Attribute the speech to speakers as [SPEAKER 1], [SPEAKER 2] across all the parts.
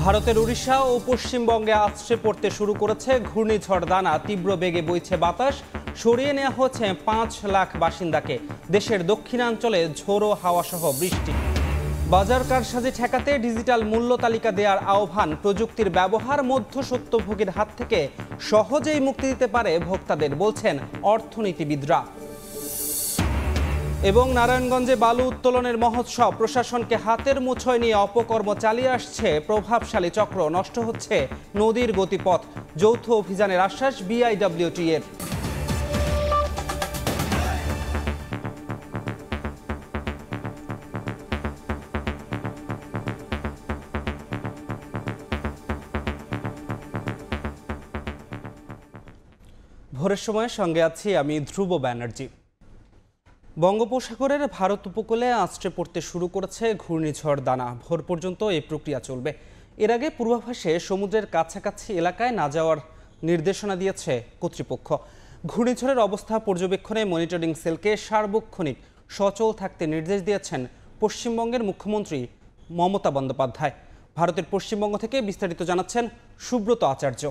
[SPEAKER 1] ভারতের উড়িষ্যা ও পশ্চিমবঙ্গে আছড়ে পড়তে শুরু করেছে ঘূর্ণিঝড় দানা। তীব্র বেগে বইছে বাতাস, সরিয়ে নেওয়া হচ্ছে 5 লাখ বাসিন্দাকে। দেশের দক্ষিণাঞ্চলে ঝোড়ো হাওয়া সহ বৃষ্টি। বাজার কারসাজি ঠেকাতে ডিজিটাল মূল্য তালিকা দেওয়ার আহ্বান। প্রযুক্তির ব্যবহার মধ্যস্বত্বভোগীর হাত থেকে সহজেই মুক্তি দিতে পারে ভোক্তাদের, বলছেন অর্থনীতিবিদরা। এবং নারায়ণগঞ্জে বালু উত্তোলনের মহোৎসব, প্রশাসনকে হাতের মুঠোয় নিয়ে অপকর্ম চালিয়ে আসছে প্রভাবশালী চক্র। নষ্ট হচ্ছে নদীর গতিপথ। যৌথ অভিযানের আশ্বাস বিআইডব্লিউটি এর। ভোরের সময়ের সঙ্গে আছি আমি ধ্রুব ব্যানার্জি। বঙ্গোপসাগরের ভারত উপকূলে আছড়ে পড়তে শুরু করেছে ঘূর্ণিঝড় দানা। ভোর পর্যন্ত এই প্রক্রিয়া চলবে। এর আগে পূর্বাভাসে সমুদ্রের কাছাকাছি এলাকায় না যাওয়ার নির্দেশনা দিয়েছে কর্তৃপক্ষ। ঘূর্ণিঝড়ের অবস্থা পর্যবেক্ষণে মনিটরিং সেলকে সার্বক্ষণিক সচল থাকতে নির্দেশ দিয়েছেন পশ্চিমবঙ্গের মুখ্যমন্ত্রী মমতা বন্দ্যোপাধ্যায়। ভারতের পশ্চিমবঙ্গ থেকে বিস্তারিত জানাচ্ছেন সুব্রত আচার্য।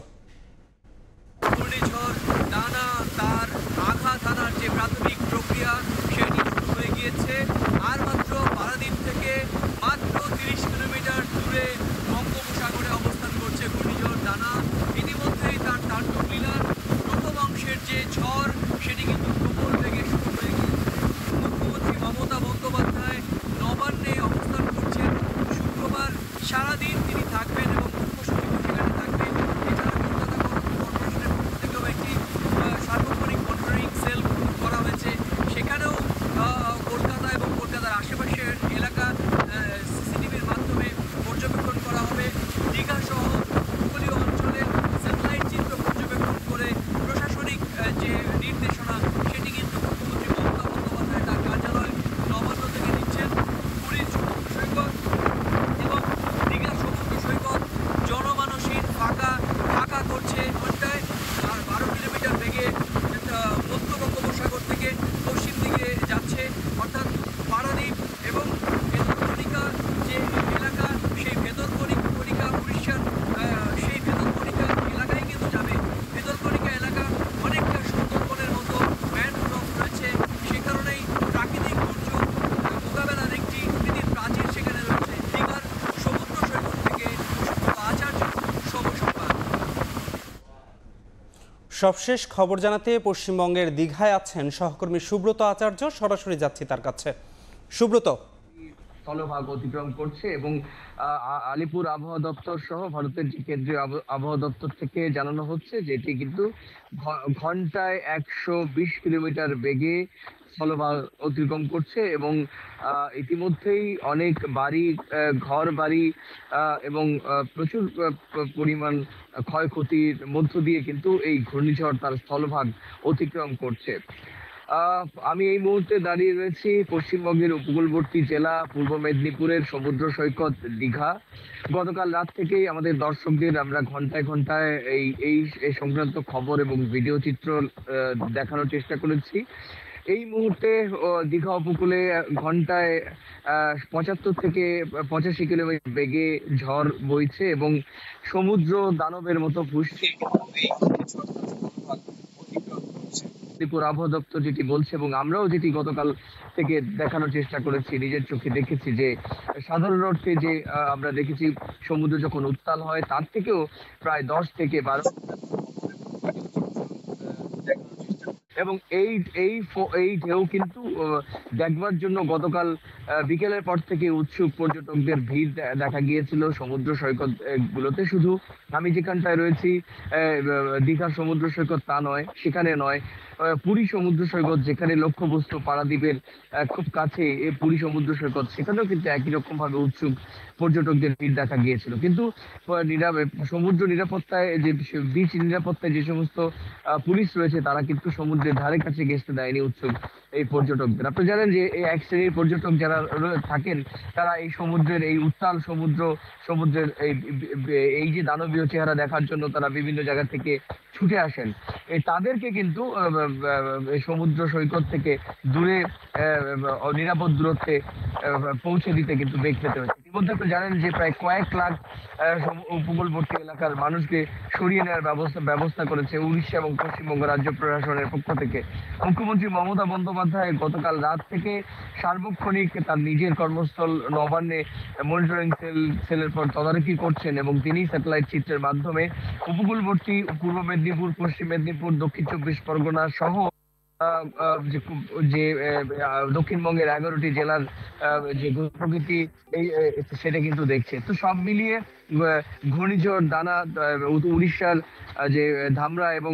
[SPEAKER 2] ঘূর্ণিঝড় দানা তার আঘাত হানার যে প্রাথমিক প্রক্রিয়া সেটি শুরু হয়ে গিয়েছে। আর মাত্র পারাদ্বীপ থেকে মাত্র 30 কিলোমিটার দূরে বঙ্গোপসাগরে অবস্থান করছে ঘূর্ণিঝড় দানা। ইতিমধ্যেই তার তাণ্ডবলীলার প্রথম অংশের যে ঝড় সেটি কিন্তু প্রবল বেগে শুরু হয়ে গিয়েছে। মুখ্যমন্ত্রী মমতা বন্দ্যোপাধ্যায় নবান্নে অবস্থান করছেন। শুক্রবার সারাদিন তিনি থাকবেন এবং মুখ্য সচিব সেখানে থাকবেন। এছাড়া সার্বক্ষণিক মনিটরিং সেল করা হয়েছে। সেখানেও কলকাতা এবং কলকাতার আশেপাশের এলাকা সিসিটিভির মাধ্যমে পর্যবেক্ষণ করা হবে। দীঘা সহ উপকূলীয় অঞ্চলের স্যাটেলাইট চিত্র পর্যবেক্ষণ করে প্রশাসনিক যে নির্দেশনা সেটি কিন্তু মুখ্যমন্ত্রী মমতা বন্দ্যোপাধ্যায় তার কার্যালয় নবান্ন থেকে নিচ্ছেন। পুরীর সমুদ্র সৈকত এবং দীঘার সমুদ্র সৈকত জনমানসহীন ফাঁকা করছে ঘন্টায় 12 কিলোমিটার বেগে মধ্য বঙ্গোপসাগর থেকে পশ্চিম দিকে যাচ্ছে, অর্থাৎ পারাদ্বীপ এবং ভেতরকণিকা যে এলাকা সেই ভেতরকণিকা উড়িষ্যার সেই ভেতরকণিকা এলাকায় কিন্তু যাবে। ভেতরকণিকা এলাকা অনেকটা সুন্দরবনের মতো ম্যানগ্রোভ রয়েছে। সে কারণেই প্রাকৃতিক দুর্যোগ মোকাবেলার একটি কৃত্রিম প্রাচীর সেখানে রয়েছে। দীঘার সমুদ্র সৈকত থেকে আচার্য সবসংবাদ।
[SPEAKER 1] সবশেষ খবর জানাতে পশ্চিমবঙ্গের দীঘায় আছেন সহকর্মী সুব্রত আচার্য। সরাসরি যাচ্ছি তার কাছে। সুব্রত,
[SPEAKER 3] স্থলভাগ অতিক্রম করছে এবং আলিপুর আবহাওয়া দপ্তর সহ ভারতের যে কেন্দ্রীয় আবহাওয়া দপ্তর থেকে জানানো হচ্ছে যে এটি কিন্তু ঘন্টায় 120 কিলোমিটার বেগে স্থলভাগ অতিক্রম করছে এবং ইতিমধ্যেই অনেক বাড়ি, ঘর বাড়ি এবং প্রচুর পরিমাণ ক্ষয়ক্ষতির মধ্য দিয়ে কিন্তু এই ঘূর্ণিঝড় তার স্থলভাগ অতিক্রম করছে। আমি এই মুহূর্তে দাঁড়িয়ে রয়েছি পশ্চিমবঙ্গের উপকূলবর্তী জেলা পূর্ব মেদিনীপুরের সমুদ্র সৈকত দীঘা। গতকাল রাত থেকেই আমাদের দর্শকদের আমরা ঘন্টায় ঘন্টায় এই সংক্রান্ত খবর এবং ভিডিও চিত্র দেখানোর চেষ্টা করেছি। এই মুহূর্তে দীঘা উপকূলে ঘন্টায় 75 থেকে 85 কিলোমিটার বেগে ঝড় বইছে এবং সমুদ্র দানবের মতো ফুসছে। ত্রিপুরা আবহাওয়া দপ্তর যেটি বলছে এবং আমরাও যেটি গতকাল থেকে দেখানোর চেষ্টা করেছি, নিজের চোখে দেখেছি যে সাধারণ অর্থে যে আমরা দেখেছি সমুদ্র যখন উত্তাল হয় তার থেকেও প্রায় 10 থেকে 12 এবং এই ঢেউ কিন্তু দেখবার জন্য গতকাল বিকেলের পর থেকে উৎসুক পর্যটকদের ভিড় দেখা গিয়েছিল সমুদ্র সৈকত গুলোতে। শুধু আমি যেখানটায় রয়েছি দীঘার সমুদ্র সৈকত তা নয়, সেখানে নয়, পুরী সমুদ্র সৈকত যেখানে লক্ষ্যবস্তু পারাদ্বীপের খুব কাছে পুরী সমুদ্র সৈকত, সেখানেও কিন্তু একই রকম ভাবে উৎসুক পর্যটকদের ভিড় দেখা গিয়েছিল। কিন্তু সমুদ্র নিরাপত্তায় যে বিচ নিরাপত্তায় যে সমস্ত পুলিশ রয়েছে তারা কিন্তু সমুদ্রের ধারে কাছে ঘেঁষতে দেয়নি উৎসুক এই পর্যটকদের। আপনি জানেন যে এই এক শ্রেণীর পর্যটক যারা থাকেন তারা এই সমুদ্রের এই উত্তাল সমুদ্রের এই যে দানবীয় চেহারা দেখার জন্য তারা বিভিন্ন জায়গা থেকে ছুটে আসেন। তাদেরকে কিন্তু সমুদ্র সৈকত থেকে দূরে নিরাপদ দূরত্বে পৌঁছে দিতে কিন্তু বেগ পেতে হচ্ছে। ইতিমধ্যে তো জানেন যে প্রায় কয়েক লাখ উপকূলবর্তী এলাকার মানুষকে সরিয়ে নেওয়ার ব্যবস্থা করেছে উড়িষ্যা এবং পশ্চিমবঙ্গ রাজ্য প্রশাসনের পক্ষ থেকে। মুখ্যমন্ত্রী মমতা বন্দ্যোপাধ্যায় গতকাল রাত থেকে সার্বক্ষণিক তার নিজের কর্মস্থল নবান্নে মনিটরিং সেলের পর তদারকি করছেন এবং তিনি স্যাটেলাইট চিত্রের মাধ্যমে উপকূলবর্তী পূর্ব মেদিনীপুর, পশ্চিম মেদিনীপুর, দক্ষিণ 24 পরগনা সহ যে দক্ষিণবঙ্গের 11টি জেলার যে প্রকৃতি সেটা কিন্তু দেখছে। তো সব মিলিয়ে ঘূর্ণিঝড় দানা উড়িষ্যার যে ধামরা এবং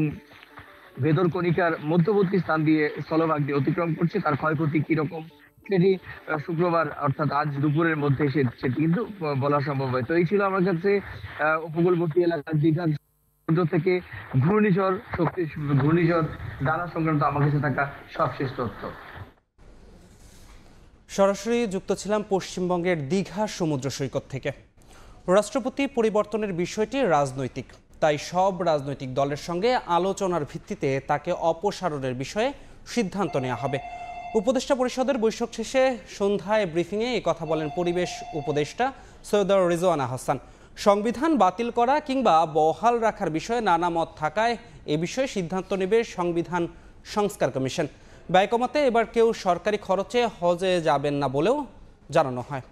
[SPEAKER 3] ভেদরকণিকার মধ্যবর্তী স্থান দিয়ে স্থলভাগ দিয়ে অতিক্রম করছে। তার ক্ষয়ক্ষতি কিরকম সেটি শুক্রবার অর্থাৎ আজ দুপুরের মধ্যে সেটি কিন্তু বলা সম্ভব হয়। তো এই ছিল আমার কাছে উপকূলবর্তী এলাকার দীঘার থেকে ঘূর্ণিঝড় দানা সংক্রান্ত আমার কাছে থাকা সবশেষ তথ্য।
[SPEAKER 1] সরাসরি যুক্ত ছিলাম পশ্চিমবঙ্গের দীঘা সমুদ্র সৈকত থেকে। রাষ্ট্রপতি পরিবর্তনের বিষয়টি রাজনৈতিক, তাই সব রাজনৈতিক দলের সঙ্গে আলোচনার ভিত্তিতে তাকে অপসারণের বিষয়ে সিদ্ধান্ত নেওয়া হবে। উপদেষ্টা পরিষদের বৈঠক শেষে সন্ধ্যায় ব্রিফিংয়ে কথা বলেন পরিবেশ উপদেষ্টা সৈয়দ রিজওয়ানা হাসান। সংবিধান বাতিল করা কিংবা বহাল রাখার বিষয়ে নানা মত থাকায় এ বিষয়ে সিদ্ধান্ত নেবে সংবিধান সংস্কার কমিশন। ব্যয় কমাতে এবার কেউ সরকারি খরচে হজে যাবেন না বলেও জানানো হয়।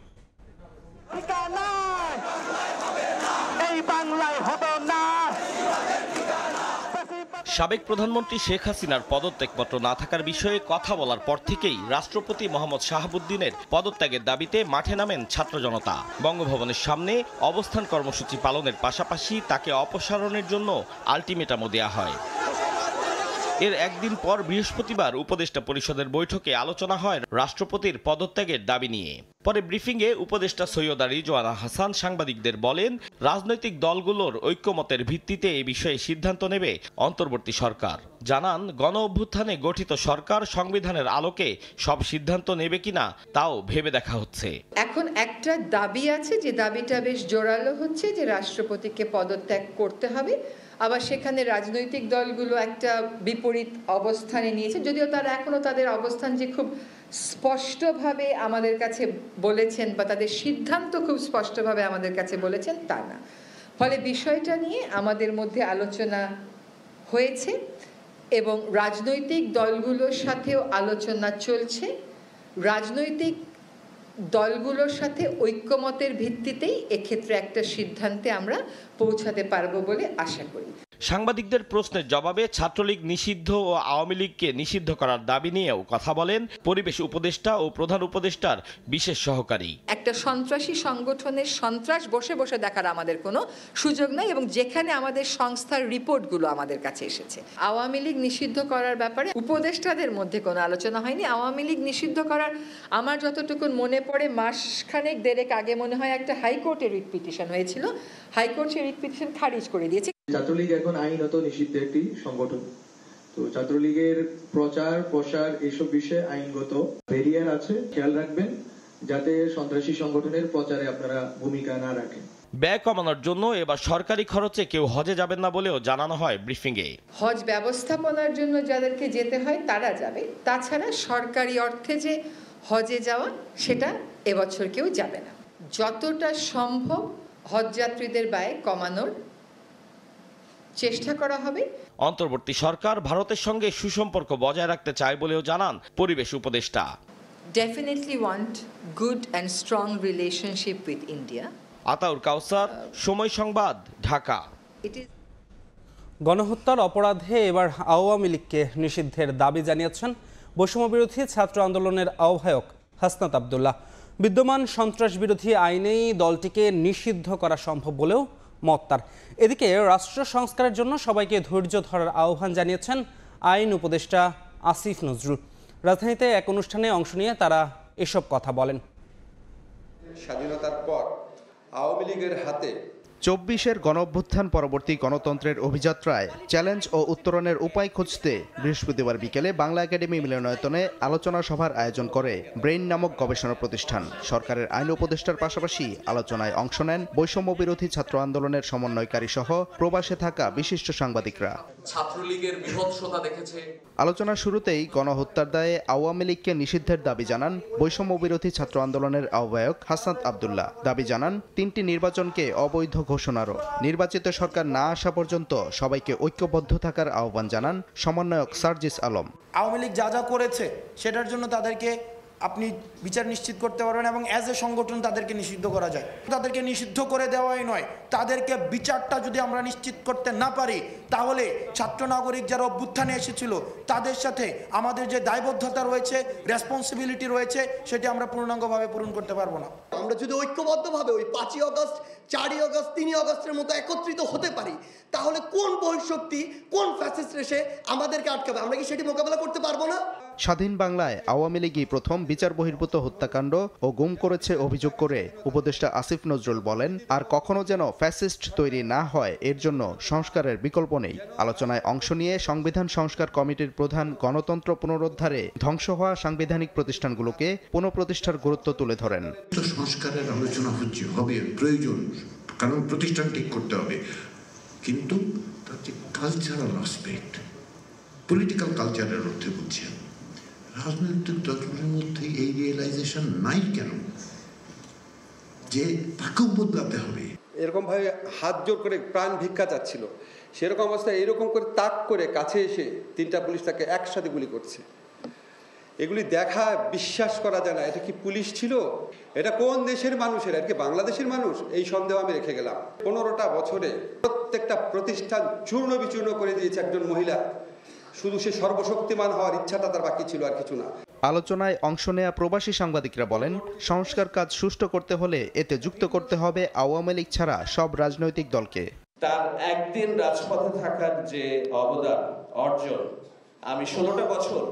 [SPEAKER 4] সাবেক প্রধানমন্ত্রী শেখ হাসিনার পদত্যাগপত্র না থাকার বিষয়ে কথা বলার পর থেকেই রাষ্ট্রপতি মোহাম্মদ শাহাবুদ্দিনের পদত্যাগের দাবিতে মাঠে নামেন ছাত্র জনতা। বঙ্গভবনের সামনে অবস্থান কর্মসূচি পালনের পাশাপাশি তাকে অপসারণের জন্য আলটিমেটামও দেয়া হয়। এর একদিন পর বৃহস্পতিবার উপদেষ্টা পরিষদের বৈঠকে আলোচনা হয় রাষ্ট্রপতির পদত্যাগের দাবি নিয়ে। পরে ব্রিফিংয়ে উপদেষ্টা সৈয়দা রিজওয়ানা হাসান সাংবাদিকদের বলেন, রাজনৈতিক দলগুলোর ঐক্যমতের ভিত্তিতে এ বিষয়ে সিদ্ধান্ত নেবে অন্তর্বর্তী সরকার। জানান, গণ অভ্যুত্থানে গঠিত সরকার সংবিধানের আলোকে সব সিদ্ধান্ত নেবে কিনা তাও ভেবে দেখা হচ্ছে।
[SPEAKER 5] এখন একটা দাবি আছে, যে দাবিটা বেশ জোরালো হচ্ছে যে রাষ্ট্রপতিকে পদত্যাগ করতে হবে। আবার সেখানে রাজনৈতিক দলগুলো একটা বিপরীত অবস্থানে নিয়েছে, যদিও তারা এখনো তাদের অবস্থান যে খুব স্পষ্টভাবে আমাদের কাছে বলেছেন বা তাদের সিদ্ধান্ত খুব স্পষ্টভাবে আমাদের কাছে বলেছেন তা না। ফলে বিষয়টা নিয়ে আমাদের মধ্যে আলোচনা হয়েছে এবং রাজনৈতিক দলগুলোর সাথেও আলোচনা চলছে। রাজনৈতিক দলগুলোর সাথে ঐক্যমতের ভিত্তিতেই এক্ষেত্রে একটা সিদ্ধান্তে আমরা পৌঁছাতে পারবো বলে আশা করি।
[SPEAKER 4] সাংবাদিকদের প্রশ্নের জবাবে ছাত্রলীগ নিষিদ্ধ ও আওয়ামী লীগকে নিষিদ্ধ করার দাবি নিয়েও কথা বলেন পরিবেশ উপদেষ্টা ও প্রধান উপদেষ্টার বিশেষ সহকারী।
[SPEAKER 5] একটা সন্ত্রাসী সংগঠনের সন্ত্রাস বসে বসে দেখার আমাদের কোনো সুযোগ নাই, এবং যেখানে আমাদের সংস্থার রিপোর্টগুলো আমাদের কাছে এসেছে। আওয়ামী লীগ নিষিদ্ধ করার ব্যাপারে উপদেষ্টাদের মধ্যে কোনো আলোচনা হয়নি। আওয়ামী লীগ নিষিদ্ধ করার আমার যতটুকু মনে পড়ে মাসখানেক দেড়েক আগে মনে হয় একটা হাইকোর্টে রিট পিটিশন হয়েছিল। হাইকোর্ট সেই রিট পিটিশন খারিজ করে দিয়েছে।
[SPEAKER 6] ছাত্রলীগ এখন আইনত নিষিদ্ধ একটি সংগঠন। তো ছাত্রলীগের প্রচার প্রসার এসব বিষয়ে আইনগত ব্যারিয়ার আছে, খেয়াল রাখবেন যাতে সন্ত্রাসী সংগঠনের প্রচারে আপনারা ভূমিকা না রাখেন।
[SPEAKER 4] ব্যয় কমানোর জন্য এবার সরকারি খরচে কেউ হজে যাবেন না বলেও জানানো হয় ব্রিফিংয়ে।
[SPEAKER 5] হজ ব্যবস্থাপনার জন্য যাদেরকে যেতে হয় তারা যাবে, তাছাড়া সরকারি অর্থে যে হজে যাওয়া সেটা এবছর কেউ যাবে না। যতটা সম্ভব হজযাত্রীদের ব্যয় কমানোর চেষ্টা করা হবে।
[SPEAKER 4] অন্তর্বর্তী সরকার ভারতের সঙ্গে সুসম্পর্ক বজায় রাখতে চায় বলেও জানান পরিবেশ উপদেষ্টা।
[SPEAKER 5] Definitely want good and strong relationship with India.
[SPEAKER 4] Ataur কাউসার, সময় সংবাদ, ঢাকা।
[SPEAKER 1] গণহত্যার অপরাধে এবার আওয়ামী লীগকে নিষিদ্ধের দাবি জানিয়েছেন বৈষম্য বিরোধী ছাত্র আন্দোলনের আহ্বায়ক হাসনাত আব্দুল্লাহ। বিদ্যমান সন্ত্রাস বিরোধী আইনেই দলটিকে নিষিদ্ধ করা সম্ভব বলেও মত তার। এদিকে রাষ্ট্র সংস্কারের জন্য সবাইকে ধৈর্য ধরার আহ্বান জানিয়েছেন আইন উপদেষ্টা আসিফ নজরুল। রাজধানীতে এক অনুষ্ঠানে অংশ নিয়ে তারা এসব কথা বলেন।
[SPEAKER 7] স্বাধীনতার পর আওয়ামী লীগের হাতে 24-এর গণঅভ্যুত্থান পরবর্তী গণতন্ত্রের অভিযাত্রায় চ্যালেঞ্জ ও উত্তরণের উপায় খুঁজতে বৃহস্পতিবার বিকেলে বাংলা একাডেমি মিলনায়তনে আলোচনা সভার আয়োজন করে ব্রেইন নামক গবেষণা প্রতিষ্ঠান। সরকারের আইন উপদেষ্টার পাশাপাশি আলোচনায় অংশ নেন বৈষম্য বিরোধী ছাত্র আন্দোলনের সমন্বয়কারী সহ প্রবাসে থাকা বিশিষ্ট সাংবাদিকরা।
[SPEAKER 8] ছাত্রলীগের বিভৎসতা দেখেছে।
[SPEAKER 7] আলোচনার শুরুতেই গণহত্যার দায়ে আওয়ামী লীগকে নিষিদ্ধের দাবি জানান বৈষম্য বিরোধী ছাত্র আন্দোলনের আহ্বায়ক হাসনাত আব্দুল্লাহ। দাবি জানান 3টি নির্বাচনকে অবৈধ ঘোষণারও। নির্বাচিত সরকার না আসা পর্যন্ত সবাইকে ঐক্যবদ্ধ থাকার আহ্বান জানান সমন্বয়ক সার্জিস আলম।
[SPEAKER 9] আওয়ামী লীগ যা যা করেছে সেটার জন্য তাদেরকে আপনি বিচার নিশ্চিত করতে পারবেন এবং অ্যাজ এ সংগঠন তাদেরকে নিষিদ্ধ করা যায়। তাদেরকে নিষিদ্ধ করে দেওয়াই নয়, তাদেরকে বিচারটা যদি আমরা নিশ্চিত করতে না পারি তাহলে ছাত্র নাগরিক যারা অভ্যুত্থানে এসেছিল তাদের সাথে আমাদের যে দায়বদ্ধতা রয়েছে, রেসপন্সিবিলিটি রয়েছে, সেটি আমরা পূর্ণাঙ্গভাবে পূরণ করতে পারবো না।
[SPEAKER 10] আমরা যদি ঐক্যবদ্ধভাবে ওই 5ই আগস্ট, 4ই আগস্ট, 3ই আগস্টের মতো একত্রিত হতে পারি তাহলে কোন বহিঃশক্তি, কোন ফ্যাসিস্ট এসে আমাদেরকে আটকাবে? আমরা কি সেটি মোকাবেলা করতে পারবো না?
[SPEAKER 7] স্বাধীন বাংলায় আওয়ামী লীগই প্রথম বিচার বহির্ভূত হত্যাকাণ্ড ও গুম করেছে অভিযোগ করে উপদেষ্টা আসিফ নজরুল বলেন, আর কখনো যেন ফ্যাসিস্ট তৈরি না হয় এর জন্য সংস্কারের বিকল্প নেই। আলোচনায় অংশ নিয়ে সংবিধান সংস্কার কমিটির প্রধান গণতন্ত্র পুনরুদ্ধারে ধ্বংস হওয়া সাংবিধানিক প্রতিষ্ঠানগুলোকে পুনঃপ্রতিষ্ঠার গুরুত্ব তুলে ধরেন।
[SPEAKER 11] সংস্কারের আলোচনা হবে, প্রয়োজন, কারণ প্রতিষ্ঠান ঠিক করতে হবে, কিন্তু তার যে কালচারাল আসপেক্ট, পলিটিক্যাল কালচারের অর্থে বুঝছেন, রাজনৈতিক দলগুলোর মধ্যে এই রিয়েলাইজেশন নাই কেন যে তাকেও বদলাতে হবে?
[SPEAKER 12] এরকম ভাবে হাত জোর করে প্রাণ ভিক্ষা চাচ্ছিল, সেরকম অবস্থায় এরকম করে তাক করে কাছে এসে 3টা পুলিশ তাকে একসাথে গুলি করছে। এগুলি দেখা বিশ্বাস করা যায় না। এটা কি পুলিশ ছিল? এটা কোন দেশের মানুষের? আর কি বাংলাদেশের মানুষ? এই সন্দেহ আমি রেখে গেলাম। 15টা বছরে প্রত্যেকটা প্রতিষ্ঠান চূর্ণ বিচূর্ণ করে দিয়েছে একজন মহিলা। শুধু সে সর্বশক্তিমান হওয়ার ইচ্ছাটা তার বাকি ছিল, আর কিছু না।
[SPEAKER 7] আলোচনায় অংশ নেয়া প্রবাসী সাংবাদিকরা বলেন, সংস্কার কাজ সুষ্ঠু করতে হলে এতে যুক্ত করতে হবে আওয়ামী লীগ ছাড়া সব রাজনৈতিক দলকে।
[SPEAKER 13] তার একদিন রাজপথে থাকার যে অবদান অর্জন, আমি 16টা বছর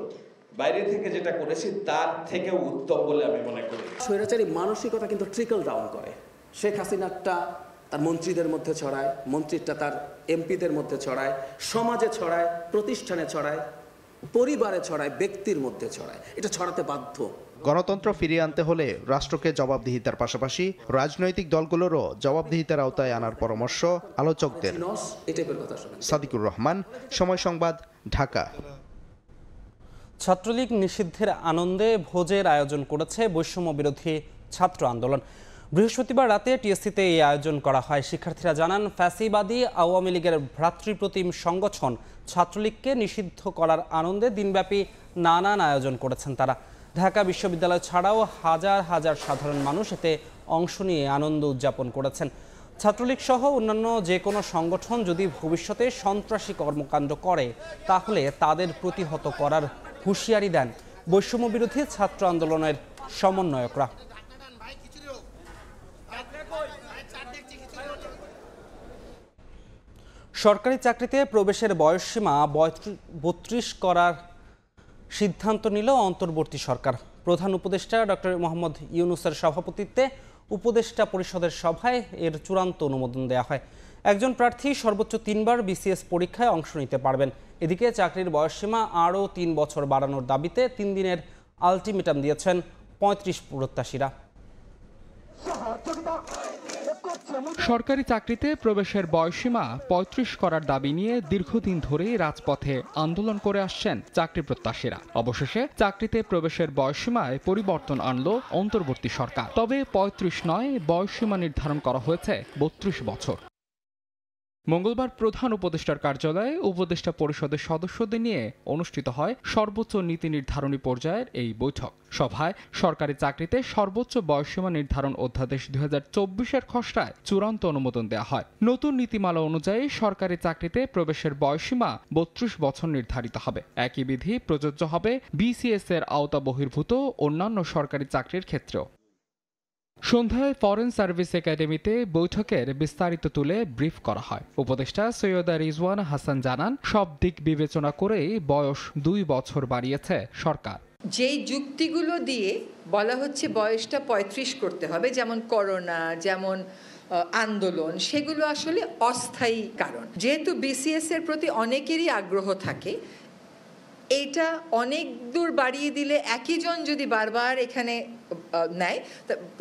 [SPEAKER 13] বাইরে থেকে যেটা করেছি তার থেকেও উত্তম বলে আমি মনে করি।
[SPEAKER 14] স্বৈরাচারী মানসিকতা কিন্তু ট্রিকল ডাউন করে। শেখ হাসিনাটা তার মন্ত্রীদের মধ্যে ছড়ায়, মন্ত্রীটা তার এমপিদের মধ্যে ছড়ায়, সমাজে ছড়ায়, প্রতিষ্ঠানে ছড়ায়, পরিবারে ছড়ায়, ব্যক্তির মধ্যে ছড়ায়। এটা ছড়াতে বাধ্য।
[SPEAKER 7] গণতন্ত্র ফিরিয়ে আনতে হলে রাষ্ট্রকে জবাবদিহিতার পাশাপাশি রাজনৈতিক দলগুলোরও জবাবদিহিতার আওতায় আনার পরামর্শ আলোচকদের। সাদিকুর রহমান, সময় সংবাদ, ঢাকা।
[SPEAKER 1] ছাত্রলীগ নিষিদ্ধের আনন্দে ভোজের আয়োজন করেছে বৈষম্য বিরোধী ছাত্র আন্দোলন। বৃহস্পতিবার রাতে টিএসসিতে এই আয়োজন করা হয়। শিক্ষার্থীরা জানান, ফ্যাসিবাদী আওয়ামী লীগের ভ্রাতৃপ্রতিম সংগঠন ছাত্রলীগকে নিষিদ্ধ করার আনন্দে দিনব্যাপী নানান আয়োজন করেছেন তারা। ঢাকা বিশ্ববিদ্যালয় ছাড়াও হাজার হাজার সাধারণ মানুষ এতে অংশ নিয়ে আনন্দ উদযাপন করেছেন। ছাত্রলীগ সহ অন্যান্য যে কোনো সংগঠন যদি ভবিষ্যতে সন্ত্রাসী কর্মকাণ্ড করে তাহলে তাদের প্রতিহত করার হুঁশিয়ারি দেন বৈষম্য বিরোধী ছাত্র আন্দোলনের সমন্বয়করা। সরকারি চাকরিতে প্রবেশের বয়সসীমা 32 করার সিদ্ধান্ত নিল অন্তর্বর্তী সরকার। প্রধান উপদেষ্টা ডক্টর মোহাম্মদ ইউনূসের সভাপতিত্বে উপদেষ্টা পরিষদের সভায় এর চূড়ান্ত অনুমোদন দেওয়া হয়। একজন প্রার্থী সর্বোচ্চ 3বার বিসিএস পরীক্ষায় অংশ নিতে পারবেন। এদিকে চাকরির বয়সসীমা আরও 3 বছর বাড়ানোর দাবিতে 3 দিনের আলটিমেটাম দিয়েছেন 35 প্রত্যাশীরা।
[SPEAKER 15] সরকারি চাকরিতে প্রবেশের বয়সসীমা 35 করার দাবি নিয়ে দীর্ঘদিন ধরে রাজপথে আন্দোলন করে আসছেন চাকরি প্রত্যাশীরা। অবশেষে চাকরিতে প্রবেশের বয়সসীমায় পরিবর্তন আনলো অন্তর্বর্তী সরকার। তবে 35 নয়, বয়সসীমা নির্ধারণ করা হয়েছে 32 বছর। মঙ্গলবার প্রধান উপদেষ্টার কার্যালয়ে উপদেষ্টা পরিষদের সদস্যদের নিয়ে অনুষ্ঠিত হয় সর্বোচ্চ নীতি নির্ধারণী পর্যায়ের এই বৈঠক। সভায় সরকারি চাকরিতে সর্বোচ্চ বয়সসীমা নির্ধারণ অধ্যাদেশ 2024-এর খসড়ায় চূড়ান্ত অনুমোদন দেওয়া হয়। নতুন নীতিমালা অনুযায়ী সরকারি চাকরিতে প্রবেশের বয়সসীমা 32 বছর নির্ধারিত হবে। একই বিধি প্রযোজ্য হবে বিসিএস এর আওতা বহির্ভূত অন্যান্য সরকারি চাকরির ক্ষেত্রেও। সন্ধ্যায় ফরেন সার্ভিস একাডেমিতে বৈঠকের বিস্তারিত তুলে ব্রিফ করা হয়। উপদেষ্টা সৈয়দা রিজওয়ান হাসান জানান, সব দিক বিবেচনা করেই বয়স 2 বছর বাড়িয়েছে সরকার।
[SPEAKER 5] যেই যুক্তিগুলো দিয়ে বলা হচ্ছে বয়সটা 35 করতে হবে, যেমন করোনা, যেমন আন্দোলন, সেগুলো আসলে অস্থায়ী কারণ। যেহেতু বিসিএস এর প্রতি অনেকেরই আগ্রহ থাকে, এটা অনেক দূর বাড়িয়ে দিলে একই জন যদি বারবার এখানে নেয়,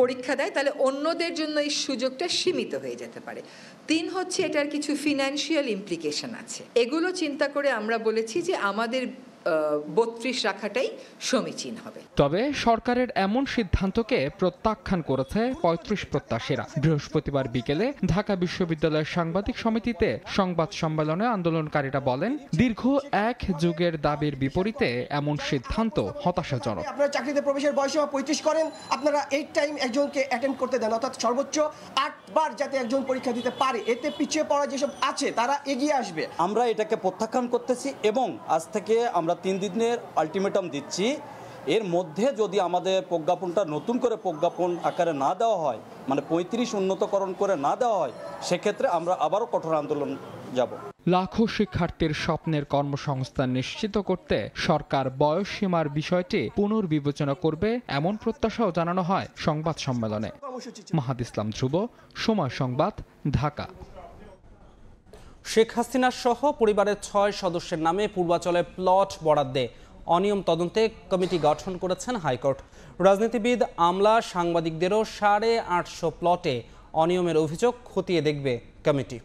[SPEAKER 5] পরীক্ষা দেয়, তাহলে অন্যদের জন্য এই সুযোগটা সীমিত হয়ে যেতে পারে। 3 হচ্ছে এটার কিছু ফিনান্সিয়াল ইমপ্লিকেশন আছে। এগুলো চিন্তা করে আমরা বলেছি যে আমাদের 32 রাখাটাই সমীচীন হবে।
[SPEAKER 15] তবে সরকারের এমন সিদ্ধান্তকে প্রত্যাখ্যান করেছে 35 প্রত্যাশীরা। বৃহস্পতিবার বিকেলে ঢাকা বিশ্ববিদ্যালয়ের সাংবাদিক সমিতিতে সংবাদ সম্মেলনে আন্দোলনকারীরা বলেন, দীর্ঘ 1 যুগের দাবির বিপরীতে এমন সিদ্ধান্ত হতাশাজনক।
[SPEAKER 10] আপনারা চাকরিতে প্রবেশের বয়সীমা 35 করেন, আপনারা 8 টাইম একজনকে অ্যাটেন্ড করতে দেন, অর্থাৎ সর্বোচ্চ 8 বার যাতে একজন পরীক্ষা দিতে পারে। এতে পিছিয়ে পড়া যেসব আছে তারা এগিয়ে আসবে।
[SPEAKER 16] আমরা এটাকে প্রত্যাখ্যান করতেছি এবং আজ থেকে আমরা 3 দিনের আলটিমেটাম দিচ্ছি। এর মধ্যে যদি আমাদের প্রজ্ঞাপনটা নতুন করে প্রজ্ঞাপন আকারে না দেওয়া হয়, মানে 35 উন্নতকরণ করে না দেওয়া হয়, সেক্ষেত্রে আমরা আবারও কঠোর আন্দোলন যাব।
[SPEAKER 15] লাখো শিক্ষার্থীর স্বপ্নের কর্মসংস্থান নিশ্চিত করতে সরকার বয়সসীমার বিষয়টি পুনর্বিবেচনা করবে, এমন প্রত্যাশাও জানানো হয় সংবাদ সম্মেলনে। মাহাদ ইসলাম ধ্রুব, সময় সংবাদ, ঢাকা।
[SPEAKER 1] শেখ হাসিনা সহ পরিবারের 6 সদস্যের নামে পূর্বাচলে প্লট বরাদ্দে অনিয়ম তদন্তে কমিটি গঠন করেছেন হাইকোর্ট। রাজনীতিবিদ, আমলা, সাংবাদিকদেরও 850 প্লটে অনিয়মের অভিযোগ খতিয়ে দেখবে কমিটি।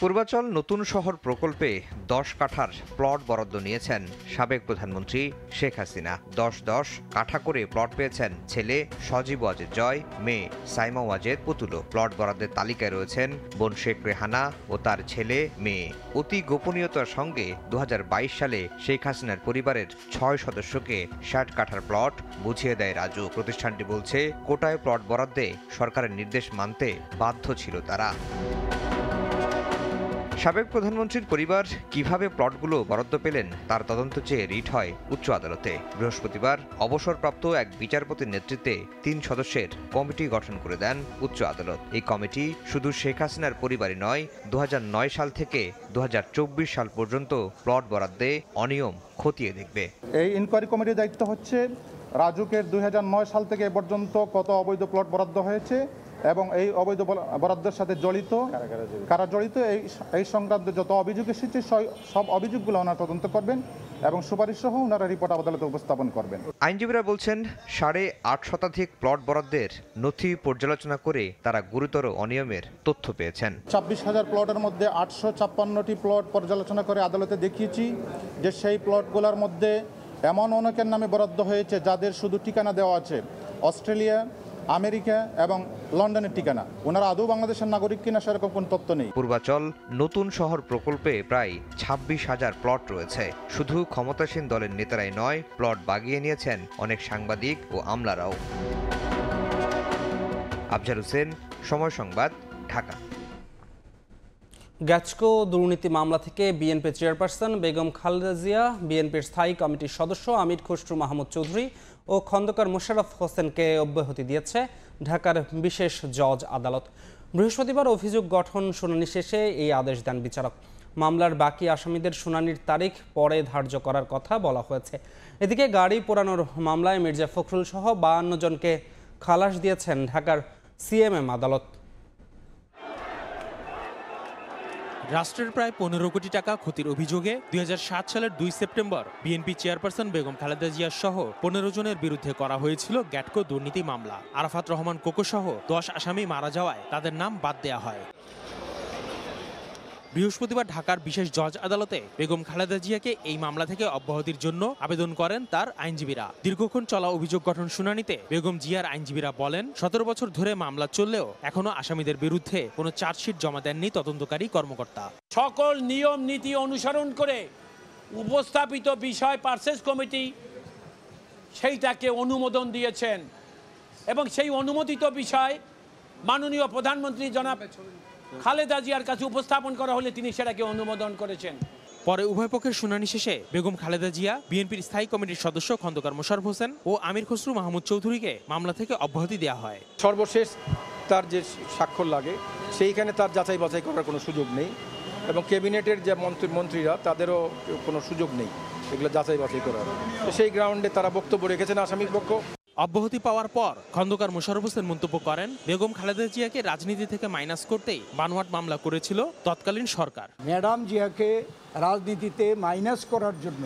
[SPEAKER 17] পূর্বাচল নতুন শহর প্রকল্পে 10 কাঠার প্লট বরাদ্দ নিয়েছেন সাবেক প্রধানমন্ত্রী শেখ হাসিনা। 10 কাঠা করে প্লট পেয়েছেন ছেলে সজীব ওয়াজেদ জয়, মেয়ে সাইমা ওয়াজেদ পুতুলো। প্লট বরাদ্দের তালিকায় রয়েছেন বোন শেখ রেহানা ও তার ছেলে, মেয়ে। অতি গোপনীয়তার সঙ্গে 2022 সালে শেখ হাসিনার পরিবারের 6 সদস্যকে 60 কাঠার প্লট বুঝিয়ে দেয় রাজু। প্রতিষ্ঠানটি বলছে, কোটায় প্লট বরাদ্দে সরকারের নির্দেশ মানতে বাধ্য ছিল তারা। সাবেক প্রধানমন্ত্রীর পরিবার কিভাবে প্লটগুলো বরাদ্দ পেলেন তার তদন্ত চেয়ে রিট হয় উচ্চ আদালতে। বৃহস্পতিবার অবসরপ্রাপ্ত এক বিচারপতির নেতৃত্বে 3 সদস্যের কমিটি গঠন করে দেন উচ্চ আদালত। এই কমিটি শুধু শেখ হাসিনার পরিবারই নয়, 2009 সাল থেকে 2024 সাল পর্যন্ত প্লট বরাদ্দে অনিয়ম খতিয়ে দেখবে।
[SPEAKER 18] এই ইনকোয়ারি কমিটির দায়িত্ব হচ্ছে রাজুকের 2009 সাল থেকে এ পর্যন্ত কত অবৈধ প্লট বরাদ্দ হয়েছে এবং এই অবৈধ বরাদ্দের সাথে জড়িত কারা জড়িত এই সংক্রান্ত যত অভিযোগ এসেছে সব অভিযোগগুলো ওনারা তদন্ত করবেন এবং সুপারিশ সহ ওনারা রিপোর্ট আদালতে উপস্থাপন করবেন।
[SPEAKER 17] আইনজীবীরা বলছেন, 8.5 শতাধিক প্লট বরাদ্দের নথি পর্যালোচনা করে তারা গুরুতর অনিয়মের তথ্য পেয়েছেন।
[SPEAKER 18] 26,000 প্লটের মধ্যে 856টি প্লট পর্যালোচনা করে আদালতে দেখিয়েছি যে সেই প্লটগুলোর মধ্যে এমন অনেকের নামে বরাদ্দ হয়েছে যাদের শুধু ঠিকানা দেওয়া আছে অস্ট্রেলিয়া, আমেরিকা এবং লন্ডনের ঠিকানা। ওনারা আদৌ বাংলাদেশের নাগরিক কিনা সেরকম কোন তথ্য নেই।
[SPEAKER 17] পূর্বাচল নতুন শহর প্রকল্পে প্রায় 26,000 প্লট রয়েছে। শুধু ক্ষমতাসীন দলের নেতারাই নয়, প্লট বাগিয়ে নিয়েছেন অনেক সাংবাদিক ও আমলারাও। আফজাল হোসেন, সময় সংবাদ, ঢাকা।
[SPEAKER 1] গ্যাচকো দুর্নীতি মামলা থেকে বিএনপি চেয়ারপারসন বেগম খালেদা জিয়া, বিএনপির স্থায়ী কমিটির সদস্য আমির খসরু মাহমুদ চৌধুরী ও খন্দকার মোশাররফ হোসেনকে অব্যাহতি দিয়েছে ঢাকার বিশেষ জজ আদালত। বৃহস্পতিবার অভিযোগ গঠন শুনানি শেষে এই আদেশ দেন বিচারক। মামলার বাকি আসামিদের শুনানির তারিখ পরে ধার্য করার কথা বলা হয়েছে। এদিকে গাড়ি পোড়ানোর মামলায় মির্জা ফখরুল সহ 52 জনকে খালাস দিয়েছেন ঢাকার সিএমএম আদালত।
[SPEAKER 19] রাষ্ট্রের প্রায় 15 কোটি টাকা ক্ষতির অভিযোগে 2007 সালের 2 September BNP chairperson Begum Khaleda Zia সহ 15 জনের বিরুদ্ধে করা হয়েছিল গ্যাটকো দুর্নীতি মামলা। আরাফাত রহমান কোকো সহ 10 আসামি মারা যাওয়ায় তাদের নাম বাদ দেওয়া হয়। বৃহস্পতিবার ঢাকার বিশেষ জজ আদালতে বেগম খালেদা জিয়াকে এই মামলা থেকে অব্যাহতির জন্য আবেদন করেন তার আইনজীবীরা। দীর্ঘক্ষণ চলা অভিযোগ গঠন শুনানিতে বেগম জিয়ার আইনজীবীরা বলেন, 17 বছর ধরে মামলা চললেও এখনো আসামিদের বিরুদ্ধে কোনো চার্জশিট জমা দেননি তদন্তকারী কর্মকর্তা।
[SPEAKER 20] সকল নিয়ম নীতি অনুসরণ করে উপস্থাপিত বিষয় পার্সেস কমিটি সেইটাকে অনুমোদন দিয়েছেন এবং সেই অনুমোদিত বিষয় মাননীয় প্রধানমন্ত্রী জনাব খালেদা জিয়ার কাছে উপস্থাপন করা হলে তিনি সেটাকে অনুমোদন করেছেন।
[SPEAKER 19] পরে উভয় পক্ষের শুনানি শেষে বেগম খালেদা জিয়া, বিএনপির স্থায়ী কমিটির সদস্য খন্দকার মোশাররফ হোসেন ও আমির খসরু মাহমুদ চৌধুরীকে মামলা থেকে অব্যাহতি দেওয়া হয়।
[SPEAKER 9] সর্বশেষ তার যে স্বাক্ষর লাগে সেইখানে তার যাচাই বাছাই করার কোনো সুযোগ নেই এবং ক্যাবিনেটের যে মন্ত্রীরা তাদেরও কোনো সুযোগ নেই এগুলো যাচাই বাছাই করার। সেই গ্রাউন্ডে তারা বক্তব্য রেখেছেন আসামির পক্ষ।
[SPEAKER 19] অব্যাহতি পাওয়ার পর খন্দকার মোশাররফ হোসেন মন্তব্য করেন, বেগম খালেদা জিয়াকে রাজনীতি থেকে মাইনাস করতেই বানোয়াট মামলা করেছিল তৎকালীন সরকার।
[SPEAKER 21] ম্যাডাম জিয়াকে রাজনীতিতে মাইনাস করার জন্য,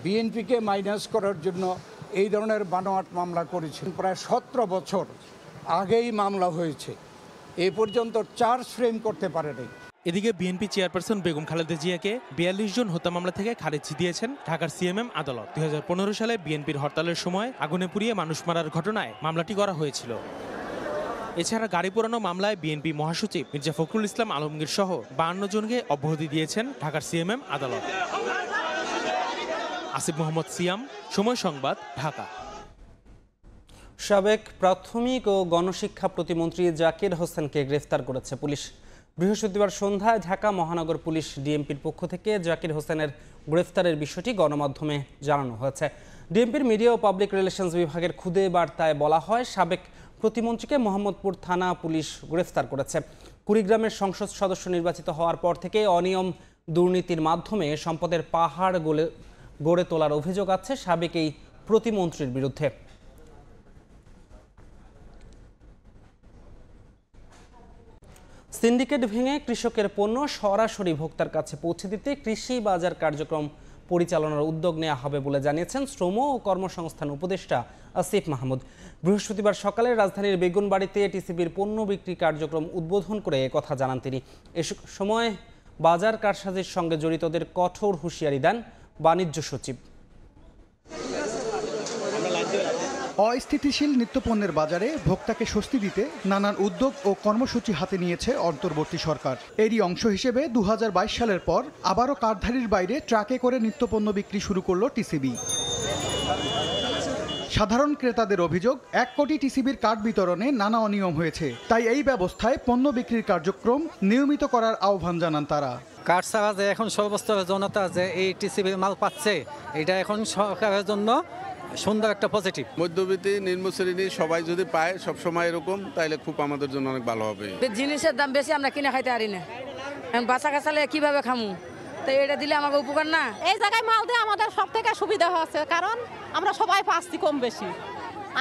[SPEAKER 21] বিএনপিকে মাইনাস করার জন্য এই ধরনের বানোয়াট মামলা করেছেন। প্রায় 17 বছর আগেই মামলা হয়েছে, এ পর্যন্ত চার্জ ফ্রেম করতে পারেনি।
[SPEAKER 19] এদিকে বিএনপি চেয়ারপারসন বেগম খালেদা জিয়াকে 42 জন হত্যা মামলা থেকে খারিজ দিয়েছেন ঢাকার সিএমএম আদালত। 2015 সালে বিএনপির হরতালের সময় আগুনে পুড়িয়ে মানুষ মারার ঘটনায় মামলাটি করা হয়েছিল। এছাড়া গাড়ি পোড়ানো মামলায় বিএনপি মহাসচিব মির্জা ফখরুল ইসলাম আলমগীর সহ 52 জনকে অব্যাহতি দিয়েছেন ঢাকার সিএমএম আদালত। আসিফ মোহাম্মদ সিয়াম, সময় সংবাদ, ঢাকা।
[SPEAKER 1] সাবেক প্রাথমিক ও গণশিক্ষা প্রতিমন্ত্রী জাকির হোসেনকে গ্রেফতার করেছে পুলিশ। বৃহস্পতিবার সন্ধ্যায় ঢাকা মহানগর পুলিশ ডিএমপির পক্ষ থেকে জাকির হোসেনের গ্রেফতারের বিষয়টি গণমাধ্যমে জানানো হয়েছে। ডিএমপির মিডিয়া ও পাবলিক রিলেশনস বিভাগের খুদে বার্তায় বলা হয়, সাবেক প্রতিমন্ত্রীকে মোহাম্মদপুর থানা পুলিশ গ্রেফতার করেছে। কুড়িগ্রামের সংসদ সদস্য নির্বাচিত হওয়ার পর থেকে অনিয়ম দুর্নীতির মাধ্যমে সম্পদের পাহাড় গড়ে তোলার অভিযোগ আছে সাবেক এই প্রতিমন্ত্রীর বিরুদ্ধে। সিন্ডিকেট ভেঙে কৃষকের পণ্য সরাসরি ভোক্তার কাছে পৌঁছে দিতে কৃষি বাজার কার্যক্রম পরিচালনার উদ্যোগ নেওয়া হবে বলে জানিয়েছেন শ্রম ও কর্মসংস্থান উপদেষ্টা আসিফ মাহমুদ। বৃহস্পতিবার সকালে রাজধানীর বেগুনবাড়িতে টিসিবির পণ্য বিক্রি কার্যক্রম উদ্বোধন করে একথা জানান তিনি। এ সময় বাজার কারসাজির সঙ্গে জড়িতদের কঠোর হুঁশিয়ারি দেন বাণিজ্য সচিব।
[SPEAKER 22] অস্থিতিশীল নিত্যপণ্যের বাজারে ভোক্তাকে স্বস্তি দিতে নানান উদ্যোগ ও কর্মসূচি হাতে নিয়েছে অন্তর্বর্তী সরকার। এরই অংশ হিসেবে 2022 সালের পর আবারও কারধারির বাইরে ট্রাকে করে নিত্যপণ্য বিক্রি শুরু করল টিসিবি। সাধারণ ক্রেতাদের অভিযোগ, 1 কোটি টিসিবির কার্ড বিতরণে নানা অনিয়ম হয়েছে। তাই এই ব্যবস্থায় পণ্য বিক্রির কার্যক্রম নিয়মিত করার আহ্বান জানান তারা।
[SPEAKER 23] কার্ড ছাড়া যে এখন সর্বস্তরের জনতা যে এই টিসিবির মাল পাচ্ছে, এটা এখন সরকারের জন্য সুন্দর একটা পজিটিভ।
[SPEAKER 24] মধ্যবিত্ত নিম্ন শ্রেণী সবাই যদি পায় সবসময় এরকম, তাইলে খুব আমাদের জন্য অনেক ভালো হবে।
[SPEAKER 25] জিনিসের দাম বেশি, আমরা কিনে খাইতে পারি না, বাচ্চা কাছালে কিভাবে খামু, তো এটা দিলে আমাকে উপকার না।
[SPEAKER 26] এই জায়গায় মাল দিয়ে আমাদের সব থেকে সুবিধা হচ্ছে, কারণ আমরা সবাই পাচ্ছি কম বেশি।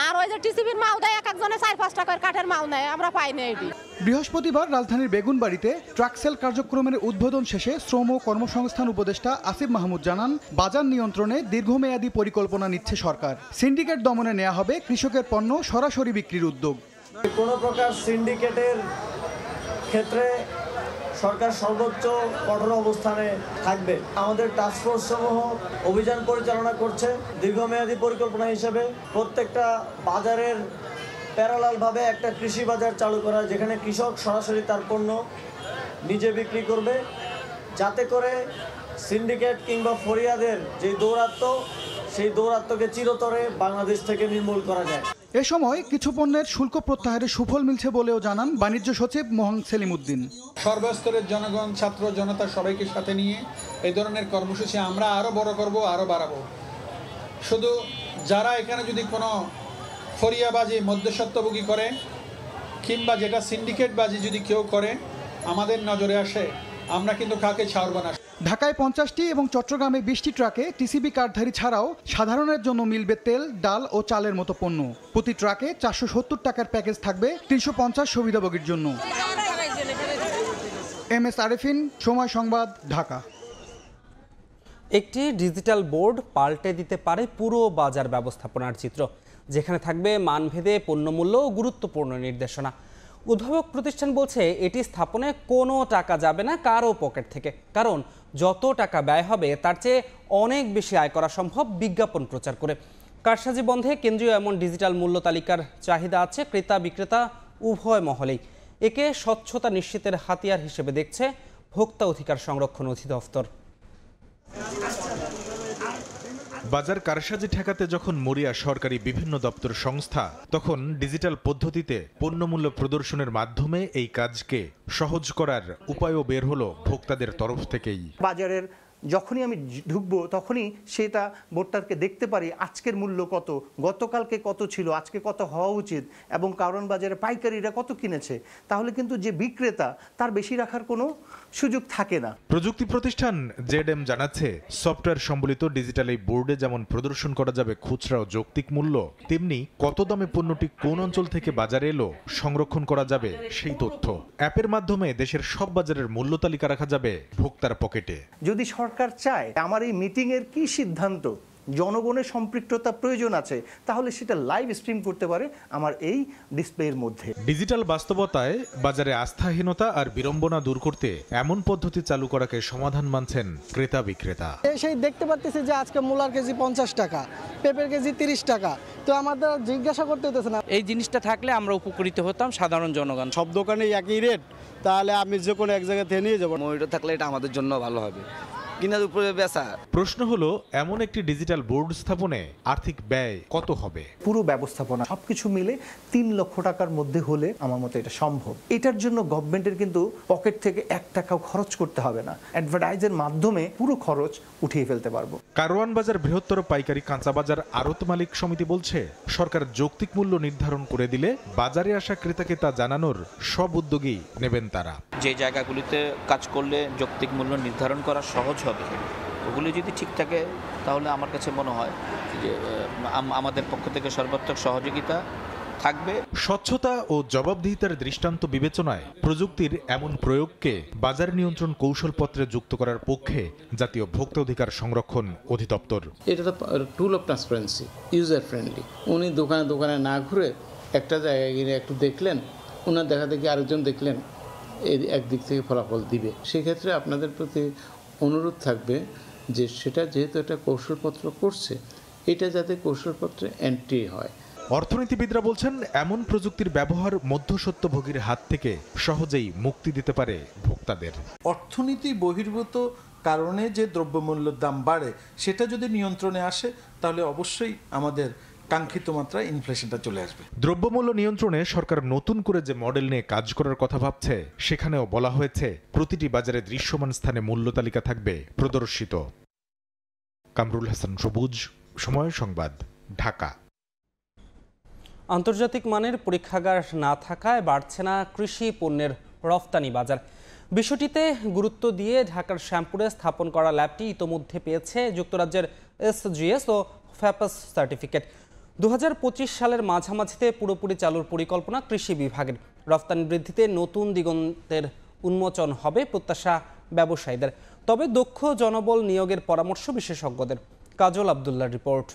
[SPEAKER 26] আর ওই যে টিসিবির মাল দেয়, এক একজনে 4-5 টাকার কাঠের মাল নেয়, আমরা পাই না। এটি
[SPEAKER 22] বৃহস্পতিবার রাজধানীর বেগুনবাড়িতে ট্রাক সেল কার্যক্রমের উদ্বোধন শেষে শ্রম ও কর্মসংস্থান উপদেষ্টা আসিফ মাহমুদ জানান, বাজার নিয়ন্ত্রণে দীর্ঘমেয়াদী পরিকল্পনা নিচ্ছে সরকার। সিন্ডিকেট দমনে নেওয়া হবে কৃষকের পণ্য সরাসরি বিক্রির উদ্যোগ।
[SPEAKER 27] কোনো প্রকার সিন্ডিকেটের ক্ষেত্রে সরকার সর্বোচ্চ কঠোর অবস্থানে থাকবে। আমাদের টাস্কফোর্স সমূহ অভিযান পরিচালনা করছে। দীর্ঘমেয়াদী পরিকল্পনা হিসেবে প্রত্যেকটা বাজারের প্যারালালভাবে একটা কৃষি বাজার চালু করা, যেখানে কৃষক সরাসরি তার পণ্য নিজে বিক্রি করবে, যাতে করে সিন্ডিকেট কিংবা ফরিয়াদের যে দৌরাত্ম্য, সেই দৌরাত্ম্যকে চিরতরে বাংলাদেশ থেকে নির্মূল করা যায়।
[SPEAKER 22] এ সময় কিছু পণ্যের শুল্ক প্রত্যাহারের সুফল মিলছে বলেও জানান বাণিজ্য সচিব মোহাম্মদ সেলিম উদ্দিন।
[SPEAKER 28] সর্বস্তরের জনগণ, ছাত্র জনতা সবাইকে সাথে নিয়ে এই ধরনের কর্মসূচি আমরা আরও বড় করব, আরও বাড়াবো। শুধু যারা এখানে যদি কোনো ফরিয়াবাজি, মধ্যস্বত্বভোগী করে কিংবা যেটা সিন্ডিকেটবাজি যদি কেউ করে আমাদের নজরে আসে, আমরা কিন্তু কাকে ছাড়ব না।
[SPEAKER 22] ঢাকায় 50টি এবং চট্টগ্রামে 20টি ট্রাকে টিসিবি কার্ডধারী ছাড়াও সাধারণের জন্য মিলবে তেল, ডাল ও চালের মতো পণ্য। প্রতি ট্রাকে 470 টাকার প্যাকেজ থাকবে 350 সুবিধাভোগীর জন্য। MS আরেফিন, সময় সংবাদ, ঢাকা।
[SPEAKER 1] একটি ডিজিটাল বোর্ড পাল্টে দিতে পারে পুরো বাজার ব্যবস্থাপনার চিত্র, যেখানে থাকবে মানভেদে পণ্যমূল্য ও গুরুত্বপূর্ণ নির্দেশনা। উদ্ভাবক প্রতিষ্ঠান বলছে, এটি স্থাপনে কোনো টাকা যাবে না কারো পকেট থেকে, কারণ যত টাকা ব্যয় হবে তার চেয়ে অনেক বেশি আয় করা সম্ভব বিজ্ঞাপন প্রচার করে। কারসাজি বন্ধে কেন্দ্রীয় এমন ডিজিটাল মূল্য তালিকার চাহিদা আছে ক্রেতা বিক্রেতা উভয় মহলেই। একে স্বচ্ছতা নিশ্চিতের হাতিয়ার হিসেবে দেখছে ভোক্তা অধিকার সংরক্ষণ অধিদপ্তর।
[SPEAKER 29] বাজার কারসাজি ঠেকাতে যখন মরিয়া সরকারি বিভিন্ন দপ্তর সংস্থা, তখন ডিজিটাল পদ্ধতিতে পণ্যমূল্য প্রদর্শনের মাধ্যমে এই কাজকে সহজ করার উপায়ও বের হলো ভোক্তাদের তরফ থেকেই।
[SPEAKER 30] বাজারের
[SPEAKER 2] যখনই আমি ঢুকবো তখনই সেটা ভোটারকে দেখতে পারি আজকের মূল্য কত, গতকালকে কত ছিল, আজকে কত হওয়া উচিত, এবং কারণ বাজারে পাইকারিরা কত কিনেছে। তাহলে কিন্তু যে বিক্রেতা তার বেশি রাখার কোনো সুযোগ থাকে না।
[SPEAKER 29] প্রযুক্তি প্রতিষ্ঠান জেডএম জানাচ্ছে, সফটওয়্যার সম্বলিত ডিজিটাল এই বোর্ডে যেমন প্রদর্শন করা যাবে খুচরা ও যৌক্তিক মূল্য, তেমনি কত দামে পণ্যটি কোন অঞ্চল থেকে বাজারে এলো সংরক্ষণ করা যাবে সেই তথ্য। অ্যাপের মাধ্যমে দেশের সব বাজারের মূল্য তালিকা রাখা যাবে ভোক্তার পকেটে।
[SPEAKER 2] যদি সরকার চায় আমার এই মিটিংয়ের কি সিদ্ধান্ত, জনগণের সম্পৃক্ততা প্রয়োজন আছে, তাহলে সেটা লাইভ স্ট্রিম করতে পারে আমার এই ডিসপ্লের মধ্যে।
[SPEAKER 29] ডিজিটাল বাস্তবতায় বাজারে আস্থাহীনতা আর বিড়ম্বনা দূর করতে এমন পদ্ধতি চালু করাকে সমাধান মানছেন ক্রেতা বিক্রেতা।
[SPEAKER 3] সেই দেখতে পাচ্ছি যে আজকে মূলার কেজি 50 টাকা, পেঁপের কেজি 30 টাকা, তো আমাদের জিজ্ঞাসা করতে হতেছে না।
[SPEAKER 4] এই জিনিসটা থাকলে আমরা উপকৃত হতাম সাধারণ জনগণ।
[SPEAKER 3] সব দোকানে একই রেট, তাহলে আমি যে কোনো এক জায়গা থেকে নিয়ে যাবো।
[SPEAKER 6] মনিটর থাকলে এটা আমাদের জন্য ভালো হবে, কিনার উপরে বেচা।
[SPEAKER 29] প্রশ্ন হলো, এমন একটি ডিজিটাল বোর্ড স্থাপনে আর্থিক ব্যয় কত হবে?
[SPEAKER 2] পুরো ব্যবস্থাপনা সবকিছু মিলে 3 লক্ষ টাকার মধ্যে হলে আমার মতে এটা সম্ভব। এটার জন্য গভর্নমেন্টের কিন্তু পকেট থেকে 1 টাকাও খরচ করতে হবে না, অ্যাডভার্টাইজের মাধ্যমে পুরো খরচ উঠিয়ে ফেলতে পারবো।
[SPEAKER 29] কারওয়ান বাজার বৃহত্তর পাইকারি কাঁচা বাজার আড়ত মালিক সমিতি বলছে, সরকার যৌক্তিক মূল্য নির্ধারণ করে দিলে বাজারে আসা ক্রেতাকে তা জানানোর সব উদ্যোগই নেবেন তারা।
[SPEAKER 8] যে জায়গাগুলিতে কাজ করলে যৌক্তিক মূল্য নির্ধারণ করা সহজ হবে, ওগুলি যদি ঠিক থাকে তাহলে আমার কাছে মনে হয় যে আমাদের পক্ষ থেকে সর্বাত্মক সহযোগিতা থাকবে।
[SPEAKER 29] স্বচ্ছতা ও জবাবদিহিতার দৃষ্টান্ত বিবেচনায় প্রযুক্তির এমন প্রয়োগকে বাজার নিয়ন্ত্রণ কৌশলপত্রে যুক্ত করার পক্ষে জাতীয় ভোক্তা অধিকার সংরক্ষণ অধিদপ্তর।
[SPEAKER 28] এটা তো tool of transparency, user friendly. উনি দোকানে দোকানে না ঘুরে একটা জায়গায় গিয়ে একটু দেখলেন, ওনার দেখা দেখি আরেকজন দেখলেন, এই একদিক থেকে ফলাফল দিবে। সেক্ষেত্রে আপনাদের প্রতি অনুরোধ থাকবে যে সেটা যেহেতু একটা কৌশলপত্র করছে, এটা যাতে কৌশলপত্রে এন্ট্রি হয়।
[SPEAKER 29] অর্থনীতিবিদরা বলছেন, এমন প্রযুক্তির ব্যবহার মধ্যস্বত্বভোগীর হাত থেকে সহজেই মুক্তি দিতে পারে ভোক্তাদের।
[SPEAKER 11] অর্থনীতি বহির্ভূত কারণে যে দ্রব্যমূল্যের দাম বাড়ে, সেটা যদি নিয়ন্ত্রণে আসে তাহলে অবশ্যই আমাদের কাঙ্ক্ষিত মাত্রায় ইনফ্লেশনটা চলে আসবে।
[SPEAKER 29] দ্রব্যমূল্য নিয়ন্ত্রণে সরকার নতুন করে যে মডেল নিয়ে কাজ করার কথা ভাবছে, সেখানেও বলা হয়েছে প্রতিটি বাজারে দৃশ্যমান স্থানে মূল্য তালিকা থাকবে প্রদর্শিত। কামরুল হাসান সবুজ, সময় সংবাদ, ঢাকা।
[SPEAKER 1] আন্তর্জাতিক মানের পরীক্ষাগার না থাকায় বাড়ছে না কৃষি পণ্যের রফতানি বাজার। বিষয়টিতে গুরুত্ব দিয়ে ঢাকার শ্যামপুরে স্থাপন করা ল্যাবটি ইতোমধ্যে পেয়েছে যুক্তরাজ্যের SGS ও FAPAS সার্টিফিকেট। 2025 সালের মাঝামাঝিতে পুরোপুরি চালুর পরিকল্পনা কৃষি বিভাগের। রফতানি বৃদ্ধিতে নতুন দিগন্তের উন্মোচন হবে প্রত্যাশা ব্যবসায়ীদের। তবে দক্ষ জনবল নিয়োগের পরামর্শ বিশেষজ্ঞদের। কাজল আব্দুল্লাহর রিপোর্ট।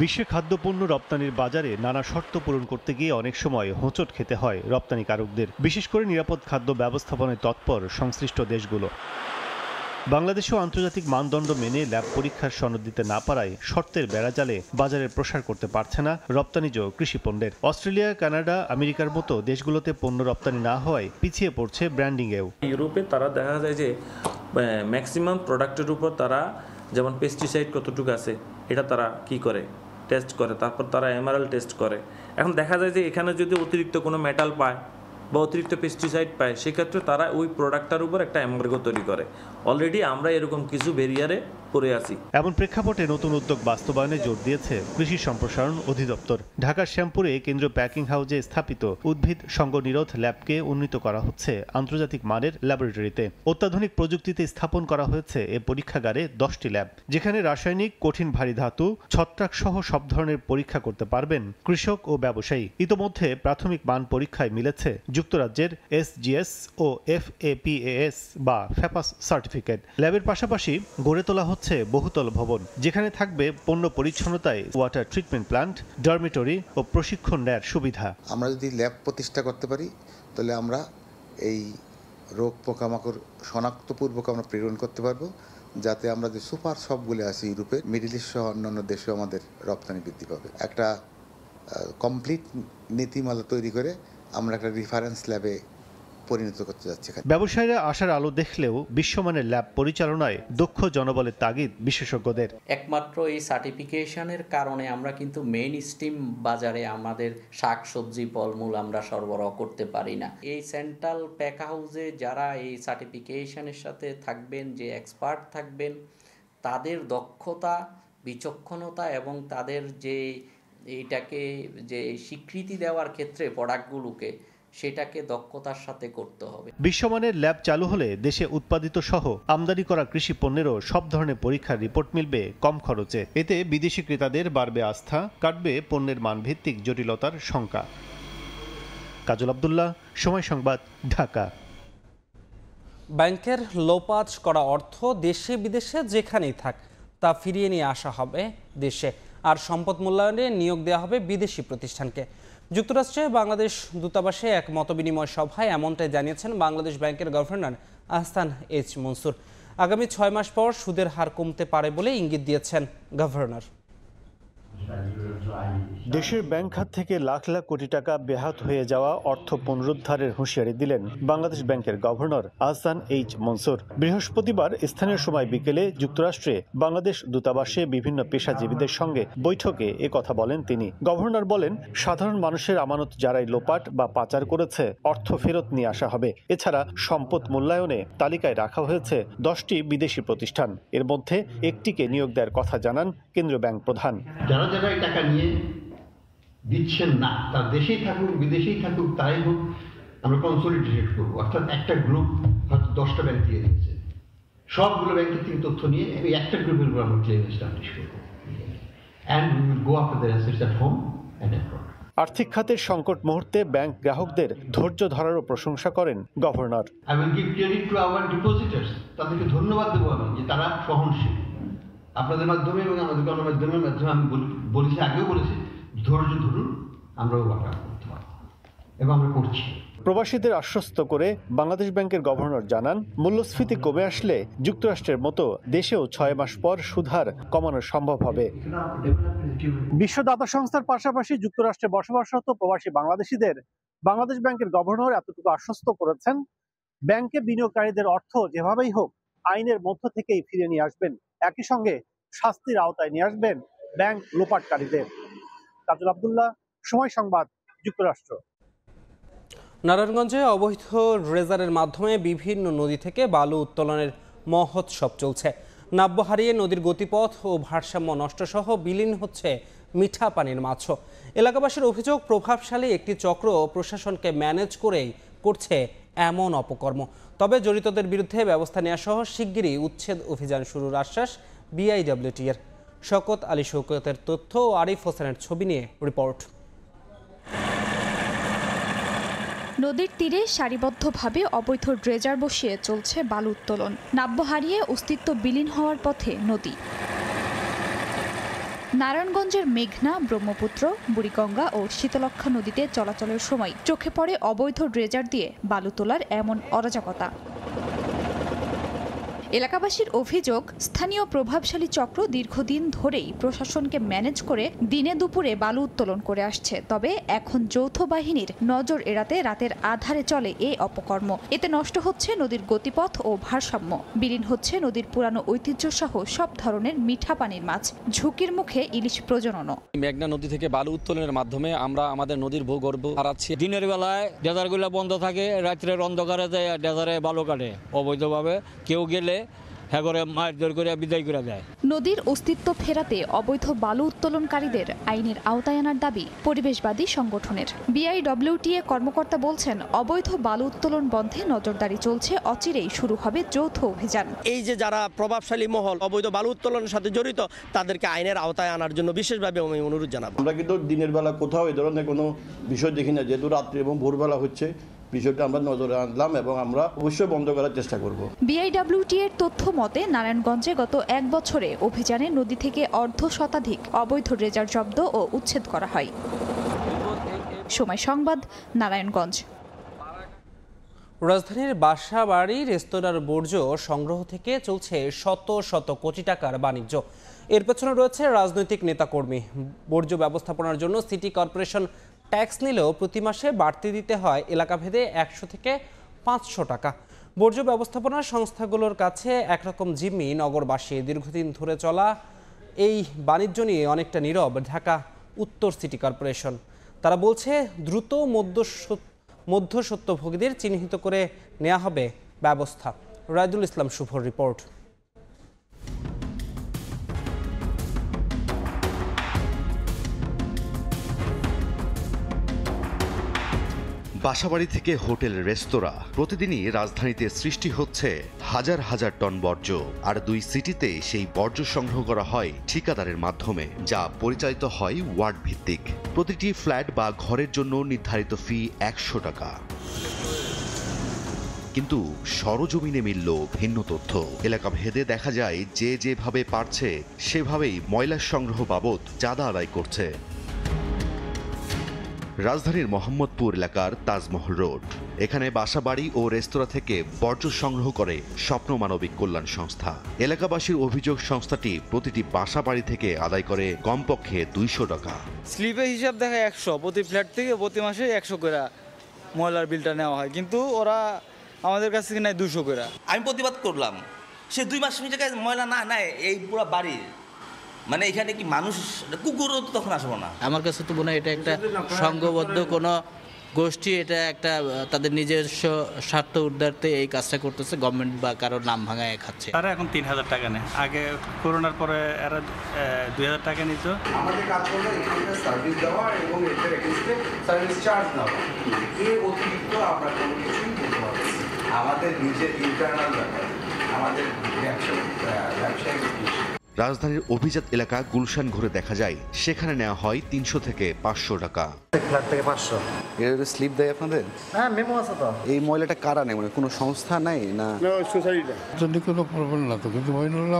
[SPEAKER 12] বিশ্বে খাদ্যপণ্য রপ্তানির বাজারে নানা শর্ত পূরণ করতে গিয়ে অনেক সময় হোঁচট খেতে হয় রপ্তানিকারকদের, বিশেষ করে নিরাপদ খাদ্য ব্যবস্থাপনায় তৎপর সংশ্লিষ্ট দেশগুলো। বাংলাদেশেও আন্তর্জাতিক মানদণ্ড মেনে ল্যাব পরীক্ষার সনদ দিতে না পারায় শর্তের বেড়াজালে বাজারের প্রসার করতে পারছে না রপ্তানিজ কৃষি পণ্যের। অস্ট্রেলিয়া, কানাডা, আমেরিকার মতো দেশগুলোতে পণ্য রপ্তানি না হওয়ায় পিছিয়ে পড়ছে ব্র্যান্ডিংয়েও।
[SPEAKER 13] ইউরোপে তারা দেখা যায় যে ম্যাক্সিমাম প্রোডাক্টের উপর তারা যেমন পেস্টিসাইড কতটুকু আছে এটা তারা কি করে টেস্ট করে, তারপর তারা এমআরএল টেস্ট করে। এখন দেখা যায় যে এখানে যদি অতিরিক্ত কোনো মেটাল পায় বা অতিরিক্ত পেস্টিসাইড পায়, সেক্ষেত্রে তারা ওই প্রোডাক্টটার উপর একটা এমবার্গো তৈরি করে। অলরেডি আমরা এরকম কিছু ভেরিয়ারে পড়ে আছি।
[SPEAKER 12] এমন প্রেক্ষাপটে নতুন উদ্যোগ বাস্তবায়নে জোর দিয়েছে কৃষি সম্প্রসারণ অধিদপ্তর। ঢাকার শ্যামপুরে কেন্দ্রীয় প্যাকিং হাউসে স্থাপিত উদ্ভিদ সঙ্গনিরোধ ল্যাবকে উন্নীত করা হচ্ছে আন্তর্জাতিক মানের ল্যাবরেটরিতে। অত্যাধুনিক প্রযুক্তিতে স্থাপন করা হয়েছে এ পরীক্ষাগারে 10টি ল্যাব, যেখানে রাসায়নিক, কঠিন ভারী ধাতু, ছত্রাক সহ সব ধরনের পরীক্ষা করতে পারবেন কৃষক ও ব্যবসায়ী। ইতোমধ্যে প্রাথমিক মান পরীক্ষায় মিলেছে যুক্তরাজ্যের SGS ও FAPAS বা FAPAS সার্টিফিকেট। ল্যাবের পাশাপাশি গড়ে তোলা হচ্ছে বহুতল ভবন, যেখানে থাকবে পণ্য পরিচ্ছন্নতায় ওয়াটার ট্রিটমেন্ট প্ল্যান্ট, ডরমিটরি ও প্রশিক্ষণ নেয়ার সুবিধা।
[SPEAKER 14] আমরা যদি ল্যাব প্রতিষ্ঠা করতে পারি তাহলে আমরা এই রোগ পোকামাকড় শনাক্তপূর্বক আমরা প্রেরণ করতে পারবো, যাতে আমরা যে সুপার শপগুলো আছে ইউরোপে, মিডল ইস্ট সহ অন্যান্য দেশেও আমাদের রপ্তানি বৃদ্ধি পাবে। একটা কমপ্লিট নীতিমালা তৈরি করে আমরা একটা রেফারেন্স ল্যাবে পরিণত করতে যাচ্ছে।
[SPEAKER 12] ব্যবসায়ীরা আশার আলো দেখলেও বিশ্বমানের ল্যাব পরিচালনায় দক্ষ জনবলের তাগিদ বিশেষজ্ঞদের।
[SPEAKER 5] একমাত্র এই সার্টিফিকেশনের কারণে আমরা কিন্তু মেইন স্ট্রিম বাজারে আমাদের শাকসবজি ফলমূল আমরা সরবরাহ করতে পারি না। এই সেন্ট্রাল প্যাক হাউসে যারা এই সার্টিফিকেশনের সাথে থাকবেন, যে এক্সপার্ট থাকবেন, তাদের দক্ষতা, বিচক্ষণতা এবং তাদের যে এইটাকে যে স্বীকৃতি দেওয়ার ক্ষেত্রে প্রোডাক্টগুলোকে, সেটাকে দক্ষতার সাথে করতে হবে।
[SPEAKER 12] বিশ্বমানের ল্যাব চালু হলে দেশে উৎপাদিত সহ আমদানি করা কৃষি পণ্যেরও সব ধরনের পরীক্ষার রিপোর্ট মিলবে কম খরচে। এতে বিদেশি ক্রেতাদের বাড়বে আস্থা, কাটবে পণ্যের মানভিত্তিক জটিলতার শঙ্কা। কাজল আব্দুল্লাহ, সময় সংবাদ, ঢাকা।
[SPEAKER 1] ব্যাংকের লোপাট করা অর্থ দেশে বিদেশে যেখানেই থাক তা ফিরিয়ে নিয়ে আসা হবে দেশে, আর সম্পদ মূল্যায়নে নিয়োগ দেওয়া হবে বিদেশি প্রতিষ্ঠানকে। যুক্তরাষ্ট্রে বাংলাদেশ দূতাবাসে এক মতবিনিময় সভায় এমনটাই জানিয়েছেন বাংলাদেশ ব্যাংকের গভর্নর আহসান এইচ মনসুর। আগামী 6 মাস পর সুদের হার কমতে পারে বলে ইঙ্গিত দিয়েছেন গভর্নর।
[SPEAKER 12] দেশের ব্যাংক খাত থেকে লাখ লাখ কোটি টাকা ব্যাহত হয়ে যাওয়া অর্থ পুনরুদ্ধারের হুঁশিয়ারি দিলেন বাংলাদেশ ব্যাংকের গভর্নর আহসান এইচ মনসুর। বৃহস্পতিবার স্থানীয় সময় বিকেলে যুক্তরাষ্ট্রে বাংলাদেশ দূতাবাসে বিভিন্ন পেশাজীবীদের সঙ্গে বৈঠকে কথা বলেন তিনি। গভর্নর বলেন, সাধারণ মানুষের আমানত যারাই লোপাট বা পাচার করেছে অর্থ ফেরত নিয়ে আসা হবে। এছাড়া সম্পদ মূল্যায়নে তালিকায় রাখা হয়েছে 10টি বিদেশি প্রতিষ্ঠান, এর মধ্যে একটিকে নিয়োগ দেওয়ার কথা জানান কেন্দ্রীয় ব্যাংক প্রধান।
[SPEAKER 7] যারা এই টাকা নিয়ে দিচ্ছেন না, তার দেশেই থাকুক বিদেশেই থাকুক, তাই হোক, আমরা কনসলিডেট করবো। অর্থাৎ একটা গ্রুপ হয়তো 10টা ব্যাংক দিয়ে দিয়েছে, সবগুলো ব্যাংকের থেকে তথ্য নিয়ে এই একটা গ্রুপের উপর আমরা ক্লেম এস্টাবলিশ করবো। And we will go after the assets at home and abroad.
[SPEAKER 12] আর্থিক খাতের সংকট মুহূর্তে ব্যাংক গ্রাহকদের ধৈর্য ধরারও প্রশংসা করেন governor.
[SPEAKER 7] I will give credit to our ডিপোজিটার্স, তাদেরকে ধন্যবাদ দেবো আমি যে তারা সহনশীল। আপনাদের মাধ্যমে এবং আমাদের গণমাধ্যমের মাধ্যমে আমি বলেছি, আগেও বলেছি, ধৈর্য ধরুন, আমরাও বাটা করতে পারবো এবং আমরা করছি।
[SPEAKER 12] প্রবাসীদের আশ্বস্ত করে বাংলাদেশ ব্যাংকের গভর্নর জানান, মূল্যস্ফীতি কমে আসলে যুক্তরাষ্ট্রের মতো দেশেও 6 মাস পর সুদহার কমানো সম্ভব হবে। বিশ্ব দাতা সংস্থার পাশাপাশি যুক্তরাষ্ট্রে বসবাসরত প্রবাসী বাংলাদেশিদের বাংলাদেশ ব্যাংকের গভর্নর এতটুকু আশ্বস্ত করেছেন, ব্যাংকে বিনিয়োগকারীদের অর্থ যেভাবেই হোক আইনের মধ্য থেকেই ফিরে নিয়ে আসবেন। একই সঙ্গে শাস্তির আওতায় নিয়ে আসবেন ব্যাংক লোপাটকারীদের। কাজল আব্দুল্লাহ, সময় সংবাদ, যুক্তরাষ্ট্র।
[SPEAKER 1] নারায়ণগঞ্জে অবৈধ ড্রেজারের মাধ্যমে বিভিন্ন নদী থেকে বালু উত্তোলনের মহোৎসব চলছে। নাব্য হারিয়ে নদীর গতিপথ ও ভারসাম্য নষ্টসহ বিলীন হচ্ছে মিঠা পানির মাছও। এলাকাবাসীর অভিযোগ, প্রভাবশালী একটি চক্র প্রশাসনকে ম্যানেজ করেই করছে এমন অপকর্ম। তবে জড়িতদের বিরুদ্ধে ব্যবস্থা নেওয়া সহ শিগগিরই উচ্ছেদ অভিযান শুরুর আশ্বাস বিআইডব্লিউটি-এর। শওকত আলী শওকতের তথ্য ও আরিফ হোসেনের ছবি নিয়ে রিপোর্ট।
[SPEAKER 9] নদীর তীরে সারিবদ্ধভাবে অবৈধ ড্রেজার বসিয়ে চলছে বালু উত্তোলন। নাব্য হারিয়ে অস্তিত্ব বিলীন হওয়ার পথে নদী। নারায়ণগঞ্জের মেঘনা, ব্রহ্মপুত্র, বুড়িগঙ্গা ও শীতলক্ষ্যা নদীতে চলাচলের সময় চোখে পড়ে অবৈধ ড্রেজার দিয়ে বালু তোলার এমন অরাজকতা। এলাকাবাসীর অভিযোগ, স্থানীয় প্রভাবশালী চক্র দীর্ঘদিন ধরেই প্রশাসনকে ম্যানেজ করে দিনে দুপুরে বালু উত্তোলন করে আসছে। তবে এখন যৌথ বাহিনীর নজর এড়াতে রাতের আধারে চলে এই অপকর্ম। এতে নষ্ট হচ্ছে নদীর গতিপথ ও ভারসাম্য, বিলীন হচ্ছে নদীর পুরানো ঐতিহ্য সহ সব ধরনের মিঠা পানির মাছ, ঝুঁকির মুখে ইলিশ প্রজননও।
[SPEAKER 10] মেঘনা নদী থেকে বালু উত্তোলনের মাধ্যমে আমরা আমাদের নদীর ভূগর্ভ হারাচ্ছি। দিনের বেলায় ডেজারগুলো বন্ধ থাকে, রাত্রের অন্ধকারে যায় ডেজারে বালু কাটে অবৈধভাবে। কেউ গেলে
[SPEAKER 9] নদীর অস্তিত্ব ফেরাতে অবৈধ বালু উত্তোলনকারীদের আইনের আওতায় আনার দাবি পরিবেশবাদী সংগঠনের। বিআইডব্লিউটিএ কর্মকর্তা বলছেন, অবৈধ বালু উত্তোলন বন্ধে নজরদারি চলছে, অচিরেই শুরু হবে যৌথ অভিযান।
[SPEAKER 15] এই যে যারা প্রভাবশালী মহল অবৈধ বালু উত্তোলনের সাথে জড়িত, তাদেরকে আইনের আওতায় আনার জন্য বিশেষভাবে আমি অনুরোধ জানাবো।
[SPEAKER 16] আমরা কিন্তু দিনের বেলা কোথাও এই ধরনের কোনো বিষয় দেখি না, যেহেতু রাত্রি এবং ভোরবেলা হচ্ছে, বিষয়টা আমরা নজরে আনলাম এবং আমরা অবশ্যই বন্ধ করার চেষ্টা করব।
[SPEAKER 9] বিআইডব্লিউটি এর তথ্য মতে নারায়ণগঞ্জে গত 1 বছরে অভিযানে নদী থেকে অর্ধ শতাধিক অবৈধ ড্রেজার জব্দ ও উচ্ছেদ করা হয়। সময় সংবাদ, নারায়ণগঞ্জ।
[SPEAKER 1] রাজধানীর বাসা বাড়ি রেস্তোরাঁর বর্জ্য সংগ্রহ থেকে চলছে শত শত কোটি টাকার বাণিজ্য। এর পেছনে রয়েছে রাজনৈতিক নেতাকর্মী। বর্জ্য ব্যবস্থাপনার জন্য সিটি কর্পোরেশন ট্যাক্স নিলেও প্রতি মাসে বাড়তি দিতে হয় এলাকাভেদে 100 থেকে 500 টাকা। বর্জ্য ব্যবস্থাপনা সংস্থাগুলোর কাছে একরকম জিম্মি নগরবাসী। দীর্ঘদিন ধরে চলা এই বাণিজ্য নিয়ে অনেকটা নীরব ঢাকা উত্তর সিটি কর্পোরেশন। তারা বলছে দ্রুত মধ্যস্বত্বভোগীদের চিহ্নিত করে নেওয়া হবে ব্যবস্থা। রায়দুল ইসলাম শুভর রিপোর্ট।
[SPEAKER 17] বাসাবাড়ি থেকে হোটেল রেস্তোরাঁ, প্রতিদিনই রাজধানীতে সৃষ্টি হচ্ছে হাজার হাজার টন বর্জ্য। আর 2 সিটিতে সেই বর্জ্য সংগ্রহ করা হয় ঠিকাদারের মাধ্যমে, যা পরিচালিত হয় ওয়ার্ড ভিত্তিক। প্রতিটি ফ্ল্যাট বা ঘরের জন্য নির্ধারিত ফি 100 টাকা। কিন্তু সরজমিনে মিলল ভিন্ন তথ্য। এলাকা ভেদে দেখা যায় যে যেভাবে পারছে সেভাবেই ময়লা সংগ্রহ বাবদ চাঁদা আদায় করছে। রাজধানীর মোহাম্মদপুর এলাকার তাজমহল রোড, এখানে বাসাবাড়ি ও রেস্তোরাঁ থেকে বর্জ্য সংগ্রহ করে স্বপ্ন মানবিক কল্যাণ সংস্থা। এলাকাবাসীর অভিযোগ, সংস্থাটি প্রতিটি বাসাবাড়ি থেকে আদায় করে কমপক্ষে 200 টাকা।
[SPEAKER 18] স্লিপে হিসাব দেখা 100, প্রতি ফ্ল্যাট থেকে প্রতি মাসে 100 করে ময়লার বিলটা নেওয়া হয়, কিন্তু ওরা আমাদের কাছ থেকে নেয় 200 করে।
[SPEAKER 19] আমি প্রতিবাদ করলাম, সে 2 মাস জায়গায় ময়লা না নেয় এই পুরো বাড়ির, মানে এখানে কি মানুষ, কুকুরও তো তখন আসবো না।
[SPEAKER 4] আমার কাছে তো মনে হয় এটা একটা সংঘবদ্ধ কোনো গোষ্ঠী, এটা একটা তাদের নিজস্ব স্বার্থ উদ্ধারতে এই কাজটা করতেছে, গভর্নমেন্ট বা কারোর নাম ভাঙায় খাচ্ছে।
[SPEAKER 20] তারা এখন 3000 টাকা নেয়, আগে করোনার পরে এরা 2000 টাকা নিত।
[SPEAKER 21] আমাদের কাজ করলে এখানে সার্ভিস দেওয়া এবং এদের এগেইনস্টে সার্ভিস চার্জ নেওয়া, এর অতিরিক্ত আমরা কোনো কিছুই করতে পারছি। আমাদের নিজের ইন্টারনাল ব্যাপার, আমাদের ব্যবসায়িক।
[SPEAKER 17] রাজধানীর অভিজাত এলাকা গুলশান ঘুরে দেখা যায় সেখানে নেওয়া হয় 300 থেকে 500 টাকা।
[SPEAKER 21] ফ্ল্যাট থেকে 500
[SPEAKER 23] এর স্লিপ দেয় আপনাদের?
[SPEAKER 21] হ্যাঁ, মেমো আছে তো।
[SPEAKER 23] এই ময়লাটা কারা নেয়, মানে কোনো সংস্থা নাই না
[SPEAKER 21] সোসাইটিটা?
[SPEAKER 23] জন্য কোনো প্রবলেম না তো, কিন্তু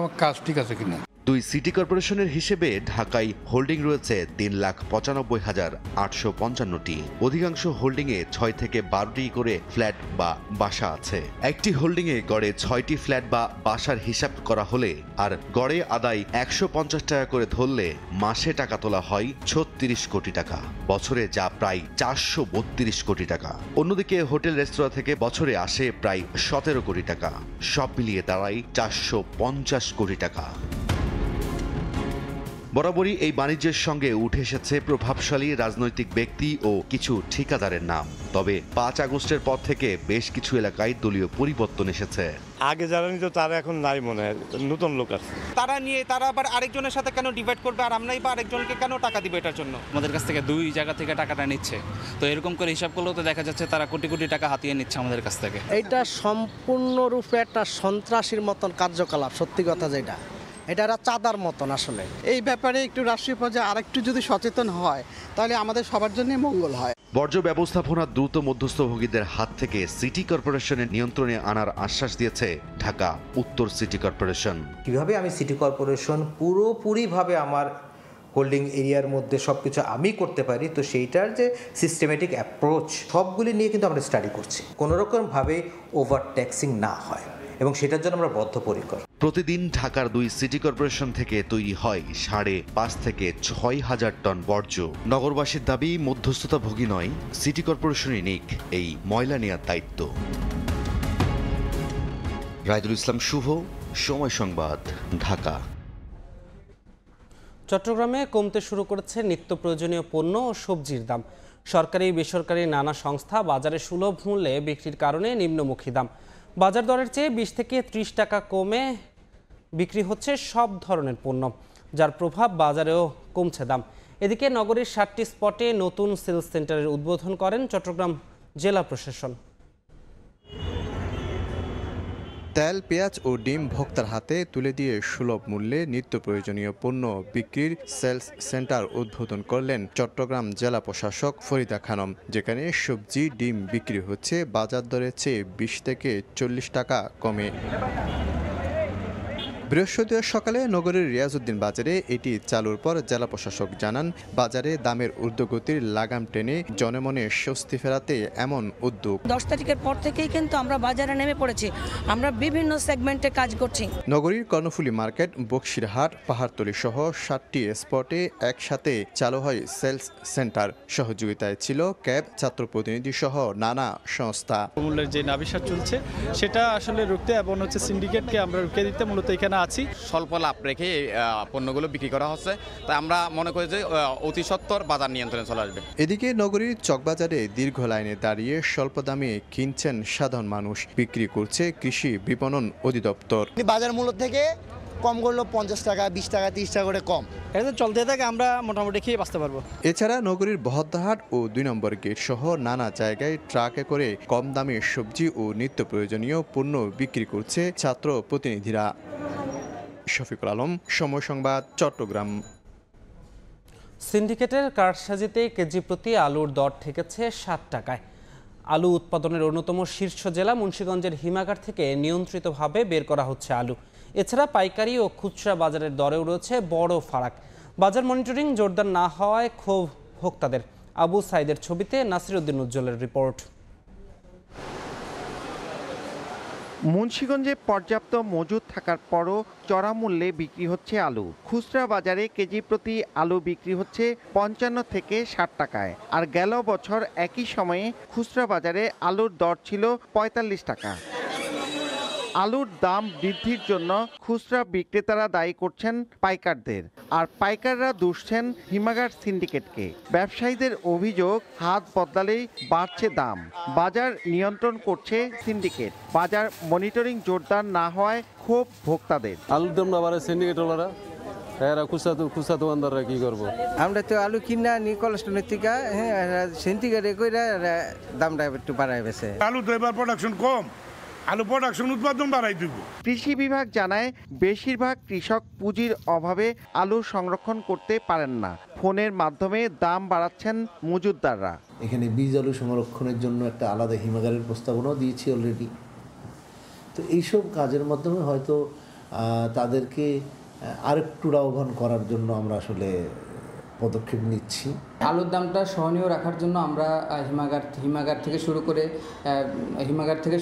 [SPEAKER 23] আমার কাজ ঠিক আছে কিনা।
[SPEAKER 17] 2 সিটি কর্পোরেশনের হিসেবে ঢাকায় হোল্ডিং রয়েছে 3,95,855টি। অধিকাংশ হোল্ডিংয়ে 6 থেকে 12টি করে ফ্ল্যাট বা বাসা আছে। একটি হোল্ডিংয়ে গড়ে 6টি ফ্ল্যাট বা বাসার হিসাব করা হলে আর গড়ে আদায় 150 টাকা করে ধরলে মাসে টাকা তোলা হয় 36 কোটি টাকা, বছরে যা প্রায় 432 কোটি টাকা। অন্যদিকে হোটেল রেস্তোরাঁ থেকে বছরে আসে প্রায় 17 কোটি টাকা। সব মিলিয়ে দাঁড়ায় 450 কোটি টাকা। বরাবরই এই বাণিজ্যের সঙ্গে উঠে এসেছে প্রভাবশালী রাজনৈতিক ব্যক্তি ও কিছু ঠিকাদারের নাম। তবে 5 আগস্টের পর থেকে বেশ কিছু এলাকায় দলীয় পরিবর্তন এসেছে।
[SPEAKER 24] আগে যারা নিত তারা এখন নাই, মনে হয় নতুন লোক আছে।
[SPEAKER 25] তারা নিয়ে তারা আবার আরেকজনের সাথে কেন ডিভাইড করবে, আর আমরাই বা আরেকজনকে কেন টাকা দিবে এটার জন্য?
[SPEAKER 4] আমাদের কাছ থেকে 2 জায়গা থেকে টাকাটা নিচ্ছে, তো এরকম করে হিসাব করলেও তো দেখা যাচ্ছে তারা কোটি কোটি টাকা হাতিয়ে নিচ্ছে আমাদের কাছ থেকে।
[SPEAKER 15] এইটা সম্পূর্ণরূপে একটা সন্ত্রাসীর মতন কার্যকলাপ, সত্যি কথা যেটা, এটা চাঁদার মতন। আসলে
[SPEAKER 26] এই ব্যাপারে একটু রাষ্ট্রীয় পর্যায়ে আরেকটু যদি সচেতন হয় তাহলে আমাদের সবার জন্যই মঙ্গল হয়।
[SPEAKER 17] বর্জ্য ব্যবস্থাপনা দ্রুত মধ্যস্থভোগীদের হাত থেকে সিটি কর্পোরেশনের নিয়ন্ত্রণে আনার আশ্বাস দিয়েছে ঢাকা উত্তর সিটি কর্পোরেশন।
[SPEAKER 30] কিভাবে আমি সিটি কর্পোরেশন পুরোপুরিভাবে আমার হোল্ডিং এরিয়ার মধ্যে সব কিছু আমি করতে পারি, তো সেইটার যে সিস্টেমেটিক অ্যাপ্রোচ সবগুলি নিয়ে কিন্তু আমরা স্টাডি করছি, কোনোরকমভাবে ওভার ট্যাক্সিং না হয়, এবং সেটার জন্য আমরা বদ্ধপরিকর।
[SPEAKER 17] প্রতিদিন ঢাকার 2 সিটি কর্পোরেশন থেকে তৈরি হয় 5.5 থেকে 6,000 টন বর্জ্য। নগরবাসীর দাবি, মধ্যস্থতাভোগী নয়, সিটি কর্পোরেশনই নিক এই ময়লা নেওয়ার দায়িত্ব। রায়দুল ইসলাম শুভ, সময় সংবাদ, ঢাকা।
[SPEAKER 1] চট্টগ্রামে কমতে শুরু করেছে নিত্য প্রয়োজনীয় পণ্য ও সবজির দাম। সরকারি বেসরকারি নানা সংস্থা বাজারে সুলভ মূল্যে বিক্রির কারণে নিম্নমুখী দাম। বাজার দরের চেয়ে 20 থেকে 30 টাকা কমে বিক্রি হচ্ছে সব ধরনের পণ্য, যার প্রভাব বাজারেও কমছে দাম। এদিকে নগরীর 7টি স্পটে নতুন সেলস সেন্টারের উদ্বোধন করেন চট্টগ্রাম জেলা প্রশাসন।
[SPEAKER 31] তেল, পেঁয়াজ ও ডিম ভোক্তার হাতে তুলে দিয়ে সুলভ মূল্যে নিত্য প্রয়োজনীয় পণ্য বিক্রির সেলস সেন্টার উদ্বোধন করলেন চট্টগ্রাম জেলা প্রশাসক ফরিদা খানম, যেখানে সবজি, ডিম বিক্রি হচ্ছে বাজার দরের চেয়ে 20 থেকে 40 টাকা কমে। বৃহস্পতিবার সকালে নগরীর রিয়াজউদ্দিন বাজারে এটি চালুর পর জেলা প্রশাসক জানান, বাজারে দামের ঊর্ধ্বগতির লাগাম টেনে জনমনে স্বস্তি ফেরাতে এমন উদ্যোগ।
[SPEAKER 2] 10 তারিখের পর থেকেই কিন্তু আমরা বাজারে নেমে পড়েছি, আমরা বিভিন্ন সেগমেন্টে কাজ করছি।
[SPEAKER 31] নগরীর কর্ণফুলী মার্কেট, বক্সিরহাট, পাহাড়তলী সহ 7টি স্পটে একসাথে চালু হয় সেলস সেন্টার। সহযোগিতায় ছিল ক্যাব, ছাত্র প্রতিনিধি সহ নানা সংস্থা।
[SPEAKER 3] মূল্যের যে নাভিশ্বাস চলছে সেটা আসলে রুখতে এবং সিন্ডিকেটকে আমরা রুখে দিতে মূলত এখানে আছি।
[SPEAKER 6] স্বল্প লাভ রেখে পণ্যগুলো বিক্রি করা হচ্ছে, তাই আমরা মনে করি যে অতি সত্বর বাজার নিয়ন্ত্রণে চলে আসবে।
[SPEAKER 31] এদিকে নগরীর চকবাজারে দীর্ঘ লাইনে দাঁড়িয়ে স্বল্প দামে কিনছেন সাধারণ মানুষ, বিক্রি করছে কৃষি বিপণন অধিদপ্তর।
[SPEAKER 8] বাজার মূল্য থেকে কম করলো 50 টাকা, 20 টাকা, 30 টাকা করে কম। এটা চলতে থাকে, আমরা মোটামুটি খেয়ে বাঁচতে পারবো।
[SPEAKER 31] এছাড়া নগরীর বহদ্দাহাট ও 2 নম্বর গেট সহ নানা জায়গায় ট্রাকে করে কম দামে সবজি ও নিত্য প্রয়োজনীয় পণ্য বিক্রি করছে ছাত্র প্রতিনিধিরা। শফিকুল আলম, সময় সংবাদ, চট্টগ্রাম।
[SPEAKER 1] সিন্ডিকেটের কারসাজিতে কেজি প্রতি আলুর দর ঠেকেছে 7 টাকায়। আলু উৎপাদনের অন্যতম শীর্ষ জেলা মুন্সিগঞ্জের হিমাগার থেকে নিয়ন্ত্রিতভাবে বের করা হচ্ছে আলু। এছাড়া পাইকারি ও খুচরা বাজারের দরেও রয়েছে বড় ফারাক। বাজার মনিটরিং জোরদার না হওয়ায় ক্ষোভ ভোক্তাদের। আবু সাইদের ছবিতে নাসিরউদ্দিন উজ্জ্বলের রিপোর্ট।
[SPEAKER 11] মুন্সিগঞ্জে পর্যাপ্ত মজুদ থাকার পরও চড়া মূল্যে বিক্রি হচ্ছে আলু। খুচরা বাজারে কেজি প্রতি আলু বিক্রি হচ্ছে 55 থেকে 60 টাকায়। আর গেল বছর একই সময়ে খুচরা বাজারে আলুর দর ছিল 45 টাকা। আলুর দাম বৃদ্ধির জন্য খুচরা বিক্রেতারা দায়ী করছেন পাইকারদের, আর পাইকাররা দুষছেন হিমাগার সিন্ডিকেটকে। ব্যবসায়ীদের অভিযোগ, হাত বদলালেই বাড়ছে দাম, বাজার নিয়ন্ত্রণ করছে সিন্ডিকেট। বাজার মনিটরিং জোরদার না হওয়ায় ক্ষোভ ভোক্তাদের।
[SPEAKER 13] আলুর দামটা বাড়ে সিন্ডিকেটওয়ালারা, এরা খুচরা দোকানদাররা কি করবো?
[SPEAKER 14] আমরা তো আলু কিনা নি কোলেস্ট্রলের থেকে, সিন্ডিকেটে কইরা দামটা একটু বাড়ায় বেছে।
[SPEAKER 22] আলু তো এবার প্রোডাকশন কম, আলু প্রোডাকশন উৎপাদন বাড়াই দিব।
[SPEAKER 11] কৃষি বিভাগ জানায়, বেশিরভাগ কৃষক পুঁজির অভাবে আলু সংরক্ষণ করতে পারেন না। ফোনের মাধ্যমে দাম বাড়াচ্ছেন মজুতদাররা।
[SPEAKER 27] এখানে বীজ আলু সংরক্ষণের জন্য একটা আলাদা হিমাগারের প্রস্তাবনাও দিয়েছি অলরেডি। তো এইসব কাজের মাধ্যমে হয়তো তাদেরকে আরেকটু লাভবান করার জন্য আমরা আসলে পদক্ষেপ নিচ্ছি।
[SPEAKER 28] আলুর দামটা সহনীয় রাখার জন্য আমরা হিমাগার থেকে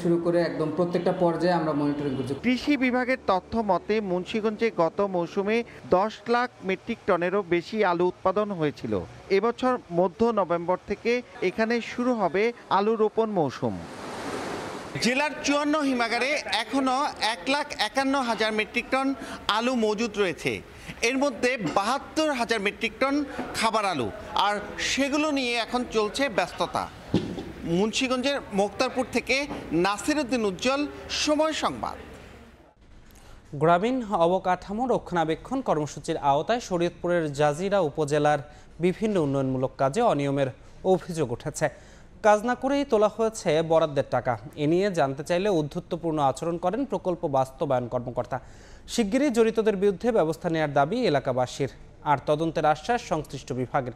[SPEAKER 28] শুরু করে একদম প্রত্যেকটা পর্যায়ে আমরা মনিটরিং করছি।
[SPEAKER 11] কৃষি বিভাগের তথ্য মতে মুন্সিগঞ্জে গত মৌসুমে 10 লাখ মেট্রিক টনেরও বেশি আলু উৎপাদন হয়েছিল। এবছর মধ্য নভেম্বর থেকে এখানে শুরু হবে আলু রোপণ মৌসুম। জেলার 54 হিমাগারে এখনও 1,51,000 মেট্রিক টন আলু মজুদ রয়েছে। এর মধ্যে 72,000 মেট্রিক টন খাবার আলু, আর সেগুলো নিয়ে এখন চলছে ব্যস্ততা। মুন্সিগঞ্জের মোক্তারপুর থেকে নাসিরউদ্দিন উজ্জ্বল, সময় সংবাদ।
[SPEAKER 1] গ্রামীণ অবকাঠামো রক্ষণাবেক্ষণ কর্মসূচির আওতায় শরীয়তপুরের জাজিরা উপজেলার বিভিন্ন উন্নয়নমূলক কাজে অনিয়মের অভিযোগ উঠেছে। কাজ না করেই তোলা হয়েছে বরাদ্দের টাকা। এ নিয়ে জানতে চাইলে উদ্ধত্যপূর্ণ আচরণ করেন প্রকল্প বাস্তবায়ন কর্মকর্তা। শিগগিরই জড়িতদের বিরুদ্ধে ব্যবস্থা নেওয়ার দাবি এলাকাবাসীর, আর তদন্তের আশ্বাস সংশ্লিষ্ট বিভাগের।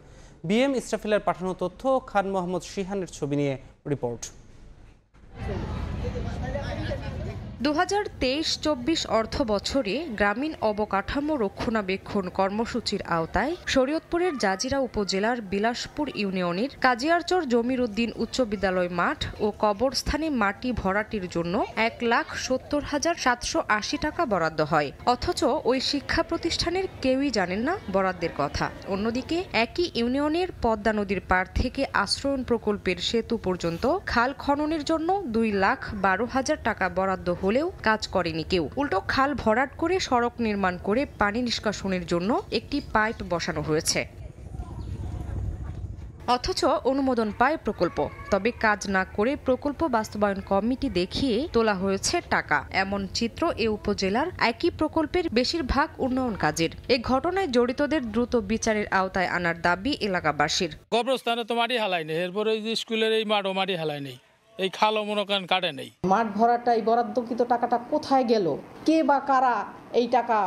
[SPEAKER 1] বিএম ইসরাফিলের পাঠানো তথ্য, খান মোহাম্মদ শিহানের ছবি নিয়ে রিপোর্ট।
[SPEAKER 29] 2023-24 অর্থ বছরে গ্রামীণ অবকাঠামো রক্ষণাবেক্ষণ কর্মসূচির আওতায় শরীয়তপুরের জাজিরা উপজেলার বিলাসপুর ইউনিয়নের কাজিয়ারচর জমিরউদ্দিন উচ্চ বিদ্যালয় মাঠ ও কবরস্থানে মাটি ভরাটির জন্য 1,70,780 টাকা বরাদ্দ হয়। অথচ ওই শিক্ষা প্রতিষ্ঠানের কেউই জানেন না বরাদ্দের কথা। অন্যদিকে একই ইউনিয়নের পদ্মা নদীর পাড় থেকে আশ্রয়ণ প্রকল্পের সেতু পর্যন্ত খাল খননের জন্য 2,12,000 টাকা বরাদ্দ হলেও কাজ করেনি কেউ। উল্টো খাল ভরাট করে সড়ক নির্মাণ করে পানি নিষ্কাশনের জন্য একটি পাইপ বসানো হয়েছে। অথচ অনুমোদন পায় প্রকল্প, তবে কাজ না করে প্রকল্প বাস্তবায়ন কমিটি দেখিয়ে তোলা হয়েছে টাকা। এমন চিত্র এ উপজেলার একই প্রকল্পের বেশিরভাগ উন্নয়ন কাজের। এ ঘটনায় জড়িতদের দ্রুত বিচারের আওতায় আনার দাবি এলাকাবাসীর।
[SPEAKER 3] কবরস্থানে তো মাটি হালাই নেই, এরপরে স্কুলের এই মাঠও মাটি হালাই নেই, এই খালও মনে করেন কাটে নেই।
[SPEAKER 32] মাঠ ভরাটা এই বরাদ্দকৃত টাকাটা কোথায় গেল, কে বা কারা এই টাকা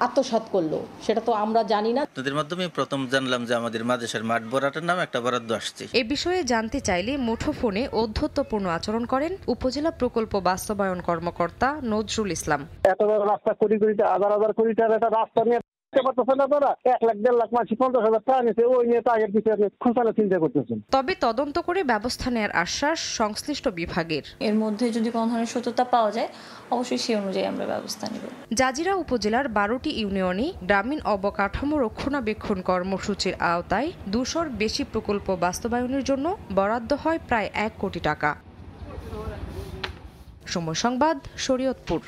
[SPEAKER 5] আত্মসাৎ করলো সেটা তো আমরা জানি না।
[SPEAKER 4] আপনাদের মাধ্যমে প্রথম জানলাম যে আমাদের মাদ্রাসার মাঠ বরাটের নামে একটা বরাদ্দ আসছে।
[SPEAKER 29] এ বিষয়ে জানতে চাইলে মুঠোফোনে ঔদ্ধত্যপূর্ণ আচরণ করেন উপজেলা প্রকল্প বাস্তবায়ন কর্মকর্তা নজরুল ইসলাম।
[SPEAKER 7] এত বড় রাস্তা কোটি কোটি হাজার হাজার কোটি টাকার একটা রাস্তা নিয়ে
[SPEAKER 29] তবে তদন্ত করে ব্যবস্থা নেওয়ার আশ্বাস সংশ্লিষ্ট বিভাগের।
[SPEAKER 9] এর মধ্যে যদি কোনো ধরনের সত্যতা পাওয়া যায় অবশ্যই সেই অনুযায়ী আমরা ব্যবস্থা নেব।
[SPEAKER 29] জাজিরা উপজেলার 12টি ইউনিয়নে গ্রামীণ অবকাঠামো রক্ষণাবেক্ষণ কর্মসূচির আওতায় 200-র বেশি প্রকল্প বাস্তবায়নের জন্য বরাদ্দ হয় প্রায় 1 কোটি টাকা। সময় সংবাদ, শরীয়তপুর।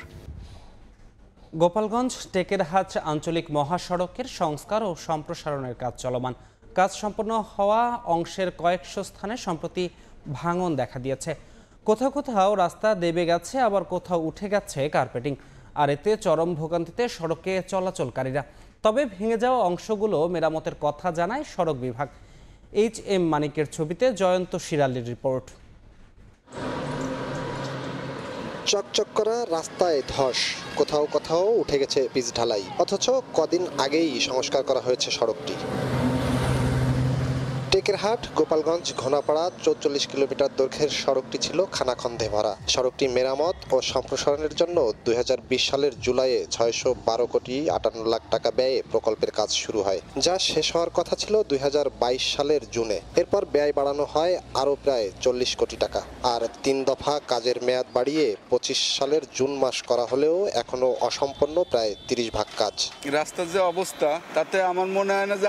[SPEAKER 1] গোপালগঞ্জ টেকেরহাট আঞ্চলিক মহাসড়কের সংস্কার ও সম্প্রসারণের কাজ চলমান। কাজ সম্পন্ন হওয়া অংশের কয়েকশো স্থানে সম্প্রতি ভাঙন দেখা দিয়েছে। কোথাও কোথাও রাস্তা দেবে গেছে, আবার কোথাও উঠে গেছে কার্পেটিং, আর এতে চরম ভোগান্তিতে সড়কে চলাচলকারীরা। তবে ভেঙে যাওয়া অংশগুলো মেরামতের কথা জানায় সড়ক বিভাগ। HM মানিকের ছবিতে জয়ন্ত শিরালির রিপোর্ট।
[SPEAKER 10] চকচক করা রাস্তায় ধস, কোথাও কোথাও উঠে গেছে পিচ ঢালাই, অথচ কদিন আগেই সংস্কার করা হয়েছে সড়কটি। টেকেরহাট গোপালগঞ্জ ঘোনাপাড়া 44 কিলোমিটার দৈর্ঘ্যের সড়কটি ছিল খানাখন্দে ভরা। সড়কটি মেরামত ও সম্প্রসারণের জন্য 2020 সালের জুলাইয়ে 612 কোটি 58 লাখ টাকা ব্যয়ে প্রকল্পের কাজ শুরু হয়, যা শেষ হওয়ার কথা ছিল 2022 সালের জুনে। এরপর ব্যয় বাড়ানো হয় আরও প্রায় 40 কোটি টাকা, আর 3 দফা কাজের মেয়াদ বাড়িয়ে 25 সালের জুন মাস করা হলেও এখনো অসম্পন্ন প্রায় 30 ভাগ কাজ।
[SPEAKER 12] রাস্তার যে অবস্থা তাতে আমার মনে হয় না যে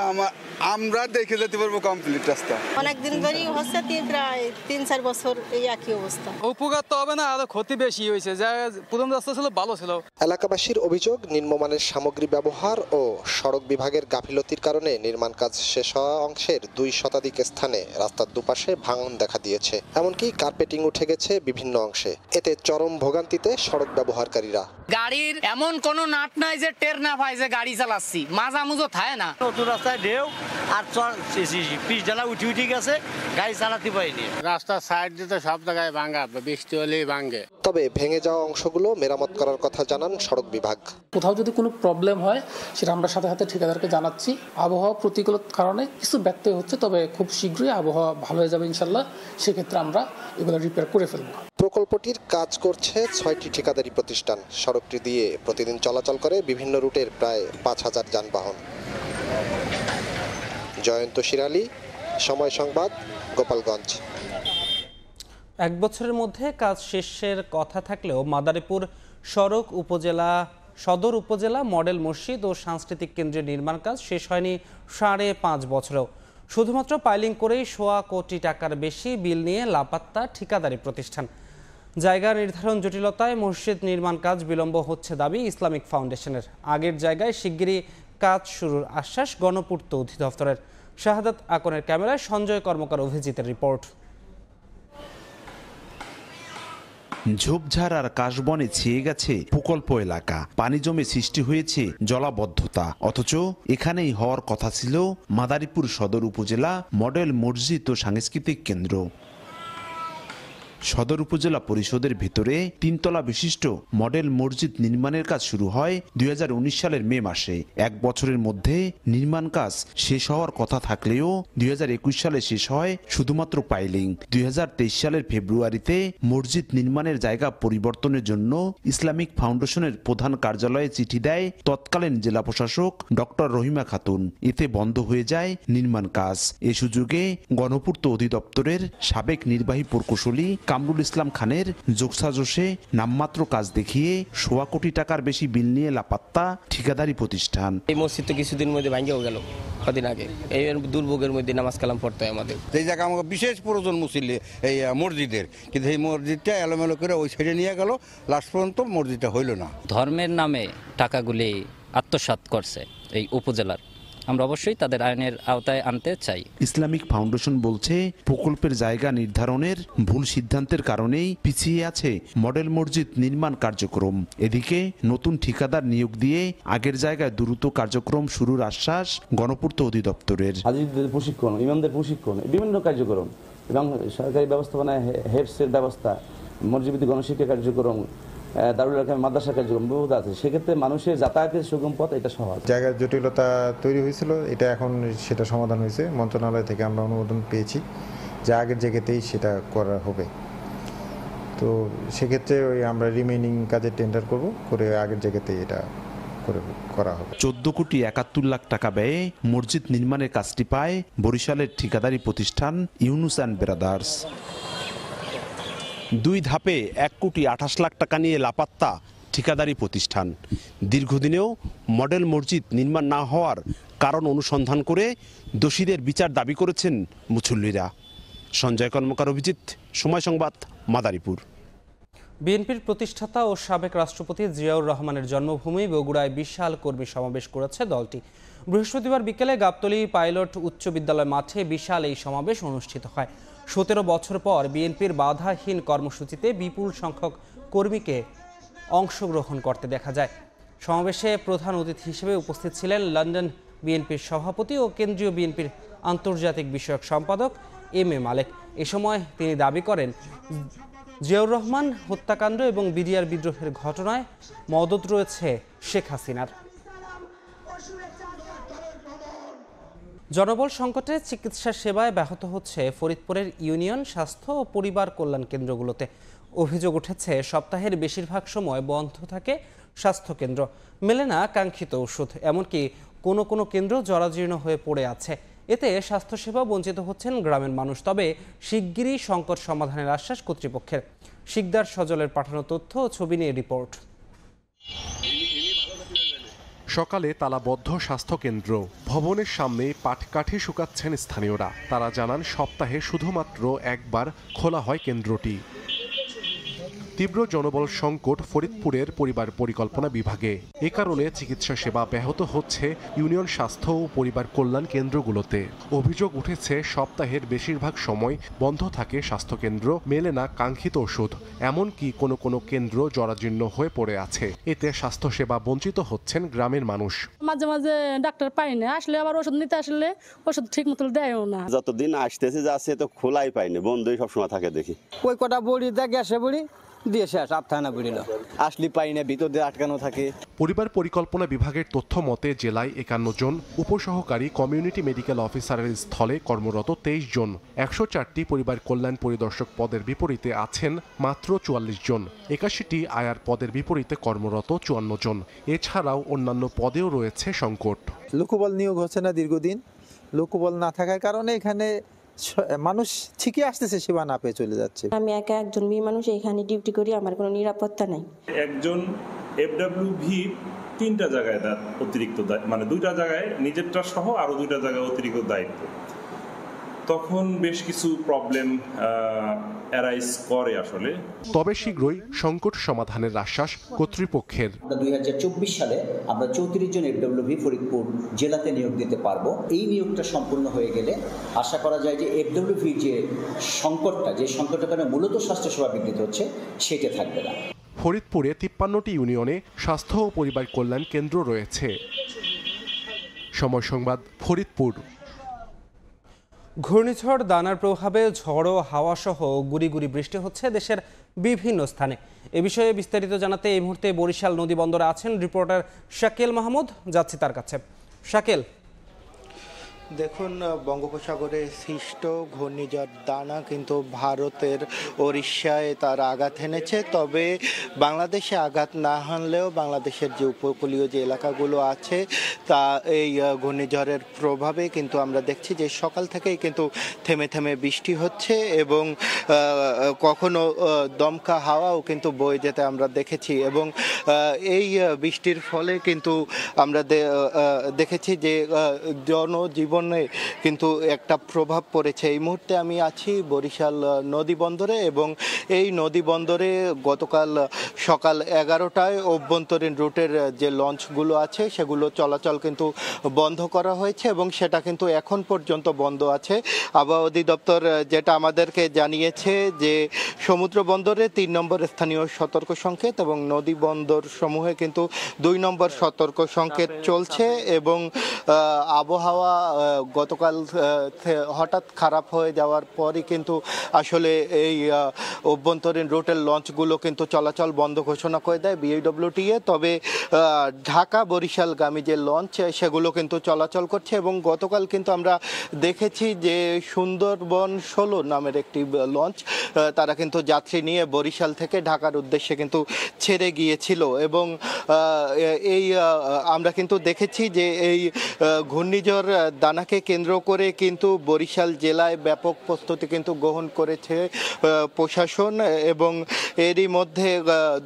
[SPEAKER 12] আমরা দেখে যেতে পারবো কমপ্লিট রাস্তা।
[SPEAKER 5] অনেকদিন ধরেই হচ্ছে, প্রায় 3-4 বছর এই একই অবস্থা।
[SPEAKER 3] উপকার তো হবে না, আরো ক্ষতি বেশি হয়েছে। যা প্রথম রাস্তা ছিল ভালো ছিল।
[SPEAKER 10] এলাকাবাসীর অভিযোগ, নিম্নমানের সামগ্রী ব্যবহার ও সড়ক বিভাগের গাফিলতির কারণে নির্মাণ কাজ শেষ হওয়া অংশের 2 শতাধিক স্থানে রাস্তার দুপাশে ভাঙন দেখা দিয়েছে। এমনকি কার্পেটিং উঠে গেছে বিভিন্ন অংশে। এতে চরম ভোগান্তিতে সড়ক ব্যবহারকারীরা।
[SPEAKER 16] গাড়ির এমন কোনো নাট নাই যে টের না পাই যে গাড়ি চালাচ্ছি, মাঝামুজো থাকে না।
[SPEAKER 18] নতুন রাস্তায় ঢেউ আর পিচ ঢালা উঠে গেছে, গাড়ি চালাতে পারিনি।
[SPEAKER 19] রাস্তার সাইড দিতে সব জায়গায় ভাঙা, বৃষ্টি হলেই ভাঙে।
[SPEAKER 10] তবে ভেঙে যাওয়া অংশগুলো মেরামত করার কথা জানান সড়ক বিভাগ।
[SPEAKER 20] কোথাও যদি কোনো প্রবলেম হয় সেটা আমরা সাথে সাথে ঠিকাদারকে জানাচ্ছি। আবহাওয়া প্রতিকূলতার কারণে কিছু ব্যত্যয় হচ্ছে, তবে খুব শীঘ্রই আবহাওয়া ভালো হয়ে যাবে ইনশাল্লাহ। সেক্ষেত্রে আমরা এগুলো রিপেয়ার করে ফেলবো।
[SPEAKER 10] প্রকল্পটির কাজ করছে 6টি ঠিকাদারি প্রতিষ্ঠান। সড়কটি দিয়ে প্রতিদিন চলাচল করে বিভিন্ন রুটের প্রায় 5000 যানবাহন। জয়ন্ত শিরালি, সময় সংবাদ, গোপালগঞ্জ।
[SPEAKER 1] 1 বছরের মধ্যে কাজ শেষের কথা থাকলেও মাদারীপুর সদর উপজেলা মডেল মসজিদ ও সাংস্কৃতিক কেন্দ্রের নির্মাণ কাজ শেষ হয়নি 5.5 বছরেও। শুধুমাত্র পাইলিং করেই 1.25 কোটি টাকার বেশি বিল নিয়ে লাপাত্তা ঠিকাদারি প্রতিষ্ঠান। জায়গা নির্ধারণ জটিলতায় মসজিদ নির্মাণ কাজ বিলম্ব হচ্ছে দাবি ইসলামিক ফাউন্ডেশনের। আগের জায়গায় শিগগিরই কাজ শুরুর আশ্বাস গণপূর্ত অধিদপ্তরের। শাহাদাত আকনের ক্যামেরায় সঞ্জয় কর্মকার অভিজিতের রিপোর্ট।
[SPEAKER 21] ঝোপঝাড় আর কাশবনে ছেয়ে গেছে প্রকল্প এলাকা, পানি জমে সৃষ্টি হয়েছে জলাবদ্ধতা। অথচ এখানেই হওয়ার কথা ছিল মাদারীপুর সদর উপজেলা মডেল মসজিদ ও সাংস্কৃতিক কেন্দ্র। সদর উপজেলা পরিষদের ভেতরে 3 তলা বিশিষ্ট মডেল মসজিদ নির্মাণের কাজ শুরু হয় 2019 সালের মে মাসে। 1 বছরের মধ্যে নির্মাণ কাজ শেষ হওয়ার কথা থাকলেও 2021 সালে শেষ হয় শুধুমাত্র পাইলিং। 2023 সালের ফেব্রুয়ারিতে মসজিদ নির্মাণের জায়গা পরিবর্তনের জন্য ইসলামিক ফাউন্ডেশনের প্রধান কার্যালয়ে চিঠি দেয় তৎকালীন জেলা প্রশাসক ডক্টর রহিমা খাতুন। এতে বন্ধ হয়ে যায় নির্মাণ কাজ। এ সুযোগে গণপূর্ত অধিদপ্তরের সাবেক নির্বাহী প্রকৌশলী কামরুল ইসলাম খানের যোগসাজশে নামমাত্র কাজ দেখিয়ে 1.25 কোটি টাকার বেশি বিল নিয়ে লাপাত্তা ঠিকাদারি প্রতিষ্ঠান।
[SPEAKER 15] এই মসজিদ তো কিছুদিন মধ্যে ভাঙিয়েও গেল, কদিন আগে। এই দুর্ভোগের মধ্যে নামাজ কালাম পড়তে হয় আমাদের।
[SPEAKER 23] এই জায়গা আমাকে বিশেষ প্রয়োজন মুসিলে এই মসজিদের, কিন্তু এই মসজিদটা এলোমেলো করে ওই সাইডে নিয়ে গেল, লাস্ট পর্যন্ত মসজিদটা হইল না।
[SPEAKER 32] ধর্মের নামে টাকাগুলি আত্মসাৎ করছে এই উপজেলার, আমরা অবশ্যই তাদের আইনের আওতায় আনতে চাই।
[SPEAKER 21] ইসলামিক ফাউন্ডেশন বলছে প্রকল্পের জায়গা নির্ধারণের ভুল সিদ্ধান্তের কারণেই পিছিয়ে আছে মডেল মসজিদ নির্মাণ কার্যক্রম। এদিকে নতুন ঠিকাদার নিয়োগ দিয়ে আগের জায়গায় দ্রুত কার্যক্রম শুরুর আশ্বাস গণপূর্ত অধিদপ্তরের।
[SPEAKER 33] হাজিদের প্রশিক্ষণ, ইমামদের প্রশিক্ষণ, বিভিন্ন কার্যক্রম এবং সরকারি ব্যবস্থাপনায় হেফসের ব্যবস্থা, মসজিদ গণশিক্ষা কার্যক্রম, দারুল আরকাম মাদ্রাসা কার্যক্রম বহুত আছে, সেক্ষেত্রে মানুষের যাতায়াতের সুগম পথ এটা সহজ।
[SPEAKER 2] জায়গার জটিলতা তৈরি হয়েছিল, এটা এখন সেটা সমাধান হয়েছে। মন্ত্রণালয় থেকে আমরা অনুমোদন পেয়েছি যে আগের জায়গাতেই সেটা করা হবে। তো সেক্ষেত্রে আমরা রিমেইনিং কাজে টেন্ডার করব, করে আগের জায়গাতেই এটা করা হবে।
[SPEAKER 21] 14,71,00,000 টাকা ব্যয়ে মসজিদ নির্মাণের কাজটি পায় বরিশালের ঠিকাদারি প্রতিষ্ঠান ইউনুস অ্যান্ড ব্রাদার্স। 2 ধাপে 1,28,00,000 টাকা নিয়ে লাপাত্তা ঠিকাদারি প্রতিষ্ঠান। দীর্ঘদিনেও মডেল মসজিদ নির্মাণ না হওয়ার কারণ অনুসন্ধান করে দোষীদের বিচার দাবি করেছেন মুসল্লিরা। সঞ্জয় কর্মকার, অভিজিৎ, সময় সংবাদ, মাদারীপুর।
[SPEAKER 1] বিএনপির প্রতিষ্ঠাতা ও সাবেক রাষ্ট্রপতি জিয়াউর রহমানের জন্মভূমি বগুড়ায় বিশাল কর্মী সমাবেশ করেছে দলটি। বৃহস্পতিবার বিকেলে গাবতলী পাইলট উচ্চ বিদ্যালয় মাঠে বিশাল এই সমাবেশ অনুষ্ঠিত হয়। 17 বছর পর বিএনপির বাধাহীন কর্মসূচিতে বিপুল সংখ্যক কর্মীকে অংশগ্রহণ করতে দেখা যায়। সমাবেশে প্রধান অতিথি হিসেবে উপস্থিত ছিলেন লন্ডন বিএনপির সভাপতি ও কেন্দ্রীয় বিএনপির আন্তর্জাতিক বিষয়ক সম্পাদক এম এ মালেক। এ সময় তিনি দাবি করেন, জিয়াউর রহমান হত্যাকাণ্ড এবং বিডিআর বিদ্রোহের ঘটনায় মদদ রয়েছে শেখ হাসিনার। জনবল সংকটে চিকিৎসা সেবায় ব্যাহত হচ্ছে ফরিদপুরের ইউনিয়ন স্বাস্থ্য ও পরিবার কল্যাণ কেন্দ্রগুলোতে। অভিযোগ উঠেছে, সপ্তাহের বেশিরভাগ সময় বন্ধ থাকে স্বাস্থ্যকেন্দ্র, মেলে না কাঙ্ক্ষিত ওষুধ, এমনকি কোনো কোনো কেন্দ্র জরাজীর্ণ হয়ে পড়ে আছে। এতে স্বাস্থ্যসেবা বঞ্চিত হচ্ছেন গ্রামের মানুষ। তবে শিগগিরই সংকট সমাধানের আশ্বাস কর্তৃপক্ষের। শিকদার সজলের পাঠানো তথ্য ও ছবি নিয়ে রিপোর্ট।
[SPEAKER 6] সকালে তালাবদ্ধ স্বাস্থ্যকেন্দ্র ভবনের সামনে পাটকাঠি শুকাচ্ছেন স্থানীয়রা। তারা জানান, সপ্তাহে শুধুমাত্র একবার খোলা হয় কেন্দ্রটি। তীব্র জনবল সংকট ফরিদপুরের পরিবার পরিকল্পনা বিভাগে। এ কারণে চিকিৎসা সেবা ব্যাহত হচ্ছে ইউনিয়ন স্বাস্থ্য ও পরিবার কল্যাণ কেন্দ্রগুলোতে। অভিযোগ উঠেছে, সপ্তাহের বেশিরভাগ সময় বন্ধ থাকে স্বাস্থ্যকেন্দ্র, মেলে না কাঙ্ক্ষিত ওষুধ, এমনকি কোনো কোনো কেন্দ্র জরাজীর্ণ হয়ে পড়ে আছে। এতে স্বাস্থ্যসেবা বঞ্চিত হচ্ছেন গ্রামের মানুষ।
[SPEAKER 8] মাঝে মাঝে ডাক্তার পাই না, আসলে আবার ওষুধ নিতে আসলে ওষুধ ঠিক মতো দেয়ও না।
[SPEAKER 13] যতদিন আসতেছে যাচ্ছে তো খোলাই পাইনি, বন্ধই সবসময় থাকে দেখি।
[SPEAKER 14] ওই কটা বড়ি দেয়, গ্যাসে বড়ি দিয়ে শেষ, আটখানা বড়িল আসলে পাই না, ভিতর দিয়ে আটকানো থাকে।
[SPEAKER 6] পরিবার পরিকল্পনা বিভাগের তথ্য মতে জেলায় 51 জন উপসহকারী কমিউনিটি মেডিকেল অফিসারের স্থলে কর্মরত 23 জন। 104টি পরিবার কল্যাণ পরিদর্শক পদের বিপরীতে আছেন মাত্র 44 জন। 81টি আয়ার পদের বিপরীতে কর্মরত 54 জন। এছাড়াও অন্যান্য পদেও রয়েছে সংকট।
[SPEAKER 17] লোকবল নিয়োগ হচ্ছে না দীর্ঘদিন। লোকবল না থাকার কারণে এখানে মানুষ ঠিকই আসতেছে, সেবা না পেয়ে চলে যাচ্ছে।
[SPEAKER 22] আমি একা একজন মেয়ে মানুষ, এখানে ডিউটি করি, আমার কোনো নিরাপত্তা নাই।
[SPEAKER 24] একজন এফডব্লিউভি 3টা জায়গায় অতিরিক্ত, মানে 2টা জায়গায় নিজেরটা সহ আরো 2টা জায়গায় অতিরিক্ত দায়িত্ব, তখন বেশ কিছু প্রবলেম অ্যারাইজ করে আসলে।
[SPEAKER 6] তবে শীঘ্রই সংকট সমাধানের আশ্বাস কর্তৃপক্ষের।
[SPEAKER 25] 2024 সালে আমরা 34 জন এফডব্লিউভি ফরিদপুর জেলাতে নিয়োগ দিতে পারবো। এই নিয়োগটা সম্পূর্ণ হয়ে গেলে আশা করা যায় যে এফডব্লিউভি যে সংকটটা কারণে মূলত স্বাস্থ্যসেবা বিঘ্নিত হচ্ছে, সেটা থাকবে না।
[SPEAKER 6] ফরিদপুরে 53টি ইউনিয়নে স্বাস্থ্য ও পরিবার কল্যাণ কেন্দ্র রয়েছে। সময় সংবাদ, ফরিদপুর।
[SPEAKER 1] ঘূর্ণিঝড় দানার প্রভাবে ঝড়ো হাওয়া সহ গুড়ি গুড়ি বৃষ্টি হচ্ছে দেশের বিভিন্ন স্থানে। এ বিষয়ে বিস্তারিত জানাতে এই মুহূর্তে বরিশাল নদী বন্দরে আছেন রিপোর্টার শাকিল মাহমুদ। যাচ্ছি তার কাছে। শাকিল,
[SPEAKER 26] দেখুন, বঙ্গোপসাগরে সৃষ্ট ঘূর্ণিঝড় দানা কিন্তু ভারতের ওড়িশায় তার আঘাত এনেছে। তবে বাংলাদেশে আঘাত না হানলেও বাংলাদেশের যে উপকূলীয় যে এলাকাগুলো আছে তা এই ঘূর্ণিঝড়ের প্রভাবে কিন্তু আমরা দেখছি যে সকাল থেকেই কিন্তু থেমে থেমে বৃষ্টি হচ্ছে এবং কখনো দমকা হাওয়াও কিন্তু বয়ে যেতে আমরা দেখেছি। এবং এই বৃষ্টির ফলে কিন্তু আমরা দেখেছি যে জনজীবন কিন্তু একটা প্রভাব পড়েছে। এই মুহূর্তে আমি আছি বরিশাল নদী বন্দরে এবং এই নদী বন্দরে গতকাল সকাল 11টায় অভ্যন্তরীণ রুটের যে লঞ্চগুলো আছে সেগুলো চলাচল কিন্তু বন্ধ করা হয়েছে এবং সেটা কিন্তু এখন পর্যন্ত বন্ধ আছে। আবহাওয়া অধিদপ্তর যেটা আমাদেরকে জানিয়েছে যে সমুদ্র বন্দরে 3 নম্বর স্থানীয় সতর্ক সংকেত এবং নদী বন্দর সমূহে কিন্তু 2 নম্বর সতর্ক সংকেত চলছে এবং আবহাওয়া গতকাল হঠাৎ খারাপ হয়ে যাওয়ার পরই কিন্তু আসলে এই অভ্যন্তরীণ রুটের লঞ্চগুলো কিন্তু চলাচল বন্ধ ঘোষণা করে দেয় বিআইডব্লিউটিএ। তবে ঢাকা বরিশালগামী যে লঞ্চ সেগুলো কিন্তু চলাচল করছে এবং গতকাল কিন্তু আমরা দেখেছি যে সুন্দরবন 16 নামের একটি লঞ্চ তারা কিন্তু যাত্রী নিয়ে বরিশাল থেকে ঢাকার উদ্দেশ্যে কিন্তু ছেড়ে গিয়েছিল এবং এই আমরা কিন্তু দেখেছি যে এই ঘূর্ণিঝড় দানাকে কেন্দ্র করে কিন্তু বরিশাল জেলায় ব্যাপক প্রস্তুতি কিন্তু গ্রহণ করেছে প্রশাসন এবং এরই মধ্যে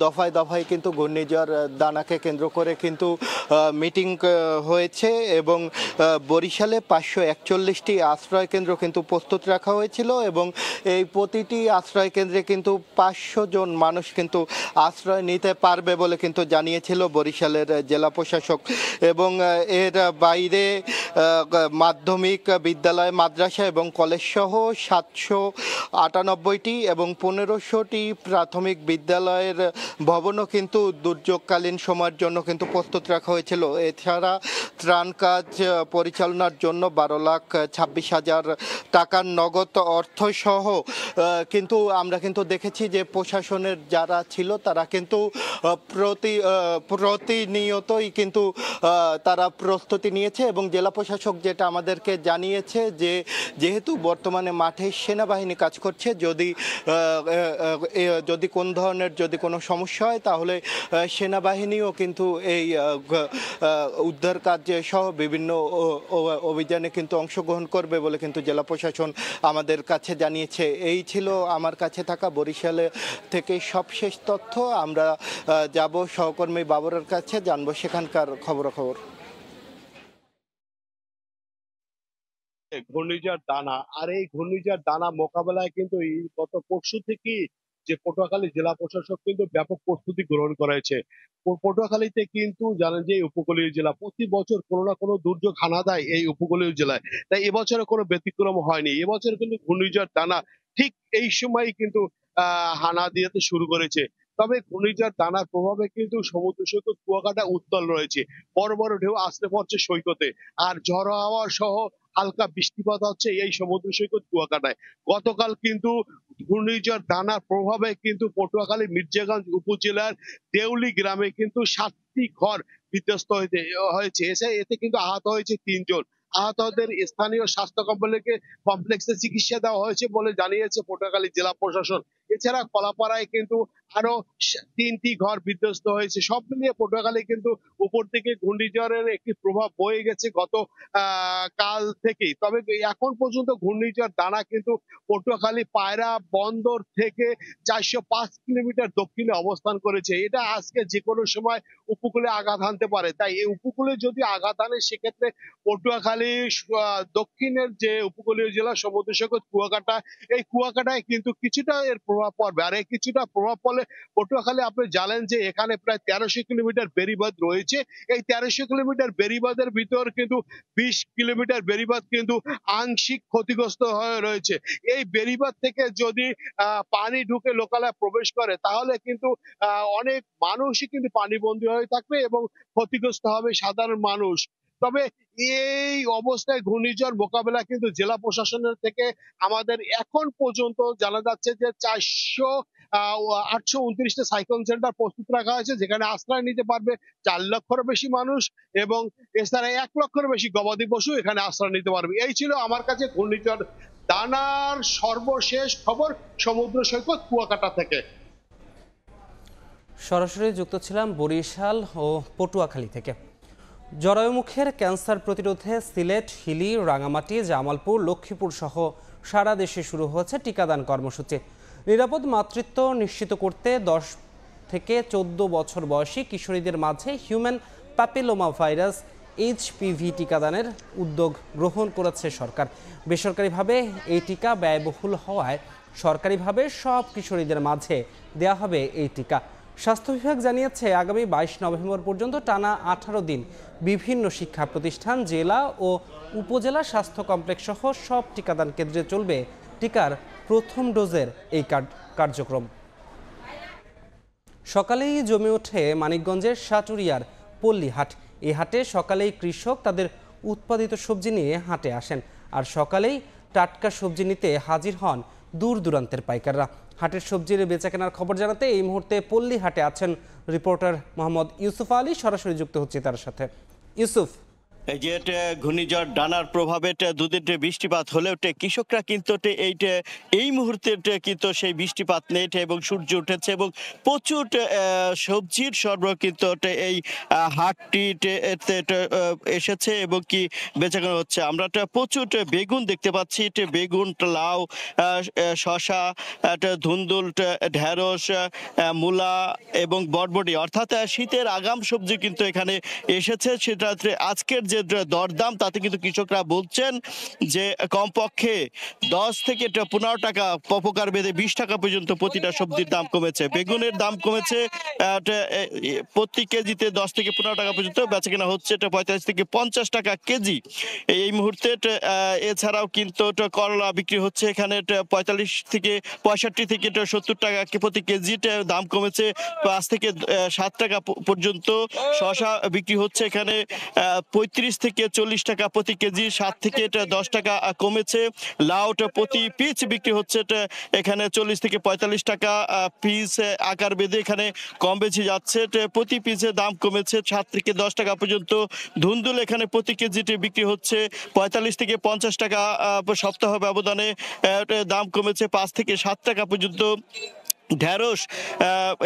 [SPEAKER 26] দফায় দফায় কিন্তু ঘূর্ণিঝড় দানাকে কেন্দ্র করে কিন্তু মিটিং হয়েছে এবং বরিশালে 541টি আশ্রয় কেন্দ্র কিন্তু প্রস্তুত রাখা হয়েছিল এবং এই প্রতিটি আশ্রয় কেন্দ্রে কিন্তু 500 জন মানুষ কিন্তু আশ্রয় নিতে পারবে বলে কিন্তু জানিয়েছিল বরিশালের জেলা প্রশাসক। এবং এর বাইরে মাধ্যমিক বিদ্যালয়, মাদ্রাসা এবং কলেজ সহ 798টি এবং 1500টি প্রাথমিক বিদ্যালয়ের ভবনও কিন্তু দুর্যোগকালীন সময়ের জন্য কিন্তু প্রস্তুত রাখা হয়েছিল। এছাড়া ত্রাণ কাজ পরিচালনার জন্য 12,26,000 টাকার নগদ অর্থ সহ কিন্তু আমরা কিন্তু দেখেছি যে প্রশাসনের যারা ছিল তারা কিন্তু প্রতিনিয়তই কিন্তু তারা প্রস্তুতি নিয়েছে এবং জেলা প্রশাসক যেটা আমাদেরকে জানিয়েছে যে যেহেতু বর্তমানে মাঠে সেনাবাহিনী কাজ করছে, যদি কোন ধরনের কোনো সমস্যা হয় তাহলে সেনাবাহিনীও কিন্তু এই উদ্ধার কাজ সহ বিভিন্ন অভিযানে কিন্তু অংশগ্রহণ করবে বলে কিন্তু জেলা প্রশাসন আমাদের কাছে জানিয়েছে। এই ছিল আমার কাছে থাকা বরিশালে থেকে সবশেষ তথ্য। আমরা যাব সহকর্মী বাবরের কাছে, জানবো সেখানকার খবরাখবর।
[SPEAKER 3] ঘূর্ণিঝড় দানা, আর এই ঘূর্ণিঝড় দানা মোকাবেলায় কিন্তু গত পরশু থেকে যে পটুয়াখালী জেলা প্রশাসক কিন্তু ব্যাপক প্রস্তুতি গ্রহণ করেছে। পটুয়াখালীতে কিন্তু জানেন যে উপকূলীয় জেলা প্রতি বছর কোনো না কোনো দুর্যোগ হানা দেয় এই উপকূলীয় জেলায়, তাই এবছরে কোনো ব্যতিক্রম হয়নি। এবছর কিন্তু ঘূর্ণিঝড় দানা ঠিক এই সময় কিন্তু হানা দিতে শুরু করেছে। তবে ঘূর্ণিঝড় দানার প্রভাবে কিন্তু সমুদ্র সৈকত কুয়াকাটা উত্তাল রয়েছে, বড় বড় ঢেউ আসতে পড়ছে সৈকতে, আর ঝড় হাওয়া সহ হালকা বৃষ্টিপাত হচ্ছে এই সমুদ্র সৈকত কুয়াকাটায়। গতকাল কিন্তু ঘূর্ণিঝড় দানার প্রভাবে কিন্তু পটুয়াখালী মির্জাগঞ্জ উপজেলার দেউলি গ্রামে কিন্তু 7টি ঘর বিধ্বস্ত হয়েছে। এতে কিন্তু আহত হয়েছে 3 জন। আহতদের স্থানীয় স্বাস্থ্য কমপ্লেক্সে চিকিৎসা দেওয়া হয়েছে বলে জানিয়েছে পটুয়াখালী জেলা প্রশাসন। এছাড়া কলাপাড়ায় কিন্তু আরো 3টি ঘর বিধ্বস্ত হয়েছে। সব মিলিয়ে পটুয়াখালী কিন্তু উপর থেকে ঘূর্ণিঝড়ের একটি প্রভাব বয়ে গেছে গত কাল থেকেই। তবে এখন পর্যন্ত ঘূর্ণিঝড় দানা কিন্তু পটুয়াখালী পায়রা বন্দর থেকে 405 কিলোমিটার দক্ষিণে অবস্থান করেছে। এটা আজকে যে কোনো সময় উপকূলে আঘাত হানতে পারে, তাই এই উপকূলে যদি আঘাত হানে সেক্ষেত্রে পটুয়াখালী দক্ষিণের যে উপকূলীয় জেলা সমুদ্র সৈকত কুয়াকাটা, এই কুয়াকাটায় কিন্তু কিছুটা এর প্রভাব পড়বে। আর এই কিছুটা প্রভাব পড়লে পটুয়াখালী আপনি জানেন যে এখানে প্রায় 1300 কিলোমিটার বেড়িবাঁধ রয়েছে। এই 1300 কিলোমিটার বেড়িবাঁধের ভিতর কিন্তু 20 কিলোমিটার বেড়িবাঁধ কিন্তু আংশিক ক্ষতিগ্রস্ত হয়ে রয়েছে। এই বেড়িবাঁধ থেকে যদি পানি ঢুকে লোকালয়ে প্রবেশ করে তাহলে কিন্তু অনেক মানুষই কিন্তু পানিবন্দী হয়ে থাকবে এবং ক্ষতিগ্রস্ত হবে সাধারণ মানুষ। তবে এই অবস্থায় ঘূর্ণিঝড় মোকাবেলা কিন্তু জেলা প্রশাসনের থেকে আমাদের এখন পর্যন্ত জানা যাচ্ছে যে 829টা সাইক্লোন সেন্টার প্রস্তুত রাখা হয়েছে, যেখানে আশ্রয় নিতে পারবে 4 লক্ষের বেশি মানুষ এবং এছাড়া 1 লক্ষের বেশি গবাদি পশু এখানে আশ্রয় নিতে পারবে। এই ছিল আমার কাছে ঘূর্ণিঝড় দানার সর্বশেষ খবর সমুদ্র সৈকত কুয়াকাটা থেকে।
[SPEAKER 1] সরাসরি যুক্ত ছিলাম বরিশাল ও পটুয়াখালী থেকে। জরায়ুমুখের ক্যান্সার প্রতিরোধে সিলেট, হিলি, রাঙামাটি, জামালপুর, লক্ষ্মীপুর সহ সারা দেশে শুরু হয়েছে টিকাদান কর্মসূচি। নিরাপদ মাতৃত্ব নিশ্চিত করতে 10 থেকে 14 বছর বয়সী কিশোরীদের মাঝে হিউম্যান প্যাপিলোমা ভাইরাস HPV টিকাদানের উদ্যোগ গ্রহণ করেছে সরকার। বেসরকারিভাবে এই টিকা ব্যয়বহুল হওয়ায় সরকারিভাবে সব কিশোরীদের মাঝে দেয়া হবে এই টিকা। স্বাস্থ্য বিভাগ জানিয়েছে আগামী 22 নভেম্বর পর্যন্ত টানা 18 দিন বিভিন্ন শিক্ষা প্রতিষ্ঠান, জেলা ও উপজেলা স্বাস্থ্য কমপ্লেক্স সহ সব টিকাদান কেন্দ্রে চলবে টিকার প্রথম ডোজের এই কার্যক্রম। সকালেই জমে ওঠে মানিকগঞ্জের সাটুরিয়ার পল্লী হাট। এই হাটে সকালেই কৃষক তাদের উৎপাদিত সবজি নিয়ে হাটে আসেন, আর সকালেই টাটকা সবজি নিতে হাজির হন দূর দূরান্তের পাইকাররা। হাটের সবজির বেচাকেনার খবর জানাতে এই মুহূর্তে পল্লী হাটে আছেন রিপোর্টার মোহাম্মদ ইউসুফ আলী। সরাসরি যুক্ত হচ্ছে তার সাথে। ইউসুফ,
[SPEAKER 4] এই যে ঘূর্ণিঝড় ডানার প্রভাবে দুদিন বৃষ্টিপাত হলেও কৃষকরা কিন্তু এই মুহূর্তে কিন্তু সেই বৃষ্টিপাত নেই এবং সূর্য উঠেছে এবং প্রচুর সবজির সরবরাহ কিন্তু এই হাটটি এসেছে এবং কি বেচাকেনা হচ্ছে। আমরা প্রচুর বেগুন দেখতে পাচ্ছি, বেগুন, লাউ, শশা, ধুন্দুল, ঢেঁড়স, মূলা এবং বরবটি, অর্থাৎ শীতের আগাম সবজি কিন্তু এখানে এসেছে। সেটা আজকের যে দরদাম তাতে কিন্তু কৃষকরা বলছেন যে কমপক্ষে 10 থেকে 15 টাকা প্রকার ভেদে 20 টাকা পর্যন্ত প্রতিটা সবজির দাম কমেছে। বেগুনের দাম কমেছে প্রতি কেজিতে 10 থেকে 15 টাকা পর্যন্ত, বেচাকেনা হচ্ছে 45 থেকে 50 টাকা কেজি এই মুহূর্তে। এছাড়াও কিন্তু করলা বিক্রি হচ্ছে এখানে 45 থেকে 65 থেকে 70 টাকা প্রতি কেজি, দাম কমেছে 5 থেকে 7 টাকা পর্যন্ত। শশা বিক্রি হচ্ছে এখানে 35 থেকে 40 টাকা প্রতি কেজি, 7 থেকে 10 টাকা কমেছে। লাউটা প্রতি পিস বিক্রি হচ্ছে এখানে 40 থেকে 45 টাকা পিস আকার বেঁধে এখানে কম বেশি যাচ্ছে। প্রতি পিসের দাম কমেছে 7 থেকে 10 টাকা পর্যন্ত। ধুন্দুল এখানে প্রতি কেজিতে বিক্রি হচ্ছে 45 থেকে 50 টাকা, সপ্তাহ ব্যবধানে দাম কমেছে 5 থেকে 7 টাকা পর্যন্ত। ঢেঁড়স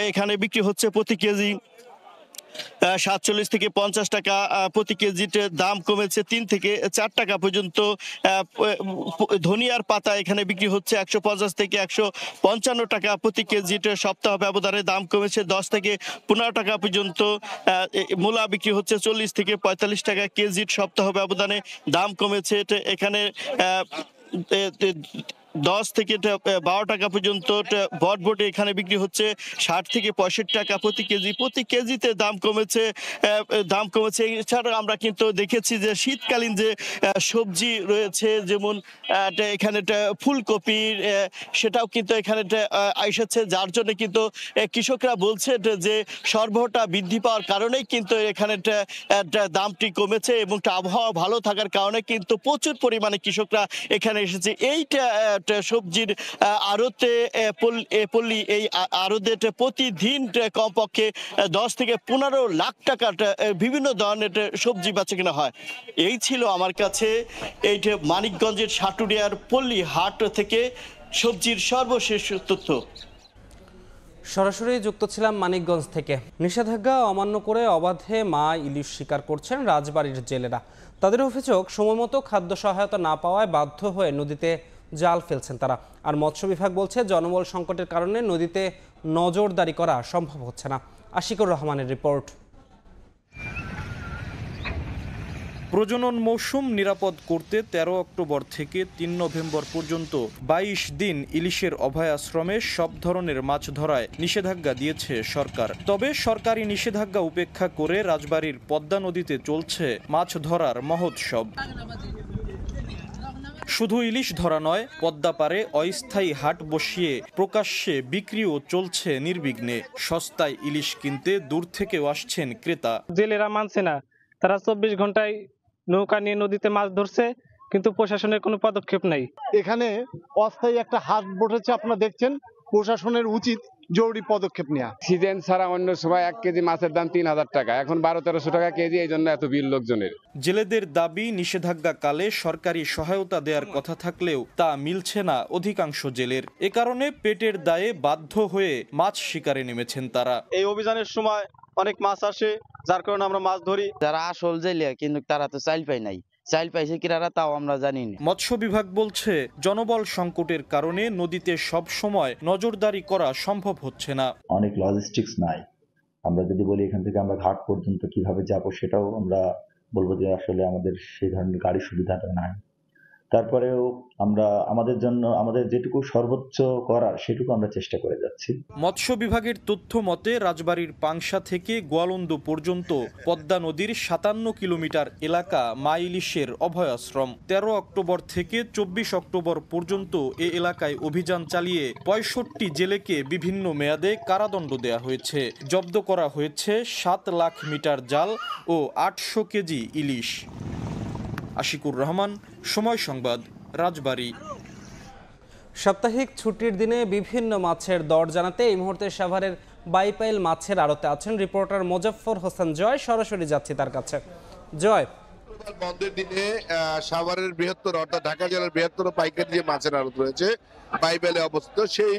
[SPEAKER 4] এখানে বিক্রি হচ্ছে প্রতি কেজি 47 থেকে 50 টাকা প্রতি কেজিতে, দাম কমেছে 3 থেকে 4 টাকা পর্যন্ত। ধনিয়ার পাতা এখানে বিক্রি হচ্ছে 150 থেকে 155 টাকা প্রতি কেজিতে, সপ্তাহ ব্যবধানে দাম কমেছে 10 থেকে 15 টাকা পর্যন্ত। মূলা বিক্রি হচ্ছে 40 থেকে 45 টাকা কেজি, সপ্তাহ ব্যবধানে দাম কমেছে এখানে 10 থেকে 12 টাকা পর্যন্ত। বরবটি এখানে বিক্রি হচ্ছে 60 থেকে 65 টাকা প্রতি কেজি, প্রতি কেজিতে দাম কমেছে। এছাড়া আমরা কিন্তু দেখেছি যে শীতকালীন যে সবজি রয়েছে, যেমন এখানে ফুলকপি, সেটাও কিন্তু এখানে এসেছে, যার জন্য কিন্তু কৃষকরা বলছে যে সরবরাহটা বৃদ্ধি পাওয়ার কারণেই কিন্তু এখানে দামটি কমেছে এবং আবহাওয়া ভালো থাকার কারণে কিন্তু প্রচুর পরিমাণে কৃষকরা এখানে এসেছে। এইটা সবজির আড়তে পল্লী, এই আড়তে প্রতিদিন কমপক্ষে 10 থেকে 15 লাখ টাকার বিভিন্ন ধরনের সবজি বেচাকেনা হয়। এই ছিল আমার কাছে এই মানিকগঞ্জের সাটুরিয়ার পল্লী হাট থেকে সবজির সর্বশেষ তথ্য।
[SPEAKER 1] সরাসরি যুক্ত ছিলাম মানিকগঞ্জ থেকে। নিষেধাজ্ঞা অমান্য করে অবাধে মা ইলিশ শিকার করছেন রাজবাড়ীর জেলেরা। তাদের অভিযোগ, সময়মতো খাদ্য সহায়তা না পাওয়ায় বাধ্য হয়ে নদীতে জাল ফেলছেন তারা। আর মৎস্য বিভাগ বলছে জনবল সংকটের কারণে নদীতে নজরদারি করা সম্ভব হচ্ছে না। আশিকুর রহমানের রিপোর্ট।
[SPEAKER 5] প্রজনন মৌসুম নিরাপদ করতে 13 অক্টোবর থেকে 3 নভেম্বর পর্যন্ত 22 দিন ইলিশের অভয়াশ্রমে সব ধরনের মাছ ধরায় নিষেধাজ্ঞা দিয়েছে সরকার। তবে সরকারি নিষেধাজ্ঞা উপেক্ষা করে রাজবাড়ীর পদ্মা নদীতে চলছে মাছ ধরার মহোৎসব। শুধু ইলিশ ধরা নয়, পদ্মা পারে অস্থায়ী হাট বসিয়ে প্রকাশ্যে বিক্রিও চলছে নির্বিঘ্নে। সস্তায় ইলিশ কিনতে দূর থেকেও আসছেন ক্রেতা।
[SPEAKER 7] জেলেরা মানছে না, তারা 24 ঘন্টায় নৌকা নিয়ে নদীতে মাছ ধরছে, কিন্তু প্রশাসনের কোনো পদক্ষেপ নাই।
[SPEAKER 9] এখানে অস্থায়ী একটা হাট বসেছে, আপনারা দেখছেন, প্রশাসনের উচিত জরুরি পদক্ষেপ নেওয়া।
[SPEAKER 11] সিজন ছাড়া অন্য সময় 1 কেজি মাছের দাম 3000 টাকা, এখন 1200-1300 টাকা কেজি, এই জন্য এত ভিড় লোকজনের।
[SPEAKER 5] জেলেদের দাবি, নিষেধাজ্ঞা কালে সরকারি সহায়তা দেওয়ার কথা থাকলেও তা মিলছে না অধিকাংশ জেলের। এ কারণে পেটের দায়ে বাধ্য হয়ে মাছ শিকারে নেমেছেন তারা।
[SPEAKER 12] এই অভিযানের সময় অনেক মাছ আসে, যার কারণে আমরা মাছ ধরি।
[SPEAKER 16] যারা আসল জেলে, কিন্তু তারা তো চাইল পায় নাই, চাইল পাইছে কিনারা তাও আমরা জানি না।
[SPEAKER 5] মৎস্য বিভাগ বলছে জনবল সংকটের কারণে নদীতে সব সময় নজরদারি করা সম্ভব হচ্ছে না।
[SPEAKER 18] অনেক লজিস্টিক্স নাই। আমরা যদি বলি এখান থেকে আমরা ঘাট পর্যন্ত কিভাবে যাব, সেটাও আমরা বলবো যে আসলে আমাদের সেই ধরনের গাড়ি সুবিধাটা নাই। তারপরেও আমরা আমাদের জন্য আমাদের যেটুকু সর্বোচ্চ করার সেটুকু আমরা চেষ্টা করে যাচ্ছি।
[SPEAKER 5] মৎস্য বিভাগের তথ্য মতে রাজবাড়ীর পাংশা থেকে গোয়ালন্দ পর্যন্ত পদ্মা নদীর 57 কিলোমিটার এলাকা মা ইলিশের অভয়াশ্রম। 13 অক্টোবর থেকে 24 অক্টোবর পর্যন্ত এ এলাকায় অভিযান চালিয়ে 65 জেলেকে বিভিন্ন মেয়াদে কারাদণ্ড দেয়া হয়েছে। জব্দ করা হয়েছে 7 লাখ মিটার জাল ও 800 কেজি ইলিশ। আশিকুর রহমান, সময় সংবাদ, রাজবাড়ী।
[SPEAKER 1] সাপ্তাহিক ছুটির দিনে বিভিন্ন মাছের দর জানাতে এই মুহূর্তে সাভারের বাইপাইল মাছের আড়তে আছেন রিপোর্টার মোজাফফর হোসেন জয়। সরাসরি যাচ্ছি তার কাছে। জয়,
[SPEAKER 2] বন্ধের দিনে সাভারের বৃহত্তর অর্থাৎ ঢাকা জেলার বৃহত্তর পাইকারি যে মাছের আড়ত রয়েছে বাইপাইলে অবস্থিত, সেই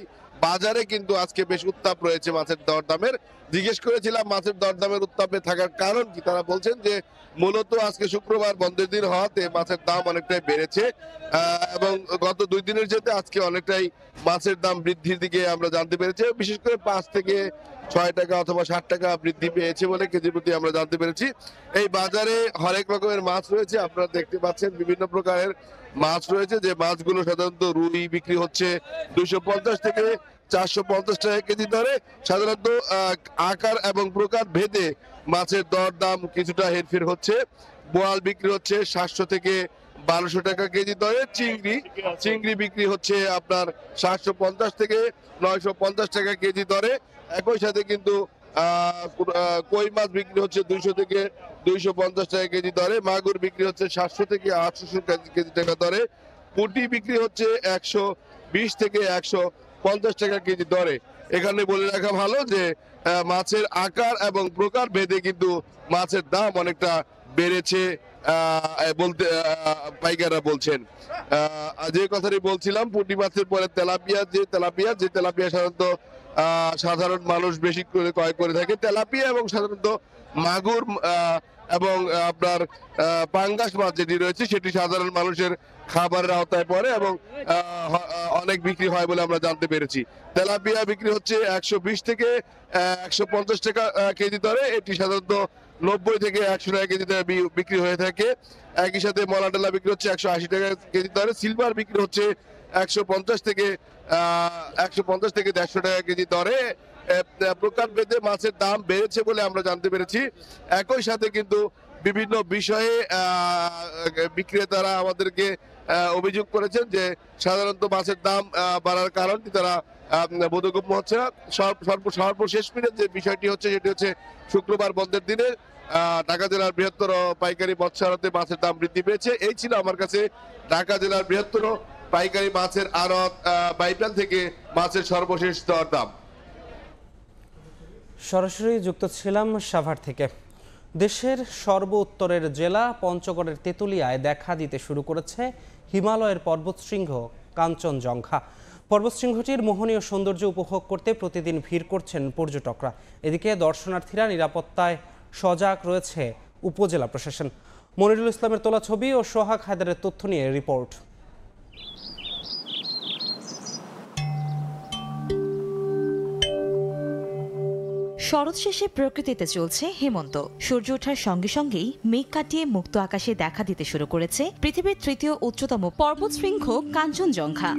[SPEAKER 2] বাজারে কিন্তু আজকে বেশ উত্তাপ রয়েছে মাছের দরদামের। জিজ্ঞেস করেছিলাম মাছের দরদামের উত্তাপে থাকার কারণ কি, তারা বলছেন যে মূলত আজকে শুক্রবার বন্ধের দিন হওয়াতে মাছের দাম অনেকটাই বেড়েছে এবং গত 2 দিনের যেতে আজকে অনেকটাই মাছের দাম বৃদ্ধির দিকে আমরা জানতে পেরেছি। বিশেষ করে 5 থেকে 6 টাকা অথবা 60 টাকা বৃদ্ধি পেয়েছে বলে কেজি প্রতি আমরা জানতে পেরেছি। এই বাজারে হরেক রকমের মাছ রয়েছে, আপনারা দেখতে পাচ্ছেন বিভিন্ন প্রকারের মাছ রয়েছে। যে মাছগুলো সাধারণত রুই বিক্রি হচ্ছে 250 থেকে 450 টাকা কেজি দরে। সাধারণত আকার এবং প্রকার ভেদে মাছের দর দাম কিছুটা হেরফের হচ্ছে। বোয়াল বিক্রি হচ্ছে 700 থেকে 1200 টাকা কেজি দরে। চিংড়ি বিক্রি হচ্ছে আপনার 750 থেকে 950 টাকা কেজি দরে। একই সাথে কিন্তু কই মাছ বিক্রি হচ্ছে 200 থেকে 250 টাকা কেজি দরে। মাগুর বিক্রি হচ্ছে 700 থেকে 800 কেজি টাকা দরে। পুঁটি বিক্রি হচ্ছে 120 থেকে 150 টাকা কেজি দরে। এখানে বলে রাখা ভালো যে মাছের আকার এবং প্রকার ভেদে কিন্তু মাছের দাম অনেকটা বেড়েছে বলতে পাইকাররা বলছেন। যে কথাটি বলছিলাম, পুঁটি মাছের পরে তেলাপিয়া সাধারণত সাধারণ মানুষ বেশি করে ক্রয় করে থাকে। তেলাপিয়া এবং সাধারণত মাগুর এবং আপনার পাঙ্গাস মাছ যেটি রয়েছে সেটি সাধারণ মানুষের খাবারের আওতায় পড়ে এবং অনেক বিক্রি হয় বলে আমরা জানতে পেরেছি। তেলাপিয়া বিক্রি হচ্ছে 120 থেকে 150 টাকা কেজি দরে। এটি সাধারণত 90 থেকে 100 টাকা কেজি দরে বিক্রি হয়ে থাকে। একই সাথে মলাটেলা বিক্রি হচ্ছে 180 টাকা কেজি দরে। সিলভার বিক্রি হচ্ছে 150 থেকে 150 টাকা কেজি দরে। প্রকার ভেদে মাছের দাম বেড়েছে বলে আমরা জানতে পেরেছি। একই সাথে কিন্তু বিভিন্ন বিষয়ে বিক্রেতারা আমাদেরকে অভিযোগ করেছেন যে সাধারণত মাছের দাম বাড়ার কারণটি তারা বোধগম্য হচ্ছে না। সর্বশেষ মিনিট যে বিষয়টি হচ্ছে সেটি হচ্ছে শুক্রবার বন্ধের দিনে ঢাকা জেলার বৃহত্তর পাইকারি মৎস্য আড়তে মাছের দাম বৃদ্ধি পেয়েছে। এই ছিল আমার কাছে ঢাকা জেলার বৃহত্তর পাইকারি মাছের আড়ত বাইপাইল থেকে মাছের সর্বশেষ দরদাম।
[SPEAKER 1] সরাসরি যুক্ত ছিলাম সাভার থেকে। দেশের সর্ব উত্তরের জেলা পঞ্চগড়ের তেঁতুলিয়ায় দেখা দিতে শুরু করেছে হিমালয়ের পর্বতশৃঙ্গ কাঞ্চনজঙ্ঘা। পর্বতশৃঙ্গটির মোহনীয় সৌন্দর্য উপভোগ করতে প্রতিদিন ভিড় করছেন পর্যটকরা। এদিকে দর্শনার্থীরা নিরাপত্তায় সজাগ রয়েছে উপজেলা প্রশাসন। মনিরুল ইসলামের তোলা ছবি ও সোহাগ হায়দারের তথ্য নিয়ে রিপোর্ট।
[SPEAKER 10] শরৎ শেষে প্রকৃতিতে চলছে হেমন্ত। সূর্য ওঠার সঙ্গে সঙ্গেই মেঘ কাটিয়ে মুক্ত আকাশে দেখা দিতে শুরু করেছে পৃথিবীর ৩য় উচ্চতম পর্বতশৃঙ্গ কাঞ্চনজঙ্ঘা।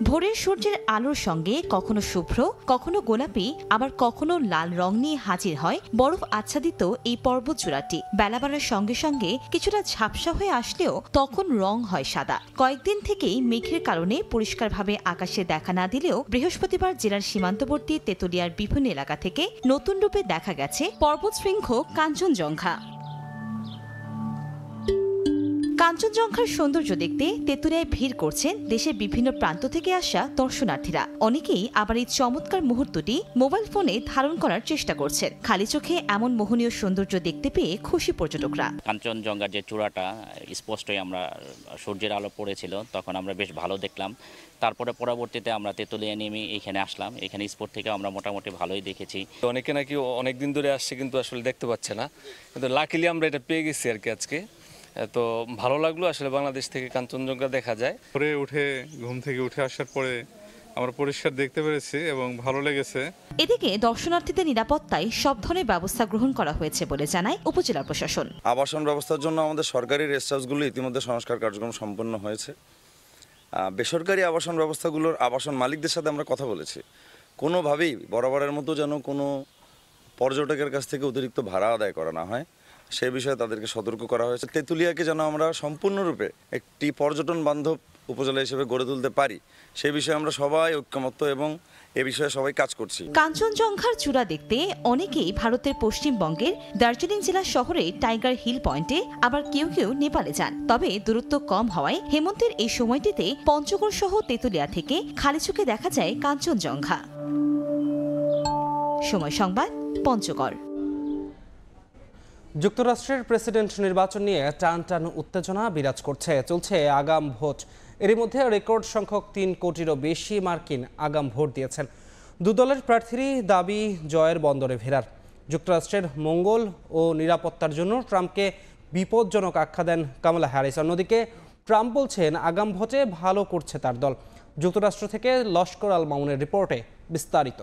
[SPEAKER 10] ভোরের সূর্যের আলোর সঙ্গে কখনো শুভ্র, কখনো গোলাপি, আবার কখনো লাল রং নিয়ে হাজির হয় বরফ আচ্ছাদিত এই পর্বত চূড়াটি। বেলা বাড়ার সঙ্গে সঙ্গে কিছুটা ঝাপসা হয়ে আসলেও তখন রং হয় সাদা। কয়েকদিন থেকেই মেঘের কারণে পরিষ্কারভাবে আকাশে দেখা না দিলেও বৃহস্পতিবার জেলার সীমান্তবর্তী তেঁতুলিয়ার বিভিন্ন এলাকা থেকে নতুন রূপে দেখা গেছে পর্বতশৃঙ্গ কাঞ্চনজঙ্ঘা। কাঞ্চনজঙ্ঘার সৌন্দর্য দেখতে তেঁতুলিয়ায় ভিড় করছেন দেশের বিভিন্ন প্রান্ত থেকে আসা দর্শনার্থীরা। অনেকেই আবার এই চমৎকার মুহূর্তটি মোবাইল ফোনে ধারণ করার চেষ্টা করছেন। খালি চোখে এমন মোহনীয় সৌন্দর্য দেখতে পেয়ে খুশি পর্যটকরা।
[SPEAKER 15] কাঞ্চনজঙ্ঘার যে চূড়াটা স্পষ্টই আমরা সূর্যের আলো পড়েছিল, তখন আমরা বেশ ভালো দেখলাম। তারপরে পরবর্তীতে আমরা তেঁতুলিয়া নেমে এখানে আসলাম। এখানে স্পট থেকে আমরা মোটামুটি ভালোই দেখেছি।
[SPEAKER 19] অনেকে নাকি অনেকদিন ধরে আসছে কিন্তু আসলে দেখতে পাচ্ছে না, কিন্তু লাকিলি আমরা এটা পেয়ে গেছি আর কি আজকে। তো ভালো লাগলো আসলে বাংলাদেশ থেকে কাঞ্চনজঙ্ঘা দেখা যায়।
[SPEAKER 20] ভোরে উঠে ঘুম থেকে উঠে আসার পরে আমরা পরিষ্কার দেখতে পেরেছি এবং ভালো লেগেছে।
[SPEAKER 10] এদিকে দর্শনার্থীদের নিরাপত্তায় সব ধরনের ব্যবস্থা গ্রহণ করা হয়েছে বলে জানায় উপজেলা প্রশাসন।
[SPEAKER 23] আবাসন ব্যবস্থার জন্য আমাদের সরকারি রেস্ট হাউসগুলো ইতিমধ্যে সংস্কার কার্যক্রম সম্পন্ন হয়েছে। বেসরকারি আবাসন ব্যবস্থাগুলোর আবাসন মালিকদের সাথে আমরা কথা বলেছি, কোনোভাবেই বরাবরের মতো যেন কোনো পর্যটকের কাছ থেকে অতিরিক্ত ভাড়া আদায় করা না হয়, সেই বিষয়ে তাদেরকে সতর্ক করা হয়েছে। তেঁতুলিয়াকে যেন আমরা সম্পূর্ণরূপে একটি পর্যটন বান্ধব উপজেলা হিসেবে গড়ে তুলতে পারি সেই বিষয়ে আমরা সবাই ঐক্যমত্য এবং এ বিষয়ে সবাই কাজ করছি।
[SPEAKER 10] কাঞ্চনজঙ্ঘার চূড়া দেখতে অনেকেই ভারতের পশ্চিমবঙ্গের দার্জিলিং জেলা শহরে টাইগার হিল পয়েন্টে, আবার কেউ কেউ নেপালে যান। তবে দূরত্ব কম হওয়ায় হেমন্তের এই সময়টিতে পঞ্চগড় সহ তেঁতুলিয়া থেকে খালি চোখে দেখা যায় কাঞ্চনজঙ্ঘা। সময় সংবাদ, পঞ্চগড়।
[SPEAKER 1] যুক্তরাষ্ট্রের প্রেসিডেন্ট নির্বাচন নিয়ে টান টান উত্তেজনা বিরাজ করছে। চলছে আগাম ভোট। এরই মধ্যে রেকর্ড সংখ্যক 3 কোটিরও বেশি মার্কিন আগাম ভোট দিয়েছেন। দুদলের প্রার্থীরই দাবি জয়ের বন্দরে ফেরার। যুক্তরাষ্ট্রের মঙ্গল ও নিরাপত্তার জন্য ট্রাম্পকে বিপজ্জনক আখ্যা দেন কামালা হ্যারিস। অন্যদিকে ট্রাম্প বলছেন আগাম ভোটে ভালো করছে তার দল। যুক্তরাষ্ট্র থেকে লস্কর আল মামুনের রিপোর্টে বিস্তারিত।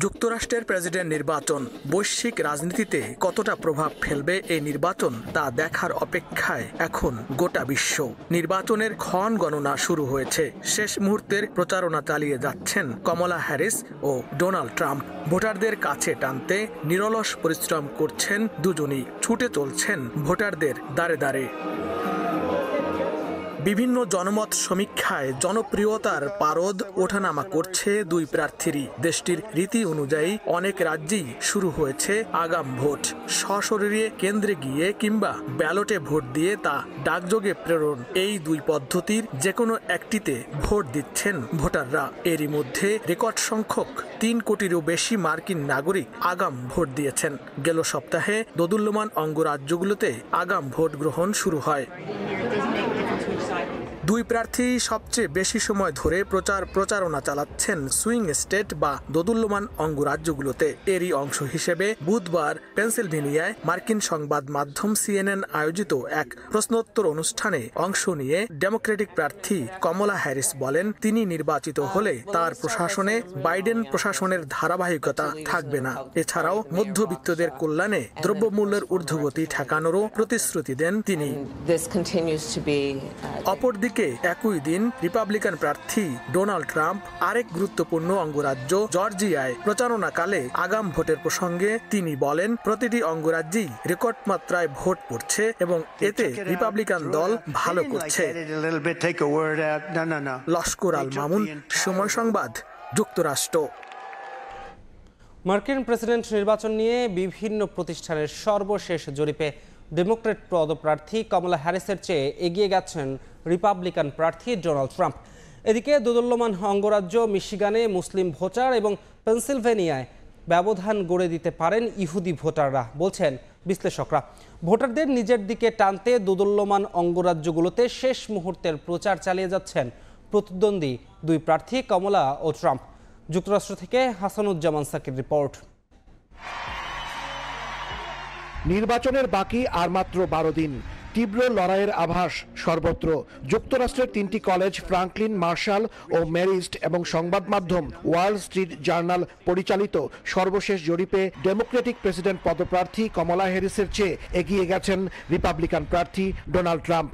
[SPEAKER 8] যুক্তরাষ্ট্রের প্রেসিডেন্ট নির্বাচন বৈশ্বিক রাজনীতিতে কতটা প্রভাব ফেলবে এই নির্বাচন তা দেখার অপেক্ষায় এখন গোটা বিশ্ব। নির্বাচনের ক্ষণ গণনা শুরু হয়েছে। শেষ মুহূর্তের প্রচারণা চালিয়ে যাচ্ছেন কমলা হ্যারিস ও ডোনাল্ড ট্রাম্প। ভোটারদের কাছে টানতে নিরলস পরিশ্রম করছেন দুজনই। ছুটে চলছেন ভোটারদের দ্বারে দ্বারে। বিভিন্ন জনমত সমীক্ষায় জনপ্রিয়তার পারদ ওঠানামা করছে দুই প্রার্থীরই। দেশটির রীতি অনুযায়ী অনেক রাজ্যেই শুরু হয়েছে আগাম ভোট। সশরীরে কেন্দ্রে গিয়ে কিংবা ব্যালটে ভোট দিয়ে তা ডাকযোগে প্রেরণ, এই দুই পদ্ধতির যে কোনো একটিতে ভোট দিচ্ছেন ভোটাররা। এরই মধ্যে রেকর্ড সংখ্যক 3 কোটিরও বেশি মার্কিন নাগরিক আগাম ভোট দিয়েছেন। গেল সপ্তাহে দোদুল্যমান অঙ্গরাজ্যগুলোতে আগাম ভোট গ্রহণ শুরু হয়। দুই প্রার্থী সবচেয়ে বেশি সময় ধরে প্রচারণা চালাচ্ছেন সুইং স্টেট বা দোদুল্যমান অঙ্গরাজ্যগুলোতে। এরই অংশ হিসেবে বুধবার পেনসিলভেনিয়ায় মার্কিন সংবাদ মাধ্যম CNN আয়োজিত এক প্রশ্নোত্তর অনুষ্ঠানে অংশ নিয়ে ডেমোক্রেটিক প্রার্থী কমলা হ্যারিস বলেন, তিনি নির্বাচিত হলে তার প্রশাসনে বাইডেন প্রশাসনের ধারাবাহিকতা থাকবে না। এছাড়াও মধ্যবিত্তদের কল্যাণে দ্রব্যমূল্যের ঊর্ধ্বগতি ঠেকানোরও প্রতিশ্রুতি দেন তিনি। অপরদিকে একই দিন রিপাবলিকান প্রার্থী ডোনাল্ড ট্রাম্প আরেক গুরুত্বপূর্ণ অঙ্গরাজ্য জর্জিয়ায় প্রচারণাকালে আগাম ভোটের প্রসঙ্গে তিনি বলেন, প্রতিটি অঙ্গরাজ্যেই রেকর্ড মাত্রায় ভোট পড়ছে এবং এতে রিপাবলিকান দল ভালো করছে। লস্কর আল মামুন, সময় সংবাদ, যুক্তরাষ্ট্র।
[SPEAKER 1] মার্কিন প্রেসিডেন্ট নির্বাচন নিয়ে বিভিন্ন প্রতিষ্ঠানের সর্বশেষ জরিপে ডেমোক্রেট পদপ্রার্থী কমলা হ্যারিসের চেয়ে এগিয়ে গেছেন রিপাবলিকান প্রার্থী ডোনাল্ড ট্রাম্প। এদিকে দোদুল্যমান অঙ্গরাজ্য মিশিগানে মুসলিম ভোটার এবং পেনসিলভেনিয়ায় ব্যবধান গড়ে দিতে পারেন ইহুদি ভোটাররা, বলছেন বিশ্লেষকরা। ভোটারদের নিজের দিকে টানতে দোদুল্যমান অঙ্গরাজ্যগুলোতে শেষ মুহূর্তের প্রচার চালিয়ে যাচ্ছেন প্রতিদ্বন্দ্বী দুই প্রার্থী কমলা ও ট্রাম্প। যুক্তরাষ্ট্র থেকে হাসানুজ্জামান সাকির রিপোর্ট।
[SPEAKER 13] নির্বাচনের বাকি আর মাত্র 12 দিন। তীব্র লড়াইয়ের আভাস সর্বত্র। যুক্তরাষ্ট্রের 3টি কলেজ ফ্রাঙ্কলিন, মার্শাল ও মেরিস্ট এবং সংবাদ মাধ্যম ওয়াল স্ট্রিট জার্নাল পরিচালিত সর্বশেষ জরিপে ডেমোক্রেটিক প্রেসিডেন্ট পদপ্রার্থী কমলা হ্যারিসের চেয়ে এগিয়ে গেছেন রিপাবলিকান প্রার্থী ডোনাল্ড ট্রাম্প।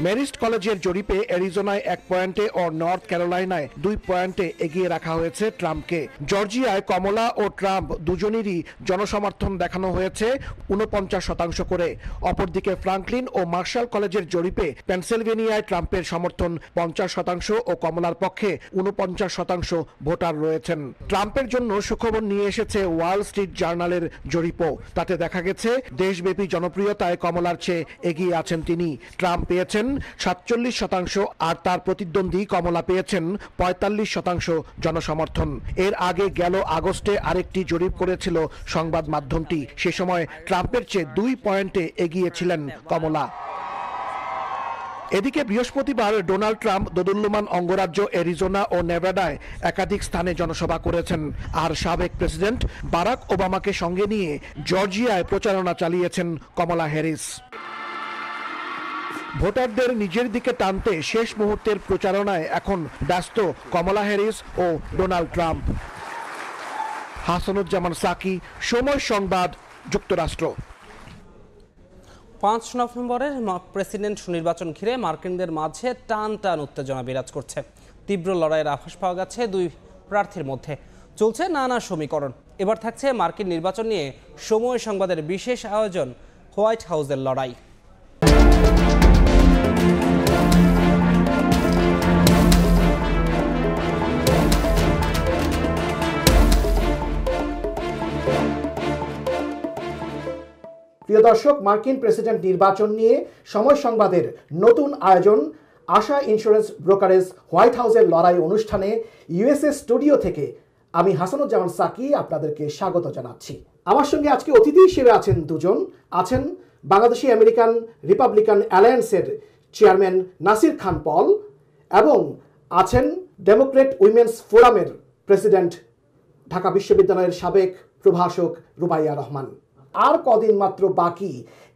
[SPEAKER 13] মেরিস্ট কলেজের জরিপে অ্যারিজোনায় 1 পয়েন্টে ও নর্থ ক্যারোলাইনায় 2 পয়েন্টে এগিয়ে রাখা হয়েছে ট্রাম্পকে। জর্জিয়ায় কমলা ও ট্রাম্প দুজনেরই জনসমর্থন দেখানো হয়েছে 49% করে। অপরদিকে ফ্রাঙ্কলিন ও মার্শাল কলেজের জরিপে পেনসিলভেনিয়ায় ট্রাম্পের সমর্থন 50% ও কমলার পক্ষে 49% ভোটার রয়েছেন। ট্রাম্পের জন্য সুখবর নিয়ে এসেছে ওয়াল স্ট্রিট জার্নালের জরিপও। তাতে দেখা গেছে দেশব্যাপী জনপ্রিয়তায় কমলার চেয়ে এগিয়ে আছেন তিনি। ট্রাম্প পেয়েছেন 47% আর তার প্রতিদ্বন্দ্বী কমলা পেয়েছেন 45% জনসমর্থন। এর আগে গেল আগস্টে আরেকটি জরিপ করেছিল সংবাদ মাধ্যমটি। সে সময় ট্রাম্পের চেয়ে 2 পয়েন্টে এগিয়েছিলেন কমলা। এদিকে বৃহস্পতিবার ডোনাল্ড ট্রাম্প দোদুল্যমান অঙ্গরাজ্য অ্যারিজোনা ও নেভাডায় একাধিক স্থানে জনসভা করেছেন। আর সাবেক প্রেসিডেন্ট বারাক ওবামাকে সঙ্গে নিয়ে জর্জিয়ায় প্রচারণা চালিয়েছেন কমলা হ্যারিস। ভোটারদের নিজের দিকে টানতে শেষ মুহূর্তের প্রচারণায় এখন ব্যস্ত কমলা হ্যারিস ও ডোনাল্ড ট্রাম্প। হাসানুজ্জামান সাকি, সময় সংবাদ, যুক্তরাষ্ট্র।
[SPEAKER 1] 5 নভেম্বরের প্রেসিডেন্ট নির্বাচন ঘিরে মার্কিনদের মাঝে টান টান উত্তেজনা বিরাজ করছে। তীব্র লড়াইয়ের আভাস পাওয়া গেছে দুই প্রার্থীর মধ্যে। চলছে নানা সমীকরণ। এবার থাকছে মার্কিন নির্বাচন নিয়ে সময় সংবাদের বিশেষ আয়োজন হোয়াইট হাউসের লড়াই।
[SPEAKER 13] প্রিয় দর্শক, মার্কিন প্রেসিডেন্ট নির্বাচন নিয়ে সময় সংবাদের নতুন আয়োজন আশা ইন্স্যুরেন্স ব্রোকারেজ হোয়াইট হাউসের লড়াই অনুষ্ঠানে ইউএসএ স্টুডিও থেকে আমি হাসানুজ্জামান সাকি আপনাদেরকে স্বাগত জানাচ্ছি। আমার সঙ্গে আজকে অতিথি হিসেবে আছেন দুজন। আছেন বাংলাদেশি আমেরিকান রিপাবলিকান অ্যালায়েন্সের চেয়ারম্যান নাসির খান পল এবং আছেন ডেমোক্রেট উইমেন্স ফোরামের প্রেসিডেন্ট ঢাকা বিশ্ববিদ্যালয়ের সাবেক প্রভাষক রুবাইয়া রহমান। আর কদিন মাত্র বাকি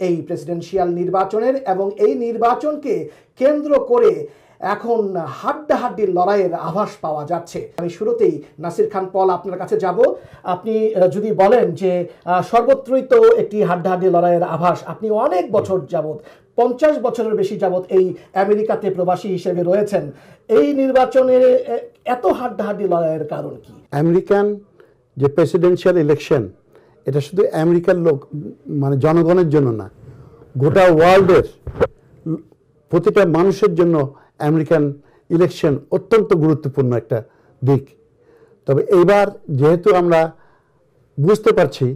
[SPEAKER 13] এই প্রেসিডেন্সিয়াল নির্বাচনের, এবং এই নির্বাচনকে কেন্দ্র করে এখন হাড্ডাহাড্ডি লড়াইয়ের আভাস পাওয়া যাচ্ছে। আমি শুরুতেই নাসির খান পল আপনার কাছে যাব। আপনি যদি বলেন যে সর্বত্রই তো একটি হাড্ডাহাড্ডি লড়াইয়ের আভাস, আপনি অনেক বছর যাবত 50 বছরের বেশি যাবত এই আমেরিকাতে প্রবাসী হিসেবে রয়েছেন, এই নির্বাচনের এত হাড্ডাহাড্ডি লড়াইয়ের কারণ কি?
[SPEAKER 14] আমেরিকান যে প্রেসিডেন্সিয়াল ইলেকশন, এটা শুধু আমেরিকার লোক মানে জনগণের জন্য না, গোটা ওয়ার্ল্ডের প্রতিটা মানুষের জন্য আমেরিকান ইলেকশন অত্যন্ত গুরুত্বপূর্ণ একটা দিক। তবে এইবার যেহেতু আমরা বুঝতে পারছি